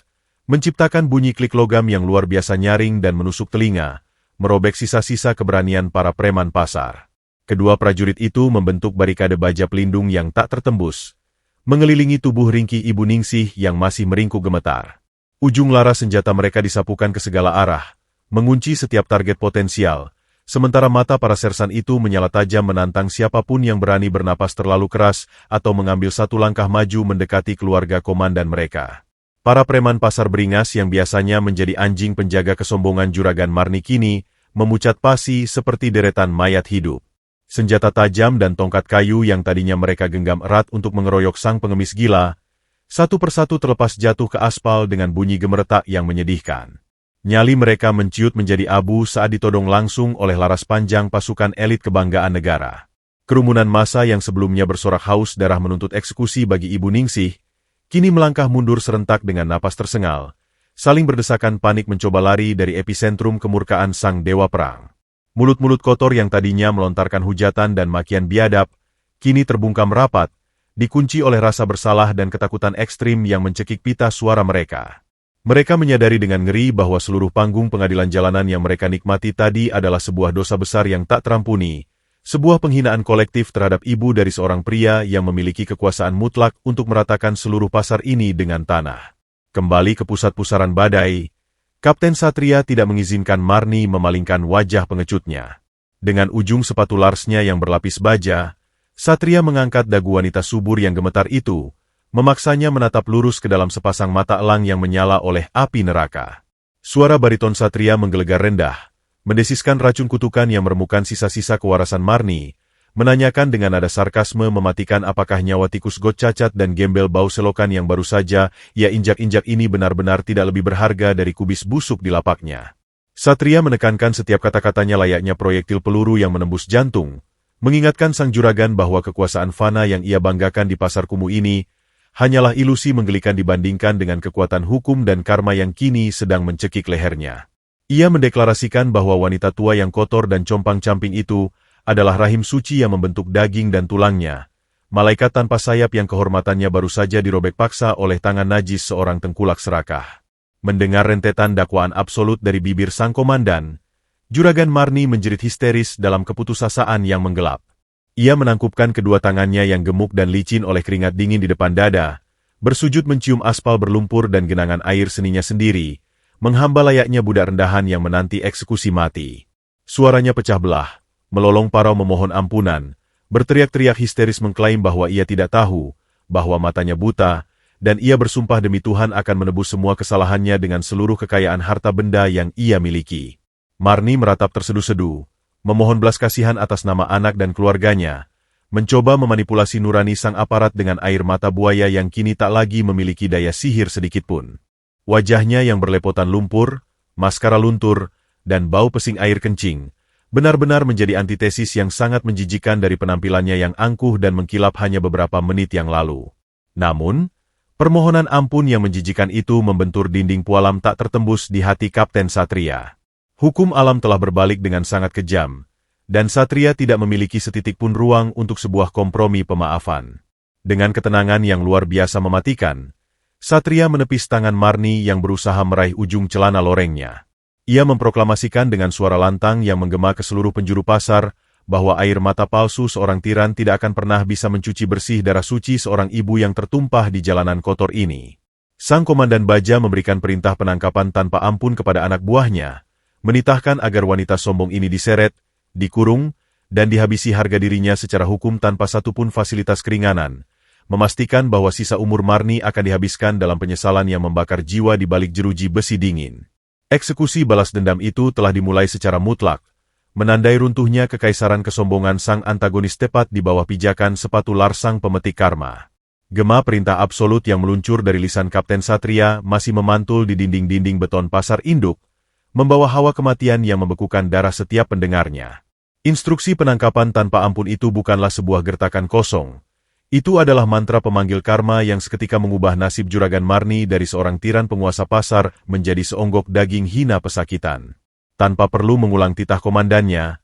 menciptakan bunyi klik logam yang luar biasa nyaring dan menusuk telinga, merobek sisa-sisa keberanian para preman pasar. Kedua prajurit itu membentuk barikade baja pelindung yang tak tertembus, mengelilingi tubuh ringkih Ibu Ningsih yang masih meringkuk gemetar. Ujung laras senjata mereka disapukan ke segala arah, mengunci setiap target potensial, sementara mata para sersan itu menyala tajam menantang siapapun yang berani bernapas terlalu keras atau mengambil satu langkah maju mendekati keluarga komandan mereka. Para preman pasar beringas yang biasanya menjadi anjing penjaga kesombongan Juragan Marni kini memucat pasi seperti deretan mayat hidup. Senjata tajam dan tongkat kayu yang tadinya mereka genggam erat untuk mengeroyok sang pengemis gila, satu persatu terlepas jatuh ke aspal dengan bunyi gemeretak yang menyedihkan. Nyali mereka menciut menjadi abu saat ditodong langsung oleh laras panjang pasukan elit kebanggaan negara. Kerumunan massa yang sebelumnya bersorak haus darah menuntut eksekusi bagi Ibu Ningsih, kini melangkah mundur serentak dengan napas tersengal, saling berdesakan panik mencoba lari dari epicentrum kemurkaan sang dewa perang. Mulut-mulut kotor yang tadinya melontarkan hujatan dan makian biadab, kini terbungkam rapat, dikunci oleh rasa bersalah dan ketakutan ekstrim yang mencekik pita suara mereka. Mereka menyadari dengan ngeri bahwa seluruh panggung pengadilan jalanan yang mereka nikmati tadi adalah sebuah dosa besar yang tak terampuni, Sebuah penghinaan kolektif terhadap ibu dari seorang pria yang memiliki kekuasaan mutlak untuk meratakan seluruh pasar ini dengan tanah. Kembali ke pusat pusaran badai, Kapten Satria tidak mengizinkan Marni memalingkan wajah pengecutnya. Dengan ujung sepatu Larsnya yang berlapis baja, Satria mengangkat dagu wanita subur yang gemetar itu, memaksanya menatap lurus ke dalam sepasang mata elang yang menyala oleh api neraka. Suara bariton Satria menggelegar rendah, mendesiskan racun kutukan yang meremukan sisa-sisa kewarasan Marni, menanyakan dengan nada sarkasme mematikan apakah nyawa tikus got cacat dan gembel bau selokan yang baru saja ia injak-injak ini benar-benar tidak lebih berharga dari kubis busuk di lapaknya. Satria menekankan setiap kata-katanya layaknya proyektil peluru yang menembus jantung, mengingatkan sang juragan bahwa kekuasaan fana yang ia banggakan di pasar kumuh ini hanyalah ilusi menggelikan dibandingkan dengan kekuatan hukum dan karma yang kini sedang mencekik lehernya. Ia mendeklarasikan bahwa wanita tua yang kotor dan compang-camping itu adalah rahim suci yang membentuk daging dan tulangnya, malaikat tanpa sayap yang kehormatannya baru saja dirobek paksa oleh tangan najis seorang tengkulak serakah. Mendengar rentetan dakwaan absolut dari bibir sang komandan, Juragan Marni menjerit histeris dalam keputusasaan yang menggelap. Ia menangkupkan kedua tangannya yang gemuk dan licin oleh keringat dingin di depan dada, bersujud mencium aspal berlumpur dan genangan air seninya sendiri, menghamba layaknya budak rendahan yang menanti eksekusi mati. Suaranya pecah belah, melolong parau memohon ampunan, berteriak-teriak histeris mengklaim bahwa ia tidak tahu, bahwa matanya buta, dan ia bersumpah demi Tuhan akan menebus semua kesalahannya dengan seluruh kekayaan harta benda yang ia miliki. Marni meratap terseduh-seduh, memohon belas kasihan atas nama anak dan keluarganya, mencoba memanipulasi nurani sang aparat dengan air mata buaya yang kini tak lagi memiliki daya sihir sedikitpun. Wajahnya yang berlepotan lumpur, maskara luntur, dan bau pesing air kencing, benar-benar menjadi antitesis yang sangat menjijikan dari penampilannya yang angkuh dan mengkilap hanya beberapa menit yang lalu. Namun, permohonan ampun yang menjijikan itu membentur dinding pualam tak tertembus di hati Kapten Satria. Hukum alam telah berbalik dengan sangat kejam, dan Satria tidak memiliki setitik pun ruang untuk sebuah kompromi pemaafan. Dengan ketenangan yang luar biasa mematikan, Satria menepis tangan Marni yang berusaha meraih ujung celana lorengnya. Ia memproklamasikan dengan suara lantang yang menggema ke seluruh penjuru pasar bahwa air mata palsu seorang tiran tidak akan pernah bisa mencuci bersih darah suci seorang ibu yang tertumpah di jalanan kotor ini. Sang komandan baja memberikan perintah penangkapan tanpa ampun kepada anak buahnya, menitahkan agar wanita sombong ini diseret, dikurung, dan dihabisi harga dirinya secara hukum tanpa satupun fasilitas keringanan, memastikan bahwa sisa umur Marni akan dihabiskan dalam penyesalan yang membakar jiwa di balik jeruji besi dingin. Eksekusi balas dendam itu telah dimulai secara mutlak, menandai runtuhnya kekaisaran kesombongan sang antagonis tepat di bawah pijakan sepatu Lars sang pemetik karma. Gema perintah absolut yang meluncur dari lisan Kapten Satria masih memantul di dinding-dinding beton pasar induk, membawa hawa kematian yang membekukan darah setiap pendengarnya. Instruksi penangkapan tanpa ampun itu bukanlah sebuah gertakan kosong. Itu adalah mantra pemanggil karma yang seketika mengubah nasib Juragan Marni dari seorang tiran penguasa pasar menjadi seonggok daging hina pesakitan. Tanpa perlu mengulang titah komandannya,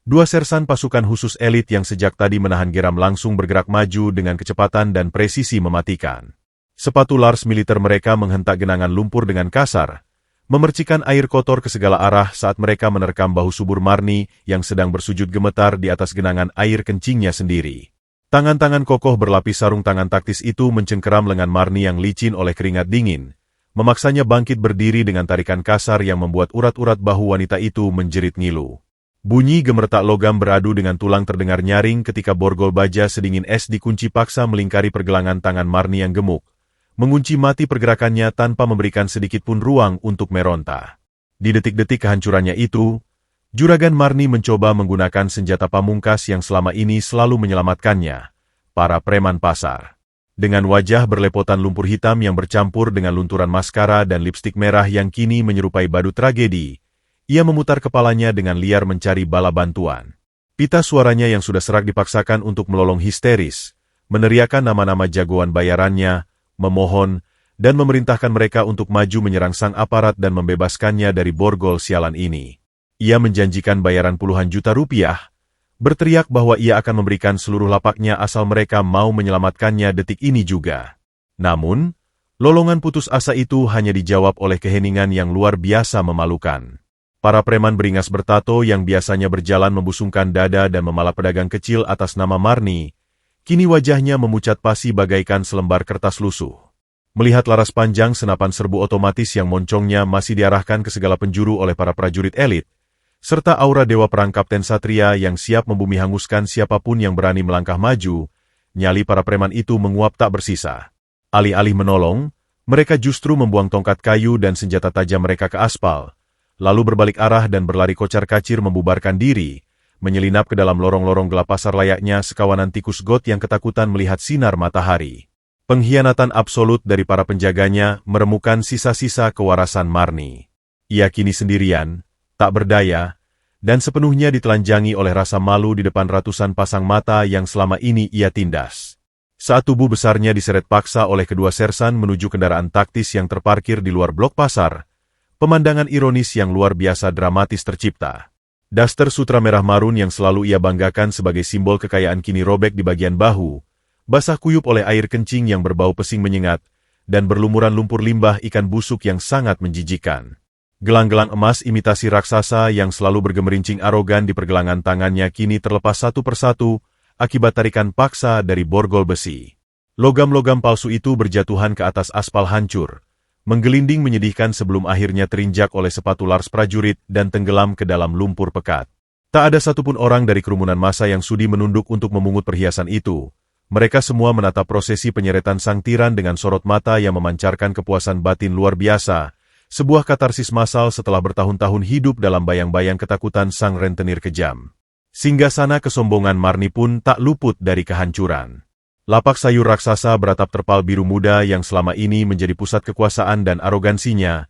dua sersan pasukan khusus elit yang sejak tadi menahan geram langsung bergerak maju dengan kecepatan dan presisi mematikan. Sepatu Lars militer mereka menghentak genangan lumpur dengan kasar, memercikan air kotor ke segala arah saat mereka menerkam bahu subur Marni yang sedang bersujud gemetar di atas genangan air kencingnya sendiri. Tangan-tangan kokoh berlapis sarung tangan taktis itu mencengkeram lengan Marni yang licin oleh keringat dingin, memaksanya bangkit berdiri dengan tarikan kasar yang membuat urat-urat bahu wanita itu menjerit ngilu. Bunyi gemertak logam beradu dengan tulang terdengar nyaring ketika borgol baja sedingin es dikunci paksa melingkari pergelangan tangan Marni yang gemuk, mengunci mati pergerakannya tanpa memberikan sedikit pun ruang untuk meronta. Di detik-detik kehancurannya itu, Juragan Marni mencoba menggunakan senjata pamungkas yang selama ini selalu menyelamatkannya, para preman pasar. Dengan wajah berlepotan lumpur hitam yang bercampur dengan lunturan maskara dan lipstik merah yang kini menyerupai badut tragedi, ia memutar kepalanya dengan liar mencari bala bantuan. Pita suaranya yang sudah serak dipaksakan untuk melolong histeris, meneriakan nama-nama jagoan bayarannya, memohon, dan memerintahkan mereka untuk maju menyerang sang aparat dan membebaskannya dari borgol sialan ini. Ia menjanjikan bayaran puluhan juta rupiah, berteriak bahwa ia akan memberikan seluruh lapaknya asal mereka mau menyelamatkannya detik ini juga. Namun, lolongan putus asa itu hanya dijawab oleh keheningan yang luar biasa memalukan. Para preman beringas bertato yang biasanya berjalan membusungkan dada dan memalak pedagang kecil atas nama Marni, kini wajahnya memucat pasi bagaikan selembar kertas lusuh. Melihat laras panjang senapan serbu otomatis yang moncongnya masih diarahkan ke segala penjuru oleh para prajurit elit, serta aura dewa perang Kapten Satria yang siap membumi hanguskan siapapun yang berani melangkah maju, nyali para preman itu menguap tak bersisa. Alih-alih menolong, mereka justru membuang tongkat kayu dan senjata tajam mereka ke aspal, lalu berbalik arah dan berlari kocar-kacir membubarkan diri, menyelinap ke dalam lorong-lorong gelap pasar layaknya sekawanan tikus got yang ketakutan melihat sinar matahari. Pengkhianatan absolut dari para penjaganya meremukan sisa-sisa kewarasan Marni. Ia kini sendirian, tak berdaya, dan sepenuhnya ditelanjangi oleh rasa malu di depan ratusan pasang mata yang selama ini ia tindas. Saat tubuh besarnya diseret paksa oleh kedua sersan menuju kendaraan taktis yang terparkir di luar blok pasar, pemandangan ironis yang luar biasa dramatis tercipta. Daster sutra merah marun yang selalu ia banggakan sebagai simbol kekayaan kini robek di bagian bahu, basah kuyup oleh air kencing yang berbau pesing menyengat, dan berlumuran lumpur limbah ikan busuk yang sangat menjijikan. Gelang-gelang emas imitasi raksasa yang selalu bergemerincing arogan di pergelangan tangannya kini terlepas satu persatu akibat tarikan paksa dari borgol besi. Logam-logam palsu itu berjatuhan ke atas aspal hancur, menggelinding menyedihkan sebelum akhirnya terinjak oleh sepatu lars prajurit dan tenggelam ke dalam lumpur pekat. Tak ada satupun orang dari kerumunan massa yang sudi menunduk untuk memungut perhiasan itu. Mereka semua menatap prosesi penyeretan sang tiran dengan sorot mata yang memancarkan kepuasan batin luar biasa, sebuah katarsis massal setelah bertahun-tahun hidup dalam bayang-bayang ketakutan sang rentenir kejam. Singgasana kesombongan Marni pun tak luput dari kehancuran. Lapak sayur raksasa beratap terpal biru muda yang selama ini menjadi pusat kekuasaan dan arogansinya,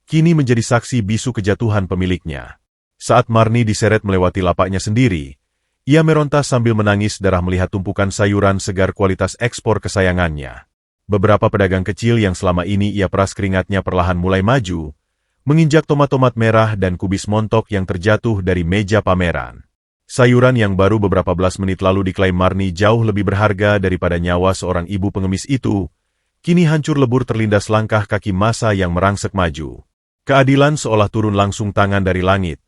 kini menjadi saksi bisu kejatuhan pemiliknya. Saat Marni diseret melewati lapaknya sendiri, ia meronta sambil menangis darah melihat tumpukan sayuran segar kualitas ekspor kesayangannya. Beberapa pedagang kecil yang selama ini ia peras keringatnya perlahan mulai maju, menginjak tomat-tomat merah dan kubis montok yang terjatuh dari meja pameran. Sayuran yang baru beberapa belas menit lalu diklaim Marni jauh lebih berharga daripada nyawa seorang ibu pengemis itu, kini hancur lebur terlindas langkah kaki massa yang merangsek maju. Keadilan seolah turun langsung tangan dari langit,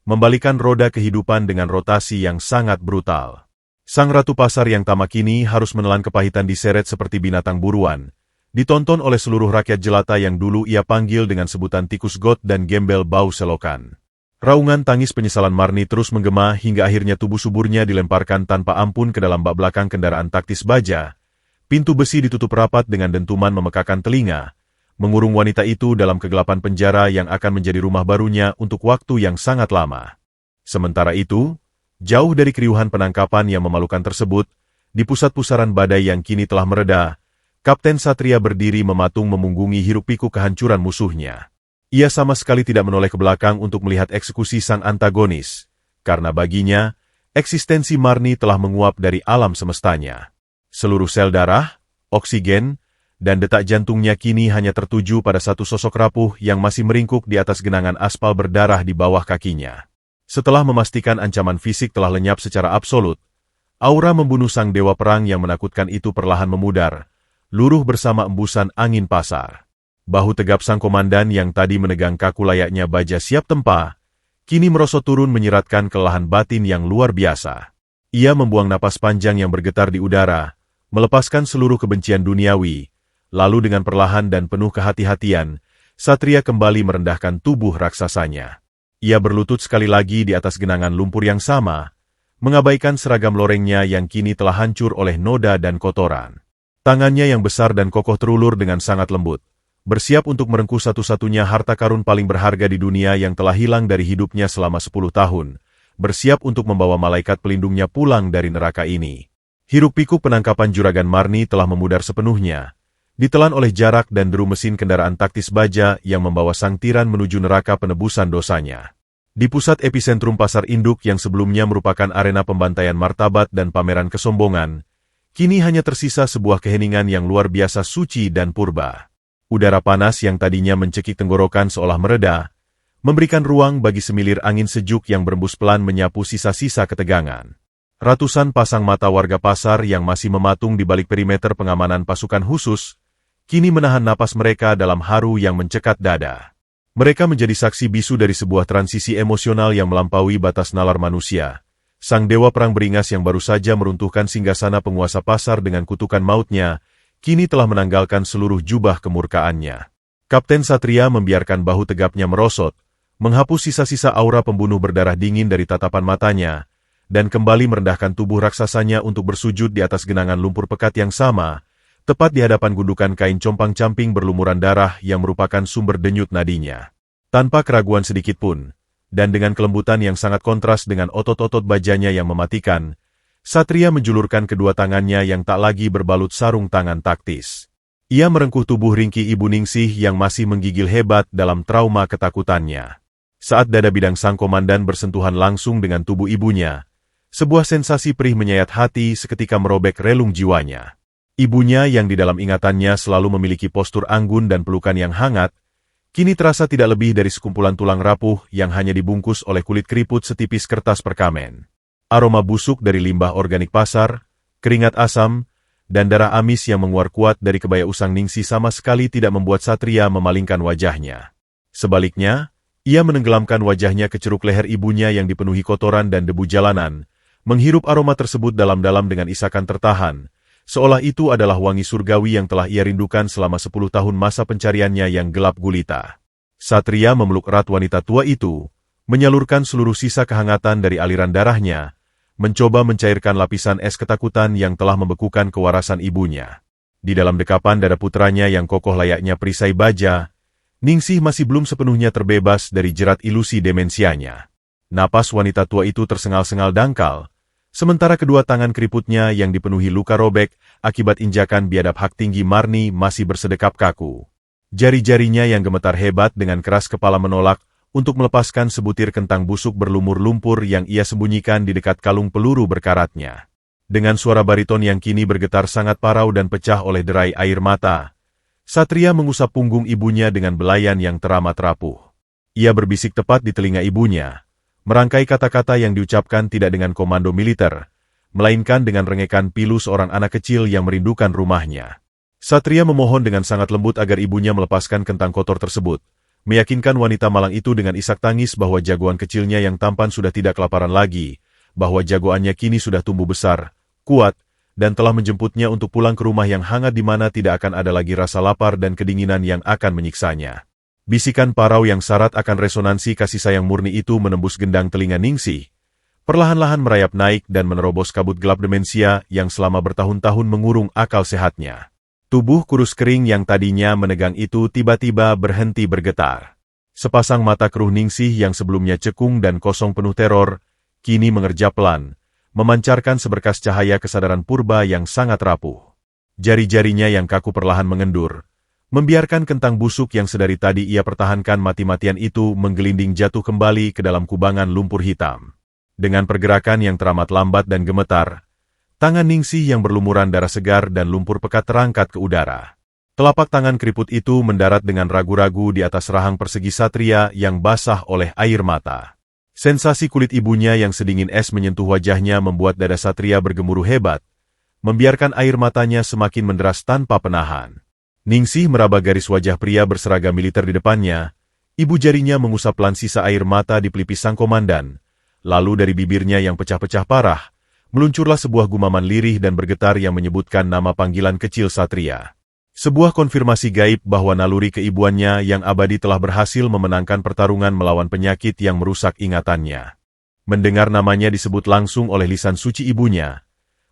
membalikan roda kehidupan dengan rotasi yang sangat brutal. Sang ratu pasar yang tamak kini harus menelan kepahitan diseret seperti binatang buruan, ditonton oleh seluruh rakyat jelata yang dulu ia panggil dengan sebutan tikus got dan gembel bau selokan. Raungan tangis penyesalan Marni terus menggema hingga akhirnya tubuh suburnya dilemparkan tanpa ampun ke dalam bak belakang kendaraan taktis baja. Pintu besi ditutup rapat dengan dentuman memekakan telinga, mengurung wanita itu dalam kegelapan penjara yang akan menjadi rumah barunya untuk waktu yang sangat lama. Sementara itu, jauh dari keriuhan penangkapan yang memalukan tersebut, di pusat pusaran badai yang kini telah mereda, Kapten Satria berdiri mematung memunggungi hiruk-pikuk kehancuran musuhnya. Ia sama sekali tidak menoleh ke belakang untuk melihat eksekusi sang antagonis, karena baginya, eksistensi Marni telah menguap dari alam semestanya. Seluruh sel darah, oksigen, dan detak jantungnya kini hanya tertuju pada satu sosok rapuh yang masih meringkuk di atas genangan aspal berdarah di bawah kakinya. Setelah memastikan ancaman fisik telah lenyap secara absolut, aura membunuh sang dewa perang yang menakutkan itu perlahan memudar, luruh bersama embusan angin pasar. Bahu tegap sang komandan yang tadi menegang kaku layaknya baja siap tempa, kini merosot turun menyiratkan kelelahan batin yang luar biasa. Ia membuang napas panjang yang bergetar di udara, melepaskan seluruh kebencian duniawi, lalu dengan perlahan dan penuh kehati-hatian, Satria kembali merendahkan tubuh raksasanya. Ia berlutut sekali lagi di atas genangan lumpur yang sama, mengabaikan seragam lorengnya yang kini telah hancur oleh noda dan kotoran. Tangannya yang besar dan kokoh terulur dengan sangat lembut, bersiap untuk merengkuh satu-satunya harta karun paling berharga di dunia yang telah hilang dari hidupnya selama 10 tahun, bersiap untuk membawa malaikat pelindungnya pulang dari neraka ini. Hiruk-pikuk penangkapan juragan Marni telah memudar sepenuhnya, ditelan oleh jarak dan deru mesin kendaraan taktis baja yang membawa sang tiran menuju neraka penebusan dosanya. Di pusat epicentrum pasar induk yang sebelumnya merupakan arena pembantaian martabat dan pameran kesombongan, kini hanya tersisa sebuah keheningan yang luar biasa suci dan purba. Udara panas yang tadinya mencekik tenggorokan seolah mereda, memberikan ruang bagi semilir angin sejuk yang berembus pelan menyapu sisa-sisa ketegangan. Ratusan pasang mata warga pasar yang masih mematung di balik perimeter pengamanan pasukan khusus, kini menahan napas mereka dalam haru yang mencekat dada. Mereka menjadi saksi bisu dari sebuah transisi emosional yang melampaui batas nalar manusia. Sang dewa perang beringas yang baru saja meruntuhkan singgasana penguasa pasar dengan kutukan mautnya, kini telah menanggalkan seluruh jubah kemurkaannya. Kapten Satria membiarkan bahu tegapnya merosot, menghapus sisa-sisa aura pembunuh berdarah dingin dari tatapan matanya, dan kembali merendahkan tubuh raksasanya untuk bersujud di atas genangan lumpur pekat yang sama, tepat di hadapan gundukan kain compang-camping berlumuran darah yang merupakan sumber denyut nadinya. Tanpa keraguan sedikitpun, dan dengan kelembutan yang sangat kontras dengan otot-otot bajanya yang mematikan, Satria menjulurkan kedua tangannya yang tak lagi berbalut sarung tangan taktis. Ia merengkuh tubuh ringkih Ibu Ningsih yang masih menggigil hebat dalam trauma ketakutannya. Saat dada bidang sang komandan bersentuhan langsung dengan tubuh ibunya, sebuah sensasi perih menyayat hati seketika merobek relung jiwanya. Ibunya yang di dalam ingatannya selalu memiliki postur anggun dan pelukan yang hangat, kini terasa tidak lebih dari sekumpulan tulang rapuh yang hanya dibungkus oleh kulit keriput setipis kertas perkamen. Aroma busuk dari limbah organik pasar, keringat asam, dan darah amis yang menguar kuat dari kebaya usang Ningsih sama sekali tidak membuat Satria memalingkan wajahnya. Sebaliknya, ia menenggelamkan wajahnya ke ceruk leher ibunya yang dipenuhi kotoran dan debu jalanan, menghirup aroma tersebut dalam-dalam dengan isakan tertahan, seolah itu adalah wangi surgawi yang telah ia rindukan selama 10 tahun masa pencariannya yang gelap gulita. Satria memeluk erat wanita tua itu, menyalurkan seluruh sisa kehangatan dari aliran darahnya, mencoba mencairkan lapisan es ketakutan yang telah membekukan kewarasan ibunya. Di dalam dekapan dada putranya yang kokoh layaknya perisai baja, Ningsih masih belum sepenuhnya terbebas dari jerat ilusi demensianya. Napas wanita tua itu tersengal-sengal dangkal, sementara kedua tangan keriputnya yang dipenuhi luka robek akibat injakan biadab hak tinggi Marni masih bersedekap kaku. Jari-jarinya yang gemetar hebat dengan keras kepala menolak untuk melepaskan sebutir kentang busuk berlumur lumpur yang ia sembunyikan di dekat kalung peluru berkaratnya. Dengan suara bariton yang kini bergetar sangat parau dan pecah oleh derai air mata, Satria mengusap punggung ibunya dengan belayan yang teramat rapuh. Ia berbisik tepat di telinga ibunya, merangkai kata-kata yang diucapkan tidak dengan komando militer, melainkan dengan rengekan pilu seorang anak kecil yang merindukan rumahnya. Satria memohon dengan sangat lembut agar ibunya melepaskan kentang kotor tersebut, meyakinkan wanita malang itu dengan isak tangis bahwa jagoan kecilnya yang tampan sudah tidak kelaparan lagi, bahwa jagoannya kini sudah tumbuh besar, kuat, dan telah menjemputnya untuk pulang ke rumah yang hangat di mana tidak akan ada lagi rasa lapar dan kedinginan yang akan menyiksanya. Bisikan parau yang syarat akan resonansi kasih sayang murni itu menembus gendang telinga Ningsih, perlahan-lahan merayap naik dan menerobos kabut gelap demensia yang selama bertahun-tahun mengurung akal sehatnya. Tubuh kurus kering yang tadinya menegang itu tiba-tiba berhenti bergetar. Sepasang mata keruh Ningsih yang sebelumnya cekung dan kosong penuh teror, kini mengerjap pelan, memancarkan seberkas cahaya kesadaran purba yang sangat rapuh. Jari-jarinya yang kaku perlahan mengendur, membiarkan kentang busuk yang sedari tadi ia pertahankan mati-matian itu menggelinding jatuh kembali ke dalam kubangan lumpur hitam. Dengan pergerakan yang teramat lambat dan gemetar, tangan Ningsih yang berlumuran darah segar dan lumpur pekat terangkat ke udara. Telapak tangan keriput itu mendarat dengan ragu-ragu di atas rahang persegi Satria yang basah oleh air mata. Sensasi kulit ibunya yang sedingin es menyentuh wajahnya membuat dada Satria bergemuruh hebat, membiarkan air matanya semakin menderas tanpa penahan. Ningsih meraba garis wajah pria berseragam militer di depannya, ibu jarinya mengusap pelan sisa air mata di pelipis sang komandan, lalu dari bibirnya yang pecah-pecah parah, meluncurlah sebuah gumaman lirih dan bergetar yang menyebutkan nama panggilan kecil Satria. Sebuah konfirmasi gaib bahwa naluri keibuannya yang abadi telah berhasil memenangkan pertarungan melawan penyakit yang merusak ingatannya. Mendengar namanya disebut langsung oleh lisan suci ibunya,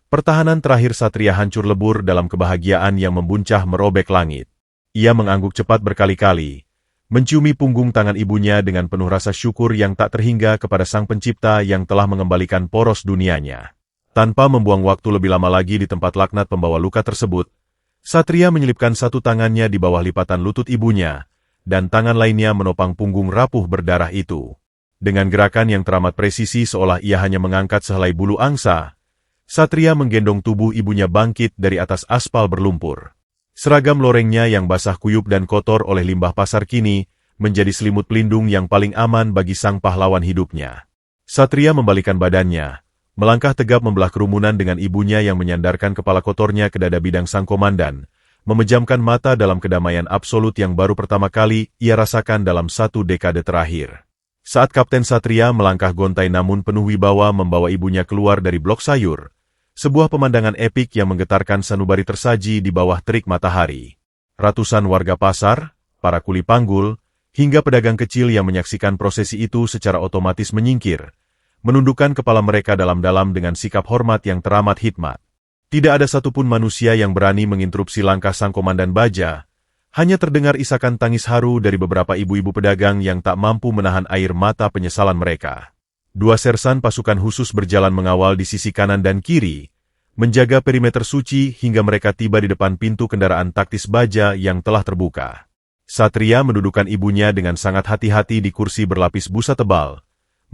pertahanan terakhir Satria hancur lebur dalam kebahagiaan yang membuncah merobek langit. Ia mengangguk cepat berkali-kali, menciumi punggung tangan ibunya dengan penuh rasa syukur yang tak terhingga kepada Sang Pencipta yang telah mengembalikan poros dunianya. Tanpa membuang waktu lebih lama lagi di tempat laknat pembawa luka tersebut, Satria menyelipkan satu tangannya di bawah lipatan lutut ibunya, dan tangan lainnya menopang punggung rapuh berdarah itu. Dengan gerakan yang teramat presisi seolah ia hanya mengangkat sehelai bulu angsa, Satria menggendong tubuh ibunya bangkit dari atas aspal berlumpur. Seragam lorengnya yang basah kuyup dan kotor oleh limbah pasar kini menjadi selimut pelindung yang paling aman bagi sang pahlawan hidupnya. Satria membalikan badannya, melangkah tegap membelah kerumunan dengan ibunya yang menyandarkan kepala kotornya ke dada bidang sang komandan, memejamkan mata dalam kedamaian absolut yang baru pertama kali ia rasakan dalam 1 dekade terakhir. Saat Kapten Satria melangkah gontai namun penuh wibawa membawa ibunya keluar dari blok sayur, sebuah pemandangan epik yang menggetarkan sanubari tersaji di bawah terik matahari. Ratusan warga pasar, para kuli panggul, hingga pedagang kecil yang menyaksikan prosesi itu secara otomatis menyingkir, menundukkan kepala mereka dalam-dalam dengan sikap hormat yang teramat hikmat. Tidak ada satupun manusia yang berani menginterupsi langkah sang komandan baja, hanya terdengar isakan tangis haru dari beberapa ibu-ibu pedagang yang tak mampu menahan air mata penyesalan mereka. 2 sersan pasukan khusus berjalan mengawal di sisi kanan dan kiri, menjaga perimeter suci hingga mereka tiba di depan pintu kendaraan taktis baja yang telah terbuka. Satria mendudukan ibunya dengan sangat hati-hati di kursi berlapis busa tebal,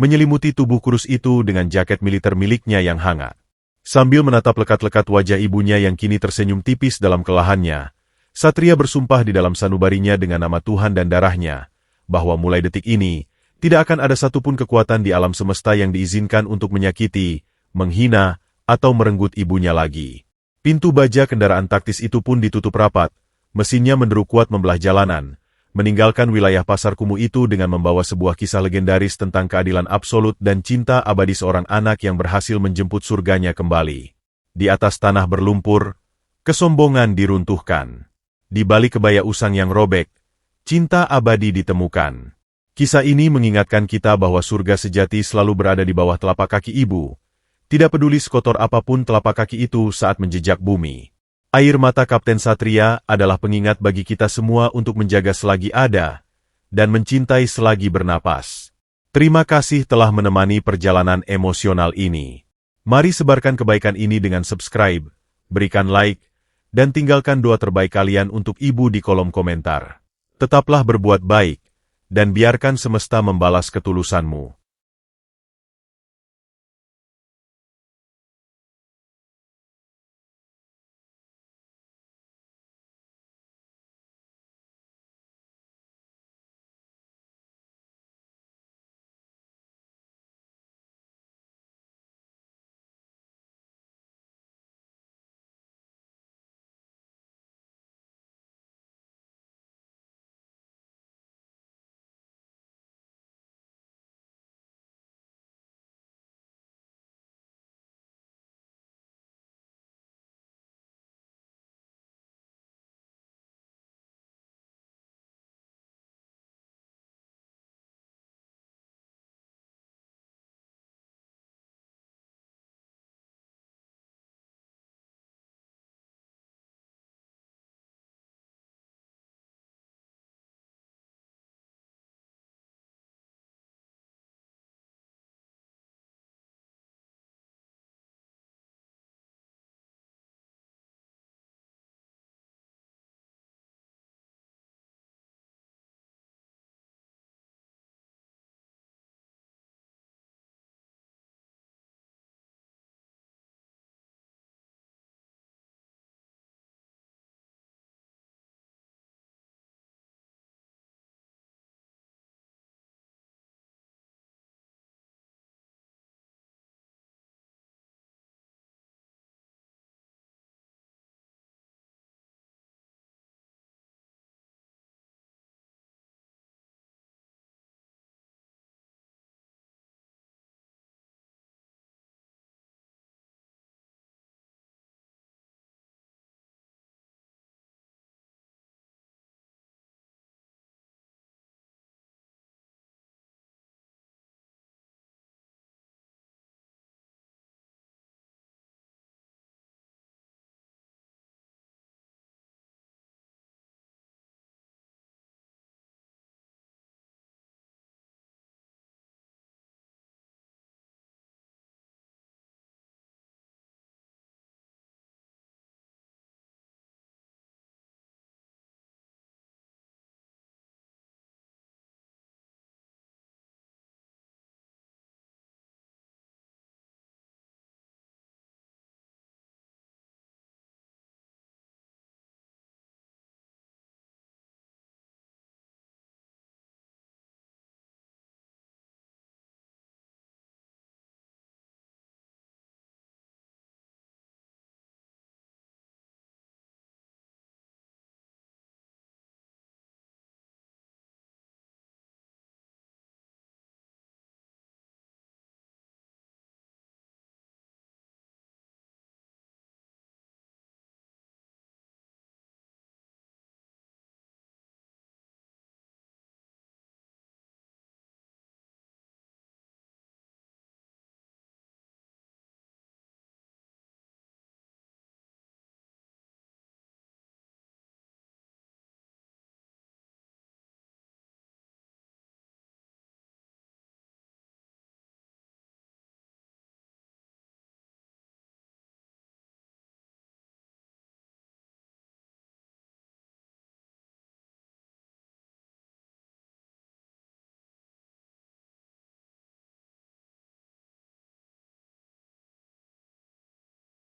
menyelimuti tubuh kurus itu dengan jaket militer miliknya yang hangat. Sambil menatap lekat-lekat wajah ibunya yang kini tersenyum tipis dalam kelahannya, Satria bersumpah di dalam sanubarinya dengan nama Tuhan dan darahnya, bahwa mulai detik ini, tidak akan ada satupun kekuatan di alam semesta yang diizinkan untuk menyakiti, menghina, atau merenggut ibunya lagi. Pintu baja kendaraan taktis itu pun ditutup rapat, mesinnya menderu kuat membelah jalanan, meninggalkan wilayah pasar kumuh itu dengan membawa sebuah kisah legendaris tentang keadilan absolut dan cinta abadi seorang anak yang berhasil menjemput surganya kembali. Di atas tanah berlumpur, kesombongan diruntuhkan. Di balik kebaya usang yang robek, cinta abadi ditemukan. Kisah ini mengingatkan kita bahwa surga sejati selalu berada di bawah telapak kaki ibu, tidak peduli sekotor apapun telapak kaki itu saat menjejak bumi. Air mata Kapten Satria adalah pengingat bagi kita semua untuk menjaga selagi ada, dan mencintai selagi bernapas. Terima kasih telah menemani perjalanan emosional ini. Mari sebarkan kebaikan ini dengan subscribe, berikan like, dan tinggalkan doa terbaik kalian untuk ibu di kolom komentar. Tetaplah berbuat baik, dan biarkan semesta membalas ketulusanmu.